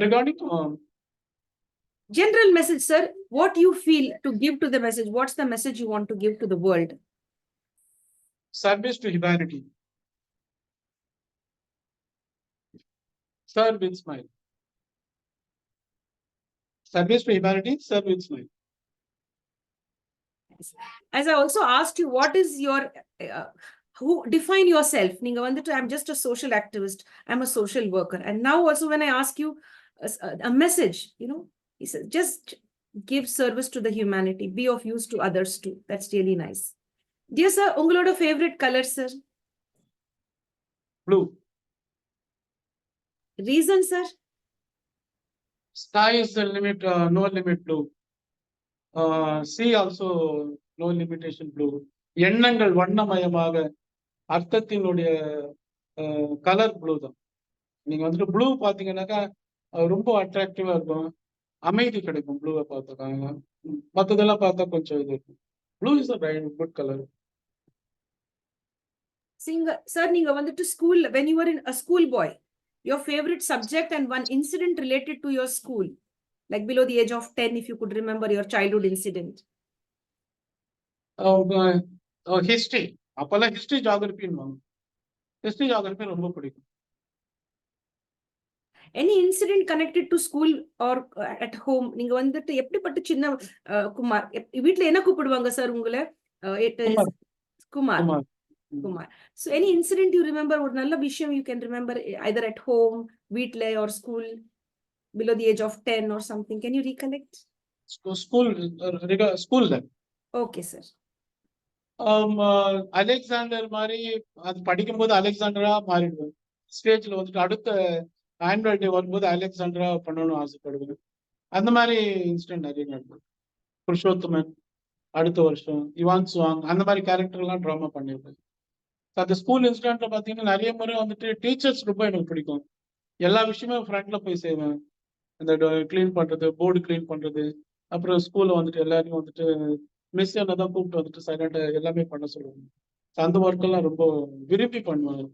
Regarding general message, sir, what you feel to give to the message, what's the message you want to give to the world? Service to humanity. Serve with smile. Service to humanity, serve with smile. As I also asked you, what is your who define yourself? Ninga vandu, I'm just a social activist, I'm a social worker. And now also when I ask you a message, he says just give service to the humanity, be of use to others too. That's really nice. Dear sir, ungaloda favorite color, sir? Blue. Reason, sir? Sky is the limit, no limit blue. Sea also no limitation blue. எண்ணங்கள் வண்ணமயமாக அர்த்தத்தினுடைய colour blue தான். நீங்க வந்துட்டு blue பாத்தீங்கன்னாக்கா ரொம்ப அட்ராக்டிவா இருக்கும், அமைதி கிடைக்கும் ப்ளூவை பார்த்துக்காங்க. மற்றதெல்லாம் பார்த்தா கொஞ்சம் இது இருக்கும். Blue is a good color. Sir, நீங்க வந்துட்டு school, when you were in a school boy, your favorite subject and one incident related to your school, like below the age of 10, if you could remember your childhood incident. History. அப்பெல்லாம் history ஜியோகிராஃபின்னு history geography ரொம்ப பிடிக்கும். Any incident connected to school or at home? நீங்க வந்துட்டு எப்படிப்பட்ட சின்ன குமார், வீட்ல என்ன கூப்பிடுவாங்க சார் உங்களை? Kumar. So any incident you remember, ஒரு நல்ல விஷயம் you can remember either at home, வீட்ல or school? below the age of 10 or something? Can you recollect? ஸ்கூல்ல Okay, sir. அலெக்சாண்டர் மாதிரி அது படிக்கும்போது அலெக்சாண்டரா மாறிடுவேன். ஸ்டேஜ்ல வந்துட்டு அடுத்த ஆண்ட்ராய்டு டே வரும்போது அலெக்சாண்டரா பண்ணணும்னு ஆசைப்படுவேன். அந்த மாதிரி இன்சிடென்ட் நிறைய நடக்கும். புருஷோத்தமன் அடுத்த வருஷம், இவான் சுவாங் அந்த மாதிரி கேரக்டர் எல்லாம் ட்ராமா பண்ணியிருப்பேன். அந்த ஸ்கூல் இன்சிடென்ட்ல பாத்தீங்கன்னா நிறைய முறை வந்துட்டு டீச்சர்ஸ் ரொம்ப எனக்கு பிடிக்கும். எல்லா விஷயமும் ஃப்ரண்ட்ல போய் செய்வேன். அந்த கிளீன் பண்றது, போர்டு கிளீன் பண்றது, அப்புறம் ஸ்கூல்ல வந்துட்டு எல்லாரையும் வந்துட்டு மிஸ் என்னதான் கூப்பிட்டு வந்துட்டு சைலண்டா எல்லாமே பண்ண சொல்லுவாங்க. அந்த ஒர்க் எல்லாம் ரொம்ப விரும்பி பண்ணுவாங்க.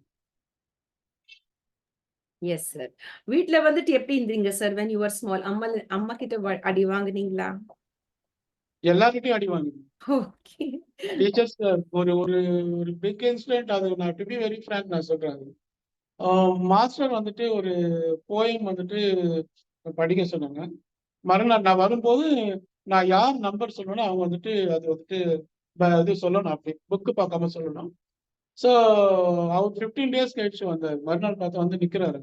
Yes, sir. வீட்ல வந்துட்டு எப்படி இருந்தீங்க sir when you were small? அம்மா கிட்ட அடி வாங்குனீங்களா? எல்லார்கிட்டயும் அடி வாங்கி Okay. டீச்சர்ஸ் ஒரு ஒரு ஒரு பிக் இன்சிடென்ட். அது நான் டு பி வெரி ஃப்ராங்க் நான் சொல்றேன். மாஸ்டர் வந்துட்டு ஒரு போயம் வந்துட்டு படிக்க சொன்னாங்க. மறுநாள் நான் வரும்போது நான் யார் நம்பர் சொல்லணும் அவங்க வந்துட்டு அது வந்துட்டு இது சொல்லணும், அப்படி புக்கு பார்க்காம சொல்லணும். ஸோ அவர் 15 டேஸ் கழிச்சு வந்தார். மறுநாள் பார்த்தா வந்து நிற்கிறாரு.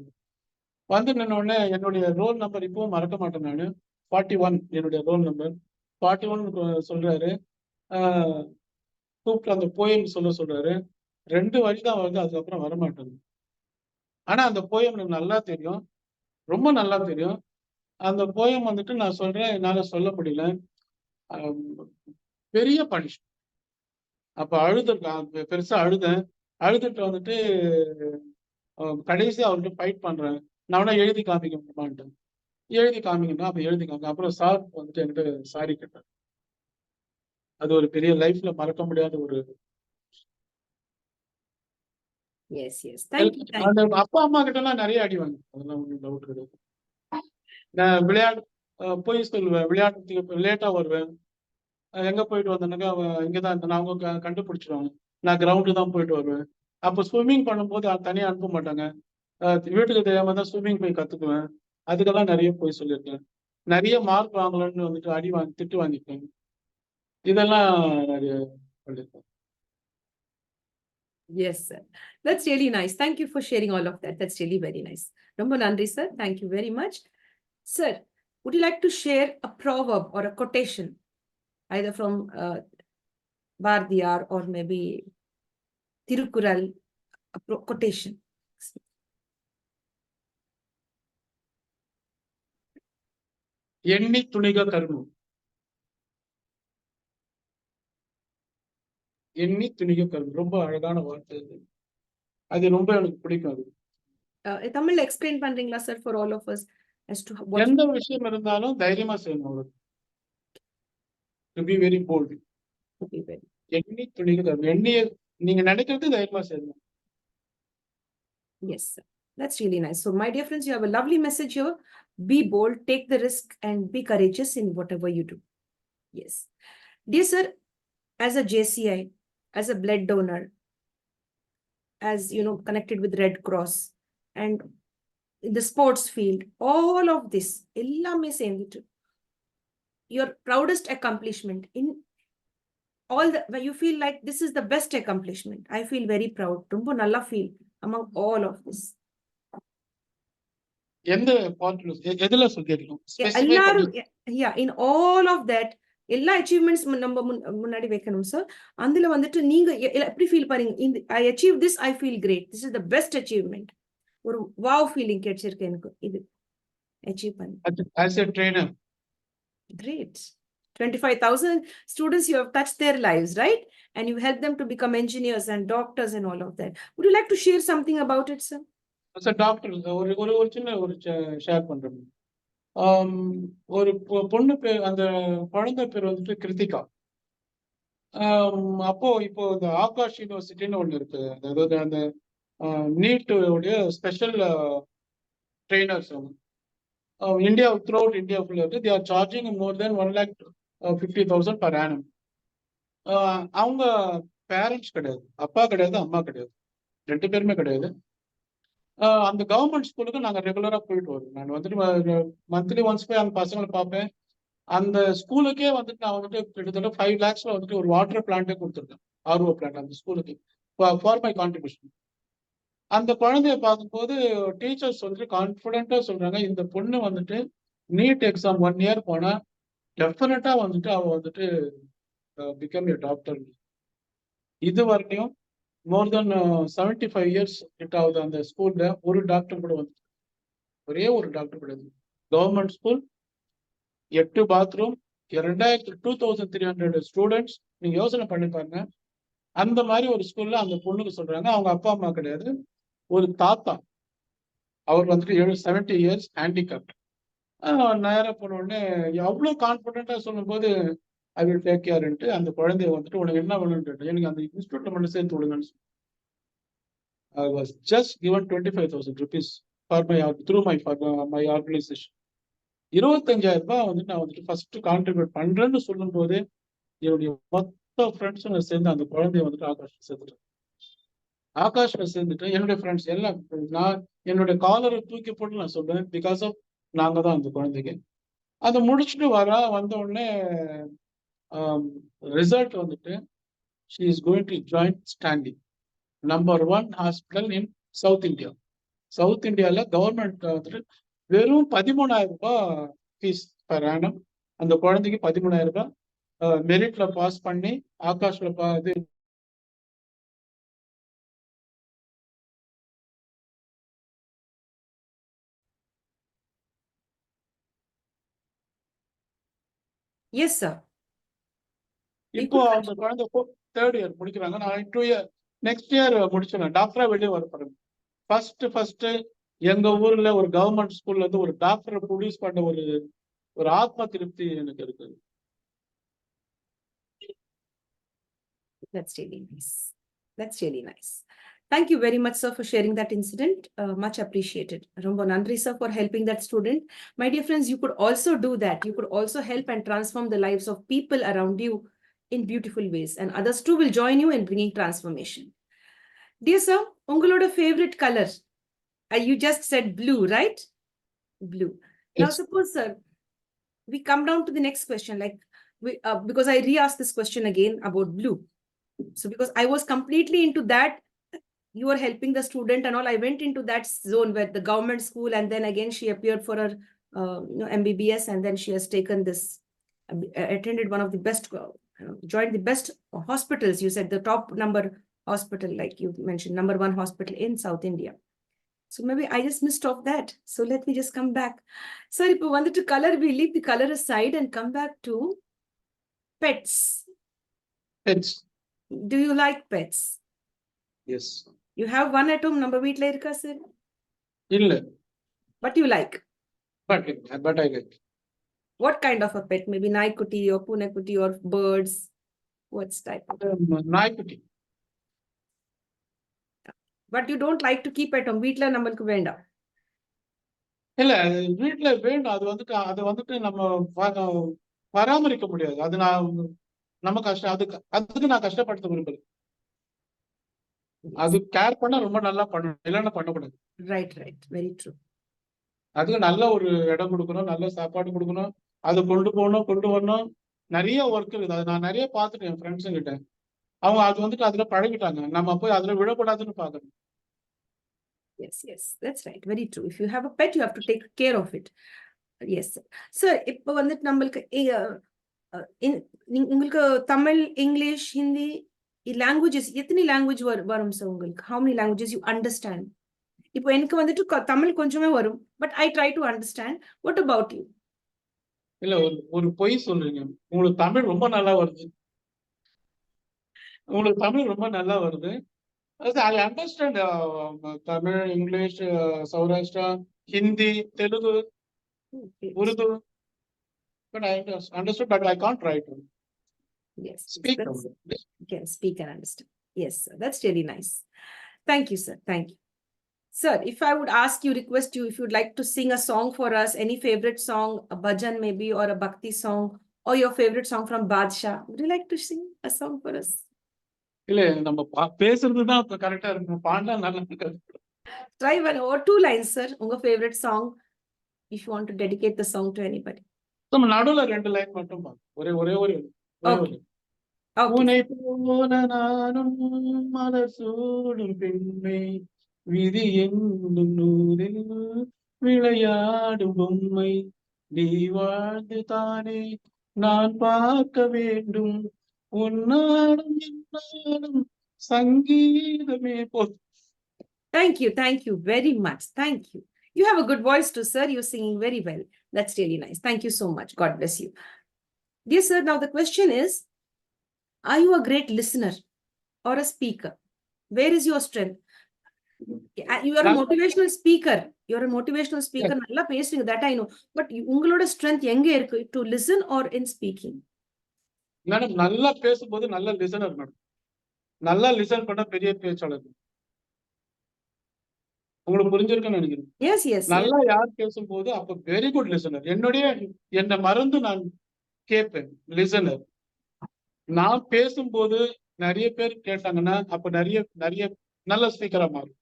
வந்து நின்ன உடனே என்னுடைய ரோல் நம்பர் இப்பவும் மறக்க மாட்டேன் நான். 41 என்னுடைய ரோல் நம்பர் 41 சொல்றாரு. கூப்பிட்டு அந்த போயம் சொல்றாரு. 2 வரி தான் வருது, அதுக்கப்புறம் வரமாட்டேங்குது. ஆனா அந்த போயம் எனக்கு நல்லா தெரியும், ரொம்ப நல்லா தெரியும். அந்த போயம் வந்துட்டு நான் சொல்றேன், என்னால சொல்ல முடியல. பெரிய பனிஷ்மெண்ட். அப்ப பெருசா அழுதேன். அழுதுட்டு வந்துட்டு கடைசியா அவர்கிட்ட ஃபைட் பண்றேன். நான் வேணா எழுதி காமிக்க முடியுமான்ட்டு. எழுதி காமிக்கணும். அப்ப எழுதி காமிக்க அப்புறம் சார் வந்துட்டு என்கிட்ட சாரி கேட்டார். அது ஒரு பெரிய லைஃப்ல மறக்க முடியாத ஒரு Yes, yes. Thank you. அந்த அப்பா அம்மா கிட்ட எல்லாம் நிறைய அடி வாங்க, அதெல்லாம் ஒன்றும் டவுட் கிடையாது. நான் விளையாடு போய் சொல்லுவேன், விளையாட்டுக்கு லேட்டா வருவேன். எங்க போயிட்டு வந்தேன்னாக்கா இங்கதான் இருந்தேன், அவங்க கண்டுபிடிச்சிருவாங்க. நான் கிரவுண்டு தான் போயிட்டு வருவேன். அப்போ ஸ்விம்மிங் பண்ணும்போது தனியா அனுப்ப மாட்டாங்க. வீட்டுக்கு தெரியாம தான் ஸ்விம்மிங் போய் கத்துக்குவேன். அதுக்கெல்லாம் நிறைய போய் சொல்லியிருக்கேன். நிறைய மார்க் வாங்கலன்னு வந்துட்டு திட்டு வாங்கிப்பேன். இதெல்லாம் நிறைய சொல்லியிருக்கேன். Yes, sir. That's really nice. Thank you for sharing all of that. That's really very nice. Romba nandri, sir. Thank you very much. Sir, would you like to share a proverb or a quotation, either from Bardiyar or maybe Tirukural, a quotation? எண்ணி துணிக கருணும். எண்ணி துணிக கருணும் ரொம்ப அழகான வார்த்தை. அது ரொம்ப எனக்கு பிடிக்கும். அது தமிழ்ல எக்ஸ்பிளைன் பண்றீங்களா sir for all of us as to what எந்த விஷயம் இருந்தாலும் தைரியமா செய்யணும். to be very bold. எண்ணி துணிக கருணும். எண்ணிய நீங்க நினைக்கிறது தைரியமா செய்யணும். Yes, sir. That's really nice. So my dear friends, you have a lovely message here. Be bold, take the risk and be courageous in whatever you do. Yes. Dear sir, as a JCI, as a blood donor, as you know, connected with Red Cross and in the sports field, all of this, ellame senditu, your proudest accomplishment in all the, where you feel like this is the best accomplishment. I feel very proud. Romba nalla feel among all of this. எந்த பார்ட்ல எதுல சொல்லிருக்கோம்? எல்லாரும் yeah, in all of that எல்லா achievements நம்ம முன்னாடி வைக்கணும் sir. அதுல வந்துட்டு நீங்க எப்படி ஃபீல் பாருங்க, I achieved this, I feel great, this is the best achievement. ஒரு வாவ் ஃபீலிங் கிடைச்சிருக்கு எனக்கு இது அச்சீவ் பண்ணி. as a trainer. Great. 25,000 students, you have touched their lives, right? And you help them to become engineers and doctors and all of that. Would you like to share something about it, sir? as a doctor ஒரு சின்ன ஒரு share பண்றேன். ஒரு பொண்ணு பேர், அந்த குழந்தை பேர் வந்துட்டு கிருத்திகா. அப்போ இப்போ இந்த ஆகாஷ் யூனிவர்சிட்டின்னு ஒண்ணு இருக்கு, அதாவது அந்த நீட் உடைய special trainers India through out India ஃபுல்லா இருக்கு. they are charging more than 1,50,000 per annum. அவங்க பேரண்ட்ஸ் கிடையாது, அப்பா கிடையாது, அம்மா கிடையாது, 2 பேருமே கிடையாது. அந்த கவர்மெண்ட் ஸ்கூலுக்கு நாங்க ரெகுலரா போயிட்டு வரோம். நான் வந்துட்டு மந்த்லி ஒன்ஸ் போய் அந்த பசங்களை பார்ப்பேன். அந்த ஸ்கூலுக்கே வந்துட்டு நான் வந்துட்டு கிட்டத்தட்ட 5 lakhsல வந்துட்டு ஒரு வாட்டர் பிளான்ட்டே கொடுத்துருக்கேன், RO பிளான்ட் அந்த ஸ்கூலுக்கு ஃபார் மை கான்ட்ரிபியூஷன். அந்த குழந்தைய பார்க்கும்போது டீச்சர்ஸ் வந்துட்டு கான்ஃபிடென்ட்டா சொல்றாங்க, இந்த பொண்ணு வந்துட்டு நீட் எக்ஸாம் 1 இயர் போனா டெஃபினட்டா வந்துட்டு அவ வந்துட்டு பிகம் எ டாக்டர். இதுவரைக்கும் மோர் தென் 75 இயர்ஸ் கிட்ட ஆகுது அந்த ஸ்கூல்ல ஒரு டாக்டர் கூட வந்து ஒரே ஒரு டாக்டர் கிடையாது. Government school, 8 bathroom, 2300 students. நீங்க யோசனை பண்ணி பாருங்க. அந்த மாதிரி ஒரு ஸ்கூல்ல அந்த பொண்ணுக்கு சொல்றாங்க, அவங்க அப்பா அம்மா கிடையாது, ஒரு தாத்தா. அவர் வந்துட்டு 70 இயர்ஸ் ஹேண்டிகேப்ட். நேரா போன உடனே அவ்வளவு கான்பிடென்ட்டா சொல்லும்போது ஐ வில் டேக் கேர்ன்ட்டு அந்த குழந்தைய வந்துட்டு உனக்கு என்ன வேணும்னு கேட்டேன். எனக்கு அந்த இன்ஸ்டியூட்ல மட்டும் சேர்த்து விடுங்கன்னு சொல்லி. I was just given 25,000 rupees for my through my organization. 25,000 ரூபாய் வந்துட்டு நான் வந்துட்டு ஃபர்ஸ்ட் கான்ட்ரிபியூட் பண்றேன்னு சொல்லும்போது என்னுடைய மொத்த ஃப்ரெண்ட்ஸும் சேர்ந்து அந்த குழந்தைய வந்துட்டு ஆகாஷ்ல சேர்த்துட்டேன். ஆகாஷ்ல சேர்ந்துட்டு என்னுடைய ஃப்ரெண்ட்ஸ் எல்லாம் நான் என்னுடைய காலரை தூக்கி போட்டு நான் சொல்றேன், பிகாஸ் ஆஃப் நாங்க தான் அந்த குழந்தைக்கு. அதை முடிச்சுட்டு வந்த உடனே ரிசல்ட் வந்துட்டு she is going to join Stanley, number 1 hospital in South India. South இந்தியால கவர்மெண்ட் வந்துட்டு வெறும் 13,000 ரூபாய் ஃபீஸ் பர் ஆனம். அந்த குழந்தைக்கு 13,000 ரூபாய் மெரிட்ல பாஸ் பண்ணி ஆகாஷ்ல இது Yes, sir. இப்போ அந்த குழந்தை 3rd இயர் முடிக்கிறாங்க. நான் 2 இயர் நெக்ஸ்ட் இயர் முடிச்சிடலாம், டாக்டரா வெளியே வர பாருங்க. ஃபர்ஸ்ட் எங்க ஊர்ல ஒரு கவர்மெண்ட் ஸ்கூல்ல இருந்து ஒரு டாக்டரை ப்ரொடியூஸ் பண்ண ஒரு ஆத்ம திருப்தி எனக்கு இருக்கு. That's really nice. That's really nice. Thank you very much, sir, for sharing that incident. Much appreciated. Romba nandri, sir, for helping that student. My dear friends, you could also do that. You could also help and transform the lives of people around you in beautiful ways, and others too will join you in bringing transformation. Dear sir, ungaloda favorite color? You just said blue, right? Blue. Now, Yes. suppose, sir, we come down to the next question, like because I re-asked this question again about blue. So because I was completely into that, you were helping the student and all, I went into that zone where the government school, and then again she appeared for her MBBS, and then she has taken this, attended one of the best, joined the best hospitals. You said the top number hospital, like you mentioned, number 1 hospital in South India. So maybe I just missed off that. So let me just come back. Sir, if we wanted to color, we leave the color aside and come back to pets. Pets. Do you like pets? Yes. You have one at home, number வீட்ல இருக்கா sir? இல்ல. But you like? But I like. What kind of a pet? Maybe நாய்க்குட்டி or பூனைக்குட்டி or birds? What's type of? நாய்க்குட்டி. But you don't like to keep at home. வீட்ல நம்மளுக்கு வேண்டாம். இல்ல வீட்ல வேணும். அது வந்துட்டு நம்ம பராமரிக்க முடியாது. அது நம்ம கஷ்டம். அதுக்கு நான் கஷ்டப்படுத்த விரும்பல. அது கேர் பண்ணா ரொம்ப நல்லா பண்ணணும், இல்லைன்னா பண்ணக்கூடாது. Right. Very true. அதுக்கு நல்ல ஒரு இடம் கொடுக்கணும், நல்ல சாப்பாடு கொடுக்கணும், அதை கொண்டு வரணும். நிறைய ஒர்க் இருக்குது. அது நான் நிறைய பார்த்துட்டேன் என் ஃப்ரெண்ட்ஸு கிட்ட. அவங்க அது வந்துட்டு அதுல பழகிட்டாங்க. நம்ம போய் அதுல விழக்கூடாதுன்னு பார்க்கணும். Yes, that's right. Very true. If you have a pet, you have to take care of it. Yes, sir. Sir, இப்போ வந்துட்டு நம்மளுக்கு உங்களுக்கு தமிழ், இங்கிலீஷ், ஹிந்தி லாங்குவேஜஸ் எத்தனை லாங்குவேஜ் வரும் சார் உங்களுக்கு? How many languages you understand? இப்போ எனக்கு வந்துட்டு தமிழ் கொஞ்சமே வரும், but I try to understand. What about you? இல்ல ஒரு பொய் சொல்றீங்க. உங்களுக்கு தமிழ் ரொம்ப நல்லா வருது. I understand Tamil, English, Saurashtra, Hindi, Telugu, Urdu. But I understood, but I can't write. Yes. Speak. You can speak and understand. Yes, sir. That's really nice. Thank you, sir. Thank you. Sir, if I would request you, if you'd like to sing a song for us, any favorite song, a bhajan maybe, or a bhakti song, or your favorite song from Badshah, would you like to sing a song for us? இல்ல நம்ம பேசுறதுதான் இப்ப கரெக்டா இருக்கும். பாண்டா நல்லா இருக்காது. Try 1 or 2 lines, sir. Unga favorite song, if you want to dedicate the song to anybody. நம்ம நடுவுல 2 line மட்டும் ஒரே ஒரு. Okay. உன்னை போல நானும் மலர் சூடும் பெண்ணே விதி என்னும் நூலில் விளையாடும் பொம்மை நீ வாழ்ந்து தானே நான் பார்க்க வேண்டும் உன்னாலும் என்னாலும் சங்கீதமே போ. Thank you very much. Thank you. You have a good voice too, sir. You're singing very well. That's really nice. Thank you so much. God bless you. Dear sir, now the question is, are you a great listener or a speaker? Where is your strength? You are a motivational speaker. You're a motivational speaker. நல்லா பேசுறீங்க, that I know. But உங்களோட strength எங்க இருக்கு? To listen or in speaking? Madam நல்லா பேசும்போது நல்ல listener madam. நல்லா listen பண்ண பெரிய பேச்சாளர். உங்களுக்கு புரிஞ்சிருக்குன்னு நினைக்கிறேன். Yes, yes. நல்லா யார் பேசும்போது அப்ப வெரி குட் லிசனர். என்னை மறந்து நான் கேட்பேன் லிசனர். நான் பேசும்போது நிறைய பேர் கேட்டாங்கன்னா அப்ப நிறைய நிறைய நல்ல ஸ்பீக்கரா மாறும்.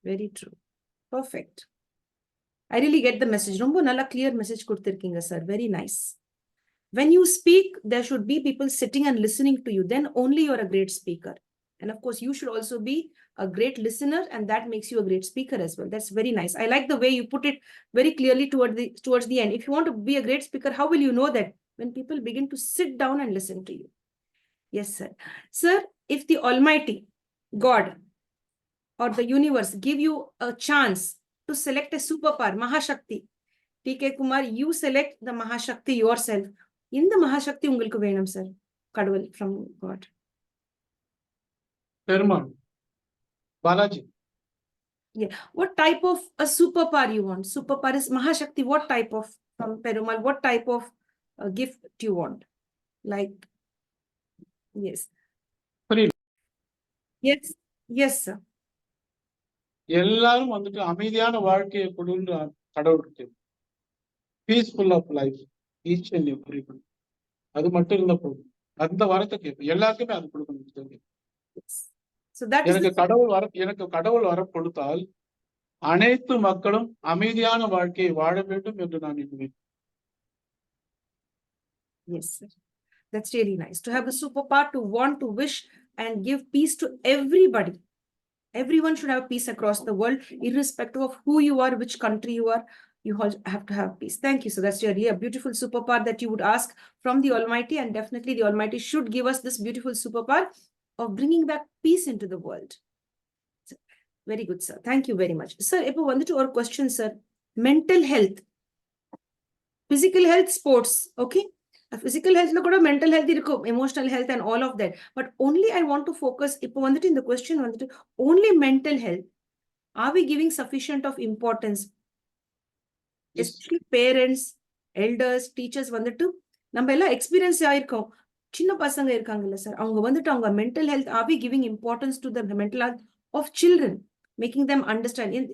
Very true. Perfect. I really get the message. ரொம்ப நல்ல clear message கொடுத்திருக்கீங்க sir. Very nice. When you speak, there should be people sitting and listening to you. Then only you're a great speaker. And of course, you should also be a great listener, and that makes you a great speaker as well. That's very nice. I like the way you put it very clearly towards the end. If you want to be a great speaker, how will you know that? When people begin to sit down and listen to you. Yes, sir. Sir, if the Almighty God or the universe give you a chance to select a superpower, Mahashakti, TK Kumar, you select the Mahashakti yourself. இந்த மகாசக்தி உங்களுக்கு வேணும் sir, கடவுள் from God. Perumal, Balaji. Yeah. What type of a superpower you want? Superpower is Mahashakti. What type of, from Perumal, what type of gift do you want? Like, yes. புரியல. Yes, yes, sir. எல்லாரும் வந்துட்டு அமைதியான வாழ்க்கையை கொடுன்னு கடவுளுக்கு. Peaceful of life each and every one. அது மட்டும் இருந்தா போதும். அந்த வரத்தை கேட்பேன். எல்லாருக்குமே அது கொடுக்கணும். எனக்கு கடவுள் வரம் கொடுத்தால் அனைத்து மக்களும் அமைதியான வாழ்க்கையை வாழ வேண்டும் என்று நான் எண்ணுவேன். Yes, sir. That's really nice. To have the superpower to want to wish and give peace to everybody. Everyone should have peace across the world, irrespective of who you are, which country you are. You all have to have peace. Thank you. So that's really a beautiful superpower that you would ask from the Almighty, and definitely the Almighty should give us this beautiful superpower of bringing back peace into the world. So, very good, sir. Thank you very much. Sir, ipo vandu to our question, sir. Mental health, physical health, sports, okay? Physical health lo kuda mental health irukku, emotional health and all of that. But only I want to focus ipo vandu in the question vandu only mental health. Are we giving sufficient of importance? Especially parents, elders, teachers வந்துட்டு நம்ம எல்லாம் experience ஆயிருக்கோம். சின்ன பசங்க இருக்காங்கல்ல sir, அவங்க வந்துட்டு அவங்க mental health, are we giving importance to the mental health of children, making them understand.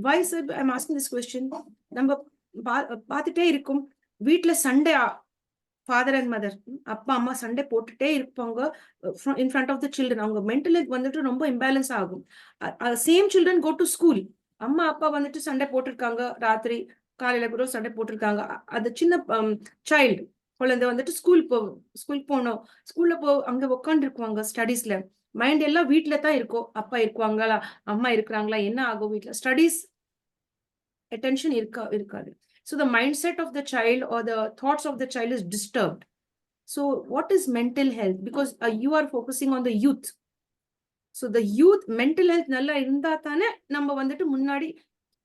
Why sir I am asking this question? நம்ம பார்த்துட்டே இருக்கும், வீட்டுல சண்டே, ஃபாதர் அண்ட் மதர், அப்பா அம்மா சண்டை போட்டுட்டே இருப்பாங்க in front of the children. அவங்க மென்டல் ஹெல்த் வந்துட்டு ரொம்ப இம்பேலன்ஸ் ஆகும். Same children go to school, அம்மா அப்பா வந்துட்டு சண்டை போட்டிருக்காங்க, ராத்திரி காலையில கூட சண்டை போட்டிருக்காங்க. அது சின்ன சைல்டு குழந்தை வந்துட்டு ஸ்கூல் போகணும், ஸ்கூல்ல அங்க உட்காந்து இருக்குவாங்க ஸ்டடீஸ்ல, மைண்ட் எல்லாம் வீட்டுல தான் இருக்கும். அப்பா இருக்குவாங்களா, அம்மா இருக்கிறாங்களா, என்ன ஆகும் வீட்டுல, ஸ்டடீஸ் attention இருக்காது. So the mindset of the child or the thoughts of the child is disturbed. So what is mental health? Because you are focusing on the youth. So the youth mental health நல்லா இருந்தா தானே நம்ம வந்துட்டு முன்னாடி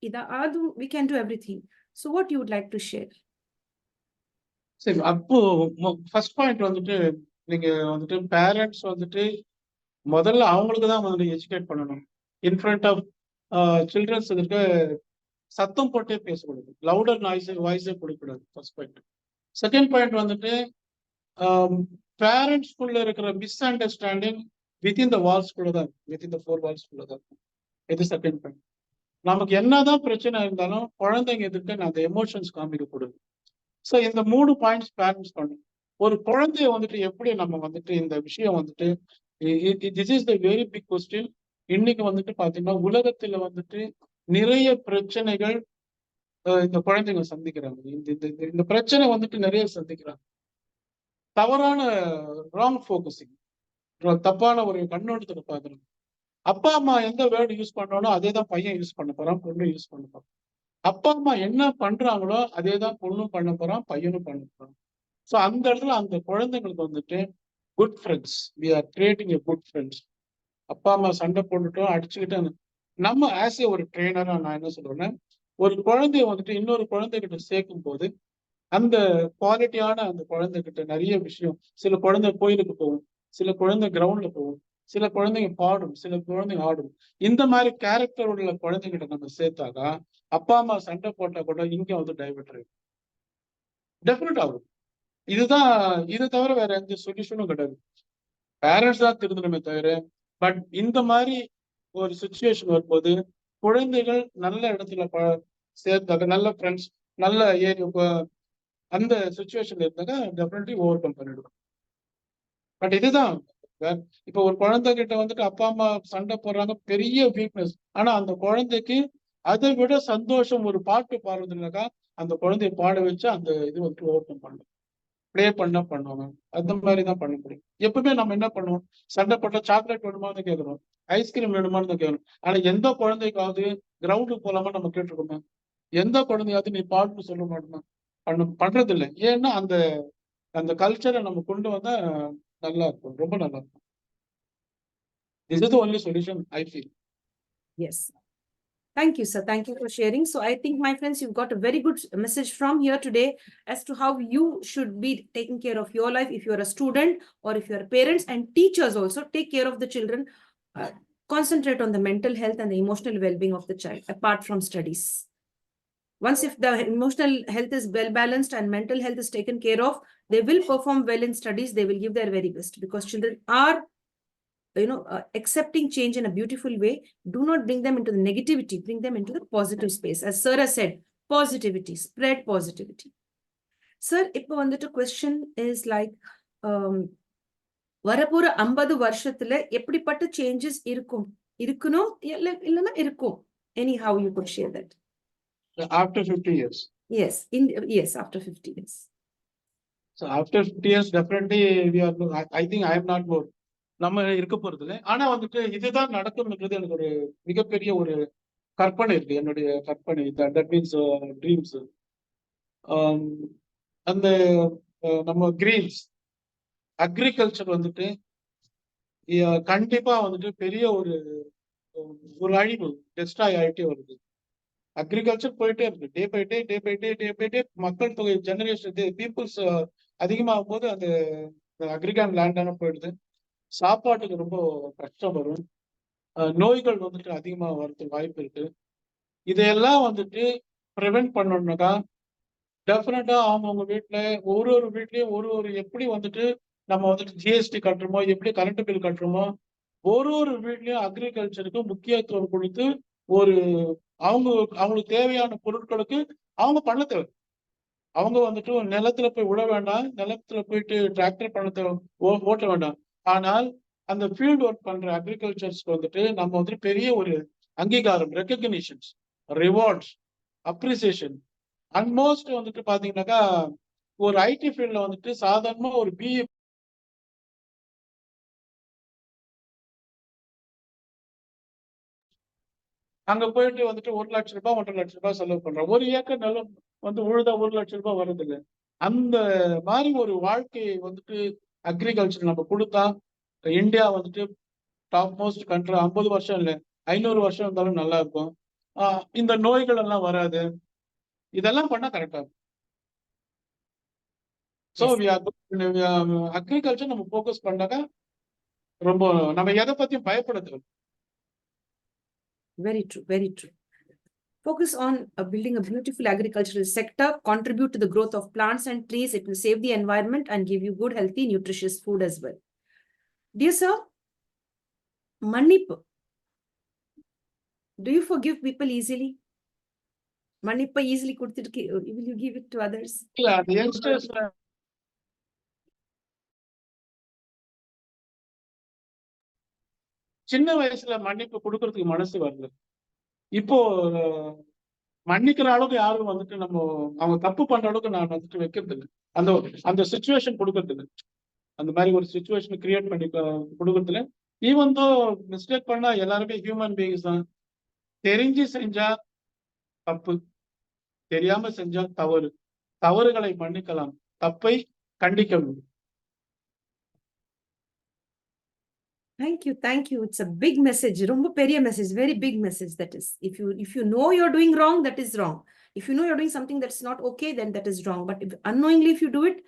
இதாவது we can do everything. So what you would like to share? சரி, அப்போ first point வந்துட்டு நீங்க வந்துட்டு பேரண்ட்ஸ் வந்துட்டு முதல்ல அவங்களுக்கு தான் வந்துட்டு எஜுகேட் பண்ணணும். இன் ஃப்ரண்ட் ஆஃப் சில்ட்ரன்ஸ் இருக்க சத்தம் போட்டே பேசக்கூடாது, லவுடர் வாய்ஸே கொடுக்கக்கூடாது. First point. செகண்ட் பாயிண்ட் வந்துட்டு பேரண்ட்ஸ்குள்ள இருக்கிற மிஸ் அண்டர்ஸ்டாண்டிங் வித்தின் த வால்ஸ்குள்ள தான், வித்தின் த 4 வால்ஸ்குள்ள தான். இது செகண்ட் பாயிண்ட். நமக்கு என்னதான் பிரச்சனை இருந்தாலும் குழந்தைங்க எதிர்த்து அந்த எமோஷன்ஸ் காமிக்கக்கூடாது. ஸோ இந்த 3 பாயிண்ட்ஸ் பேரண்ட்ஸ் பண்ணும். ஒரு குழந்தைய வந்துட்டு எப்படி நம்ம வந்துட்டு இந்த விஷயம் வந்துட்டு this is the very big question. இன்னைக்கு வந்துட்டு பாத்தீங்கன்னா உலகத்துல வந்துட்டு நிறைய பிரச்சனைகள் இந்த குழந்தைங்க சந்திக்கிறாங்க. இந்த பிரச்சனை வந்துட்டு நிறைய சந்திக்கிறாங்க. தவறான ராங் ஃபோக்கஸிங், தப்பான ஒரு கண்ணோட்டத்துல பாக்குறாங்க. அப்பா அம்மா எந்த வேர்டு யூஸ் பண்றானோ அதே தான் பையன் யூஸ் பண்ண போறான், பொண்ணு யூஸ் பண்ண போறான். அப்பா அம்மா என்ன பண்றாங்களோ அதே தான் பொண்ணும் பண்ண போறான், பையனும் பண்ண போறான். ஸோ அந்த இடத்துல அந்த குழந்தைங்களுக்கு வந்துட்டு good friends, we are creating a good friends. அப்பா அம்மா சண்டை போட்டுட்டோம், அடிச்சுக்கிட்டு நம்ம ஆஸ் ஏ ஒரு ட்ரெயினரா நான் என்ன சொல்றேன்னா, ஒரு குழந்தைய வந்துட்டு இன்னொரு குழந்தைகிட்ட சேர்க்கும் போது அந்த குவாலிட்டியான அந்த குழந்தைகிட்ட நிறைய விஷயம், சில குழந்தை கோயிலுக்கு போகும், சில குழந்தை கிரவுண்ட்ல போகும், சில குழந்தைங்க பாடும், சில குழந்தைங்க ஆடும். இந்த மாதிரி கேரக்டர் உள்ள குழந்தைகிட்ட நம்ம சேர்த்தாதான் அப்பா அம்மா சண்டை போட்டா கூட இங்க வந்து டைவர்ட் ஆகும், டெஃபினட் ஆகும். இதுதான், இது தவிர வேற எந்த சொல்யூஷனும் கிடையாது. பேரண்ட்ஸ் தான் திருந்தணுமே தவிர. பட் இந்த மாதிரி ஒரு சுச்சுவேஷன் வரும்போது குழந்தைகள் நல்ல இடத்துல சேர்த்தாக்க, நல்ல ஃப்ரெண்ட்ஸ், நல்ல அந்த சுச்சுவேஷன் இருந்தாக்க டெஃபினெட்லி ஓவர் கம் பண்ணிடுவோம். பட் இதுதான் இப்ப ஒரு குழந்தைகிட்ட வந்துட்டு அப்பா அம்மா சண்டை போடுறாங்க, பெரிய வீக்னஸ். ஆனா அந்த குழந்தைக்கு அதை விட சந்தோஷம் ஒரு பாட்டு பாடுறதுனாக்கா அந்த குழந்தைய பாட வச்சு அந்த இது வந்து ஓவர் கம் பண்ணும், ப்ளே பண்ணுவாங்க. அந்த மாதிரி தான் பண்ண முடியும். எப்பவுமே நம்ம என்ன பண்ணுவோம், சண்டை போட்டா சாக்லேட் வேணுமான்னு கேட்கறோம், ஐஸ்கிரீம் வேணுமான்னு கேட்கணும். ஆனா எந்த குழந்தைக்காவது கிரவுண்டுக்கு போலாமா நம்ம கேட்டிருக்கோமா? எந்த குழந்தையாவது நீ பாட்டுன்னு சொல்ல மாட்டோமா? பண்றது இல்லை. ஏன்னா அந்த அந்த கல்ச்சரை நம்ம கொண்டு வந்தா நல்லா இருக்கும், ரொம்ப நல்லா இருக்கும். This is the only solution I feel. Yes. Thank you, sir. Thank you for sharing. So I think, my friends, you've got a very good message from here today as to how you should be taking care of your life if you're a student or if you're parents, and teachers also take care of the children. Concentrate on the mental health and the emotional well-being of the child apart from studies. Once if the emotional health is well balanced and mental health is taken care of, they will perform well in studies. They will give their very best, because children are, accepting change in a beautiful way. Do not bring them into the negativity, bring them into the positive space. As sir has said, positivity, spread positivity. Sir, இப்போ வந்துட்டு question is like, வரப்போற 50 வருஷத்துல எப்படிப்பட்ட changes இருக்கணும் இல்லைன்னா இருக்கும்? Anyhow you could share that. After 50 years. Yes, after 50 years. So after 50 years, definitely we are. I think I am not more. நம்ம இருக்க போறது இல்லை. ஆனா வந்துட்டு இதுதான் நடக்கும்ன்றது எனக்கு ஒரு மிகப்பெரிய ஒரு கற்பனை இருக்கு, என்னுடைய கற்பனை. That means dreams. அந்த நம்ம கிரீன்ஸ் அக்ரிகல்ச்சர் வந்துட்டு கண்டிப்பா வந்துட்டு பெரிய ஒரு அழிவு, டெஸ்ட்ராய் ஆகிட்டே வருது. அக்ரிகல்ச்சர் போயிட்டே இருக்கு, டே பை டே மக்கள் தொகை ஜெனரேஷன் பீப்புள்ஸ் அதிகமாகும் போது அந்த அக்ரிகல்ச்சர் லேண்டான போயிடுது. சாப்பாட்டுக்கு ரொம்ப கஷ்டம் வரும், நோய்கள் வந்துட்டு அதிகமாக வரதுக்கு வாய்ப்பு இருக்கு. இதையெல்லாம் வந்துட்டு ப்ரிவென்ட் பண்ணணும்னாக்கா டெஃபினட்டா அவங்கவுங்க வீட்டுல ஒரு வீட்லயும் ஒரு எப்படி வந்துட்டு நம்ம வந்துட்டு ஜிஎஸ்டி கட்டுறோமோ, எப்படி கரண்ட் பில் கட்டுறோமோ, ஒரு வீட்லயும் அக்ரிகல்ச்சருக்கு முக்கியத்துவம் கொடுத்து ஒரு அவங்களுக்கு தேவையான பொருட்களுக்கு அவங்க பண்ண தேவை. அவங்க வந்துட்டு நிலத்துல போய் விட வேண்டாம், நிலத்துல போயிட்டு டிராக்டர் பண்ண ஓட்ட வேண்டாம். ஆனால் அந்த ஃபீல்ட் ஒர்க் பண்ற அக்ரிகல்ச்சர்ஸ்க்கு வந்துட்டு நம்ம வந்துட்டு பெரிய ஒரு அங்கீகாரம், ரெக்கக்னிஷன்ஸ், ரிவார்ட்ஸ், அப்ரிசியேஷன். அல்மோஸ்ட் வந்துட்டு பாத்தீங்கன்னாக்கா ஒரு ஐடி ஃபீல்ட்ல வந்துட்டு சாதாரணமா ஒரு பிஏ அங்க போயிட்டு வந்துட்டு 1 லட்சம் ரூபாய் 1.5 லட்சம் ரூபாய் செலவு பண்றோம். ஒரு ஏக்கர் நிலம் வந்து உழுதா 1 லட்சம் ரூபாய் வருது இல்லை. அந்த மாதிரி ஒரு வாழ்க்கையை வந்துட்டு அக்ரிகல்ச்சர் நம்ம கொடுத்தா இந்தியா வந்துட்டு டாப் மோஸ்ட் கண்ட்ரி 50 வருஷம் இல்லை 500 வருஷம் இருந்தாலும் நல்லா இருக்கும். இந்த நோய்கள் எல்லாம் வராது. இதெல்லாம் பண்ணா கரெக்டா இருக்கும். ஸோ அக்ரிகல்ச்சர் நம்ம ஃபோக்கஸ் பண்ணாக்கா ரொம்ப நம்ம எதை பத்தியும் பயப்படுறது. Very true, very true. Focus on building a beautiful agricultural sector, contribute to the growth of plants and trees. It will save the environment and give you good, healthy, nutritious food as well. Dear sir, Manip, do you forgive people easily? Manip easily will you give it to others? Yeah, the youngsters. சின்ன வயசுல மன்னிப்பு கொடுக்கறதுக்கு மனசு வரல. இப்போ மன்னிக்கிற அளவுக்கு யாரும் வந்துட்டு அவங்க தப்பு பண்ற அளவுக்கு நான் வந்துட்டு வைக்கிறது இல்லை. அந்த சுச்சுவேஷன் கொடுக்கறது இல்லை. அந்த மாதிரி ஒரு சுச்சுவேஷன் கிரியேட் பண்ணி கொடுக்கறதுல ஈவன் தோ மிஸ்டேக் பண்ணா எல்லாருமே ஹியூமன் பீயிங்ஸ் தான். தெரிஞ்சு செஞ்சா தப்பு, தெரியாம செஞ்சா தவறு. தவறுகளை மன்னிக்கலாம், தப்பை கண்டிக்க முடியும். Thank you, thank you. It's a big message. ரொம்ப பெரிய message, very big message that is. If you know you're doing wrong, that is wrong. If you know you're doing something that's not okay, then that is wrong. But if unknowingly if you do it,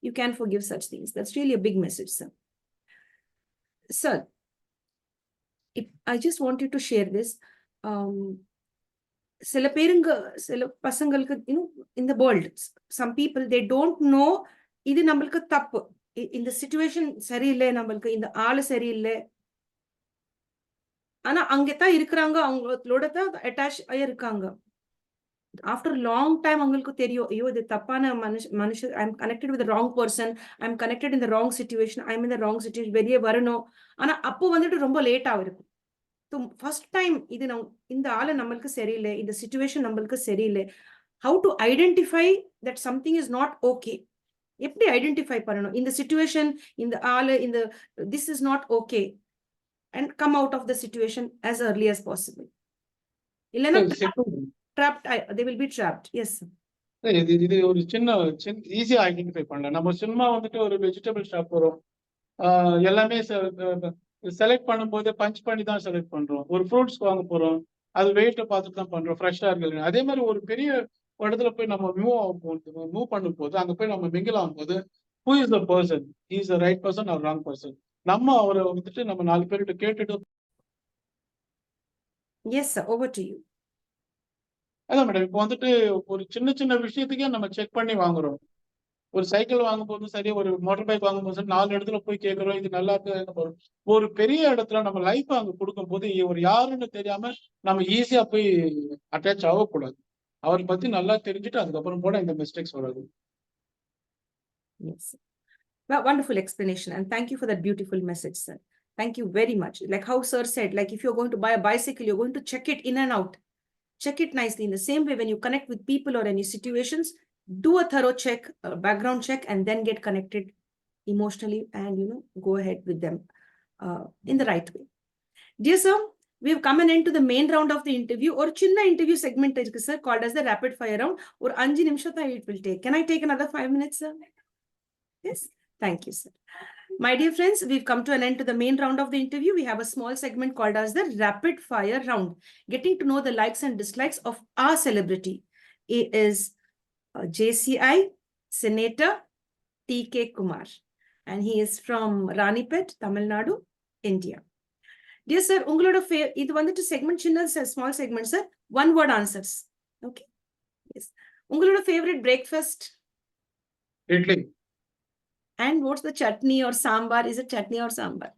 you can forgive such things. That's really a big message, sir. Sir, I just want you to share this. சில பேருங்க சில பசங்களுக்கு in the world, some people they don't know இது நம்மளுக்கு தப்பு, இந்த situation சரியில்லை, நம்மளுக்கு இந்த ஆளு சரியில்லை, ஆனா அங்கதான் இருக்கிறாங்க, அவங்களோட தான் அட்டாச் ஆயிருக்காங்க. ஆஃப்டர் லாங் டைம் அவங்களுக்கு தெரியும், ஐயோ இது தப்பான மனுஷ I am connected with wrong person, I am connected in the wrong situation, I am in the wrong situation, வெளியே வரணும். ஆனா அப்போ வந்துட்டு ரொம்ப லேட் ஆகிருக்கும். ஃபர்ஸ்ட் டைம் இது இந்த ஆளு நம்மளுக்கு சரியில்லை, இந்த சிச்சுவேஷன் நம்மளுக்கு சரியில்லை, how to identify that something is not okay, எப்படி ஐடென்டிஃபை பண்ணணும் இந்த சிச்சுவேஷன், இந்த ஆளு, இந்த this is not okay, and come out of the situation as early as possible. இல்லைன்னா trapped, they will be trapped. Yes, sir. இது ஒரு சின்ன ஈஸியா ஐடென்டிஃபை பண்ணலாம். நம்ம சும்மா வந்துட்டு ஒரு வெஜிடபிள் ஷாப் போறோம், எல்லாமே செலக்ட் பண்ணும்போது பஞ்ச் பண்ணி தான் செலக்ட் பண்றோம். ஒரு ஃப்ரூட்ஸ் வாங்க போறோம், அது வெயிட்டை பார்த்துட்டு தான் பண்றோம், ஃப்ரெஷ்ஷா இருக்கு. அதே மாதிரி ஒரு பெரிய இடத்துல போய் நம்ம மூவ் பண்ணும்போது, அங்க போய் நம்ம மிங்கிள் ஆகும்போது, who is the person, he is the right person or wrong person, நம்ம அவரை வந்துட்டு நம்ம 4 பேர்கிட்ட கேட்டுட்டு. Yes sir, over to you. அதான் மேடம், இப்போ வந்துட்டு ஒரு சின்ன சின்ன விஷயத்துக்கே நம்ம செக் பண்ணி வாங்குறோம். ஒரு சைக்கிள் வாங்கும்போதும் சரி, ஒரு மோட்டார் பைக் வாங்கும்போது சரி, 4 இடத்துல போய் கேட்கிறோம், இது நல்லா இருக்கு. ஒரு பெரிய இடத்துல நம்ம லைஃப் அங்க கொடுக்கும் போது ஒரு யாருன்னு தெரியாம நம்ம ஈஸியா போய் அட்டாச் ஆகக்கூடாது. அவரை பத்தி நல்லா தெரிஞ்சுட்டு அதுக்கப்புறம் போட இந்த மிஸ்டேக்ஸ் வராது. Yes. Well, wonderful explanation, and thank you for that beautiful message, sir. Thank you very much. Like how sir said, like if you're going to buy a bicycle, you're going to check it in and out. Check it nicely. In the same way, when you connect with people or any situations, do a thorough check, a background check, and then get connected emotionally and, go ahead with them in the right way. Dear sir, we have come an end to the main round of the interview. Or chinna interview segment, sir, called as the rapid fire round. Or 5 nimshata it will take. Can I take another 5 minutes, sir? Yes. Thank you, sir. My dear friends, we've come to an end to the main round of the interview. We have a small segment called as the rapid fire round, getting to know the likes and dislikes of our celebrity. He is JCI Senator T.K. Kumar, and he is from Ranipet, Tamil Nadu, India. Dear sir, ungaloda idu vandu segment chinna small segment, sir. One word answers. Okay. Yes. Ungaloda favorite breakfast? Idli. And what's the chutney or sambar? Is it chutney or sambar?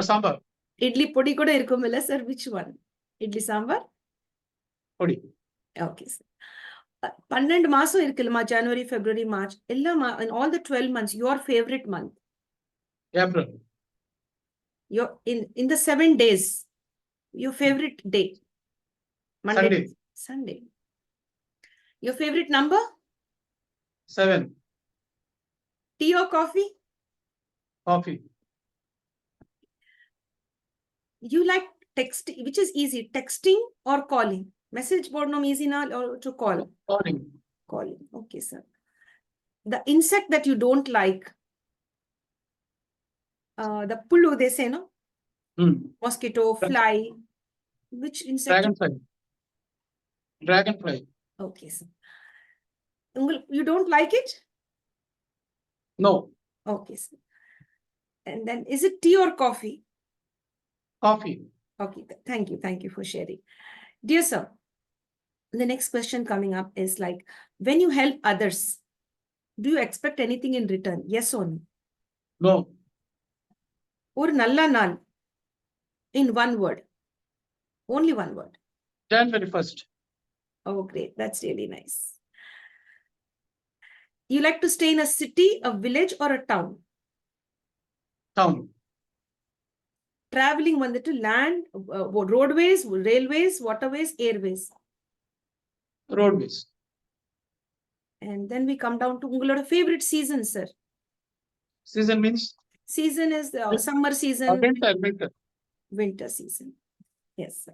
Sambar. Idli podi kuda irkumilla, sir. Which one? Idli sambar? Podi. Okay, sir. 12 மாசம் இருக்குல்லமா, January, February, March, எல்லா in all the 12 months, your favorite month? April. Your in the 7 days, your favorite day? Monday. Sunday. Your favorite number? 7. Tea or coffee? Coffee. You like text, which is easy, texting or calling? Message board no easy now, or to call? Calling. Calling. Okay, sir. The insect that you don't like? The pullu, they say, no? Mosquito, fly. Which insect? Dragonfly. Dragonfly. Okay, sir. You don't like it? No. Okay, sir. And then, is it tea or coffee? Coffee. Okay, thank you. Thank you for sharing. Dear sir, the next question coming up is like, when you help others, do you expect anything in return? Yes or no? No. Or nalla naal, in one word. Only one word. January 1st. Oh, great. That's really nice. You like to stay in a city, a village, or a town? Town. Traveling vandu land, roadways, railways, waterways, airways? Roadways. And then we come down to ungaloda favorite season, sir. Season means? Season is the summer season, winter. winter season. Yes, sir.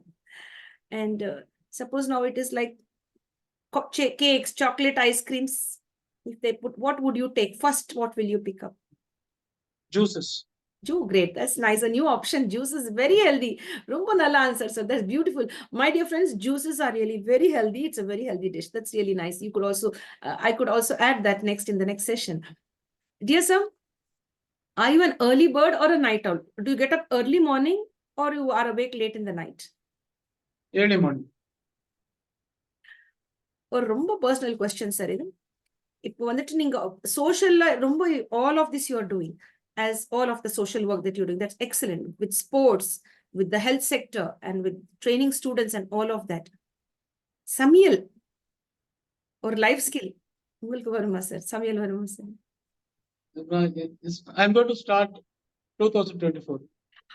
And suppose now it is like cakes, chocolate ice creams. If they put, what would you take first? What will you pick up? Juices. Great. That's nice. A new option. Juice is very healthy. Romba nalla answer. So that's beautiful. My dear friends, juices are really very healthy. It's a very healthy dish. That's really nice. You could also, I could also add that next in the next session. Dear sir, are you an early bird or a night owl? Do you get up early morning or you are awake late in the night? Early morning. ஒரு ரொம்ப personal question sir இது. இப்போ வந்துட்டு நீங்க சோஷியல்ல ரொம்ப all of this you are doing as all of the social work that you're doing, that's excellent, with sports, with the health sector and with training students and all of that. சமையல் ஒரு life skill உங்களுக்கு வருமா sir? சமையல் வருமா sir? I'm going to start 2024.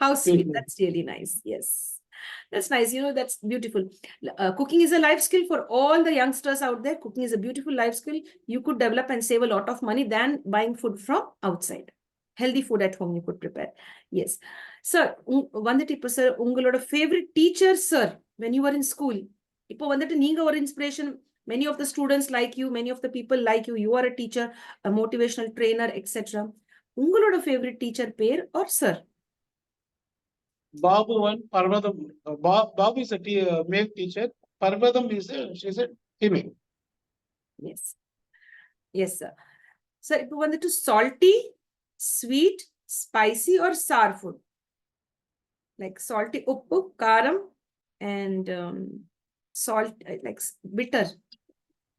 How sweet. That's really nice. Yes. That's nice. You know, that's beautiful. Cooking is a life skill for all the youngsters out there. Cooking is a beautiful life skill. You could develop and save a lot of money than buying food from outside. Healthy food at home you could prepare. Yes. Sir, வந்துட்டு இப்போ sir, உங்களோட favorite teacher, sir, when you were in school, இப்போ வந்துட்டு நீங்க ஒரு inspiration, many of the students like you, many of the people like you, you are a teacher, a motivational trainer, etc. உங்களோட favorite teacher பேர் or sir? Babu and Parvadam. Babu is a male teacher. Parvadam she's a female. Yes. Yes, sir. So, இப்போ வந்துட்டு salty, sweet, spicy or sour food? Like salty, uppu, karam, and salt, like bitter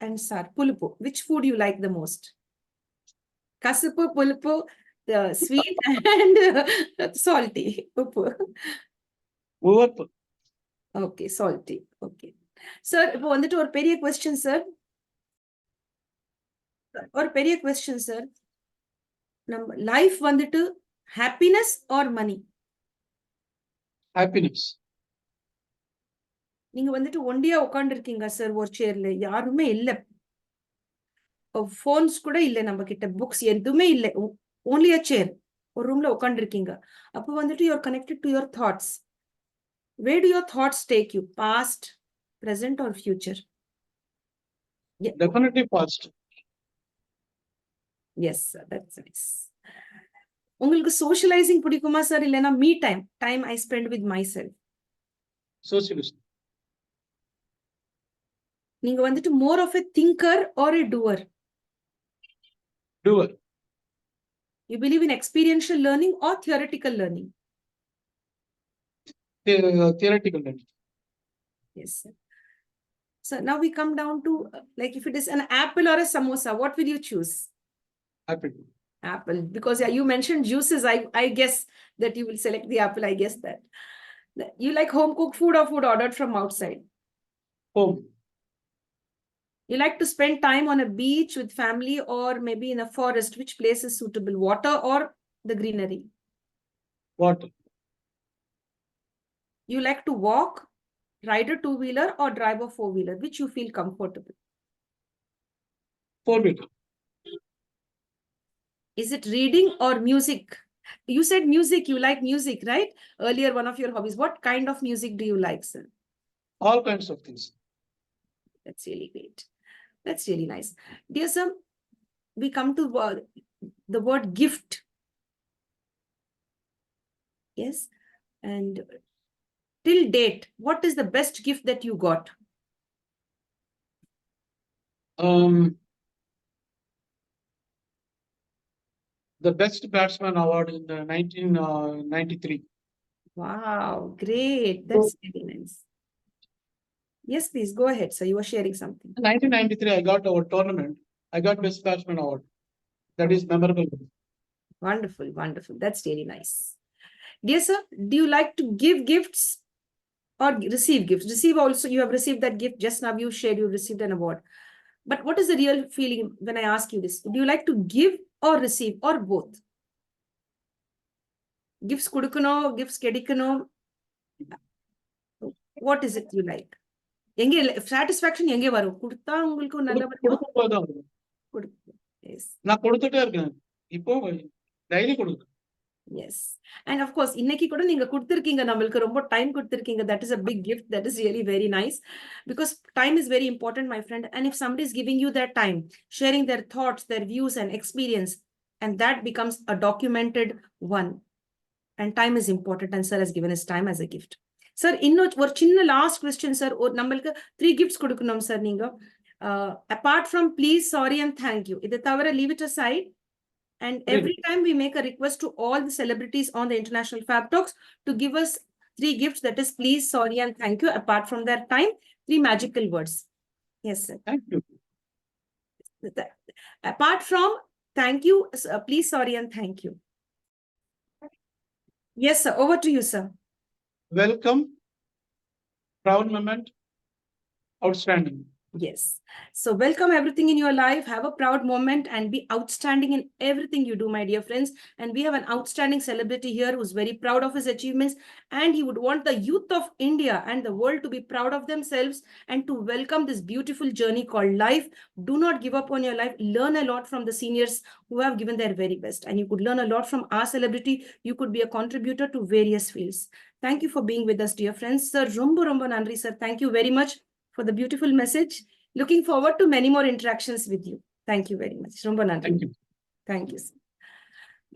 and sour, pulupu. Which food you like the most? Kasupu, pulupu, the sweet and salty, uppu. Uvappu. Okay, salty. Okay. Sir, இப்போ வந்துட்டு ஒரு பெரிய question, sir. ஒரு பெரிய question, sir. நம்ம life வந்துட்டு happiness or money? Happiness. நீங்க வந்துட்டு ஒண்டியா உட்கார்ந்துருக்கீங்க சார் ஒரு சேர்ல, யாருமே இல்ல, போன்ஸ் கூட இல்ல நம்ம கிட்ட, புக்ஸ் எதுவுமே இல்ல, only a chair, ஒரு ரூம்ல உட்கார்ந்துருக்கீங்க. அப்போ வந்துட்டு you are connected to your thoughts. Where do your thoughts take you? Past, present or future? Yeah. Definitely past. Yes, sir, that's nice. உங்களுக்கு socializing பிடிக்குமா சார், இல்லனா me time I spend with myself? Socialist. நீங்க வந்துட்டு more of a thinker or a doer? Doer. You believe in experiential learning or theoretical learning? Theoretical learning. Yes, sir. So now we come down to like if it is an apple or a samosa, what will you choose? Apple. Apple, because yeah, you mentioned juices. I guess that you will select the apple. I guess that. You like home cooked food or food ordered from outside? Home. You like to spend time on a beach with family or maybe in a forest? Which place is suitable? Water or the greenery? Water. You like to walk, ride a two-wheeler or drive a four-wheeler? Which you feel comfortable? Four-wheeler. Is it reading or music? You said music, you like music, right? Earlier, one of your hobbies. What kind of music do you like, sir? All kinds of things. That's really great. That's really nice. Dear sir, we come to the word gift. Yes. And till date, what is the best gift that you got? The best batsman award in 1993. Wow, great. That's really nice. Yes, please go ahead. So you were sharing something. In 1993, I got our tournament. I got best batsman award. That is memorable. Wonderful, wonderful. That's really nice. Dear sir, do you like to give gifts or receive gifts? Receive also, you have received that gift. Just now you shared you received an award. But what is the real feeling when I ask you this? Do you like to give or receive or both? Gifts kudukano, gifts kedikano. What is it you like? எங்க satisfaction எங்க வரும்? கொடுத்தா உங்களுக்கு நல்ல நான் கொடுத்துட்டே இருக்கேன். இப்போ டெய்லி கொடுக்கு. Yes. And of course, இன்னைக்கு கூட நீங்க கொடுத்திருக்கீங்க நம்மளுக்கு ரொம்ப time கொடுத்திருக்கீங்க. That is a big gift. That is really very nice. Because time is very important, my friend. And if somebody is giving you their time, sharing their thoughts, their views and experience, and that becomes a documented one. And time is important. And sir has given his time as a gift. Sir, இன்னும் ஒரு சின்ன last question sir. ஒரு நம்மளுக்கு 3 gifts கொடுக்கணும் sir நீங்க. Apart from please, sorry and thank you. இதை தவிர leave it aside. And every time we make a request to all the celebrities on the International Fab Talks to give us 3 gifts, that is please, sorry, and thank you. Apart from their time, 3 magical words. Yes, sir. Thank you. Apart from thank you, please, sorry, and thank you. Yes, sir. Over to you, sir. Welcome. Proud moment. Outstanding. Yes. So welcome everything in your life. Have a proud moment and be outstanding in everything you do, my dear friends. And we have an outstanding celebrity here who's very proud of his achievements. And he would want the youth of India and the world to be proud of themselves and to welcome this beautiful journey called life. Do not give up on your life. Learn a lot from the seniors who have given their very best. And you could learn a lot from our celebrity. You could be a contributor to various fields. Thank you for being with us, dear friends. Sir, rombo nandri, sir. Thank you very much for the beautiful message. Looking forward to many more interactions with you. Thank you very much. Romba nandri. Thank you. Thank you, sir.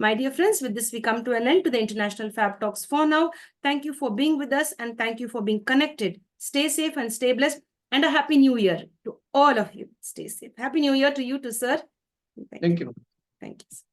My dear friends, with this we come to an end to the International Fab Talks for now. Thank you for being with us and thank you for being connected. Stay safe and stay blessed and a happy new year to all of you. Stay safe. Happy new year to you too, sir. Thank you. Thank you. Sir.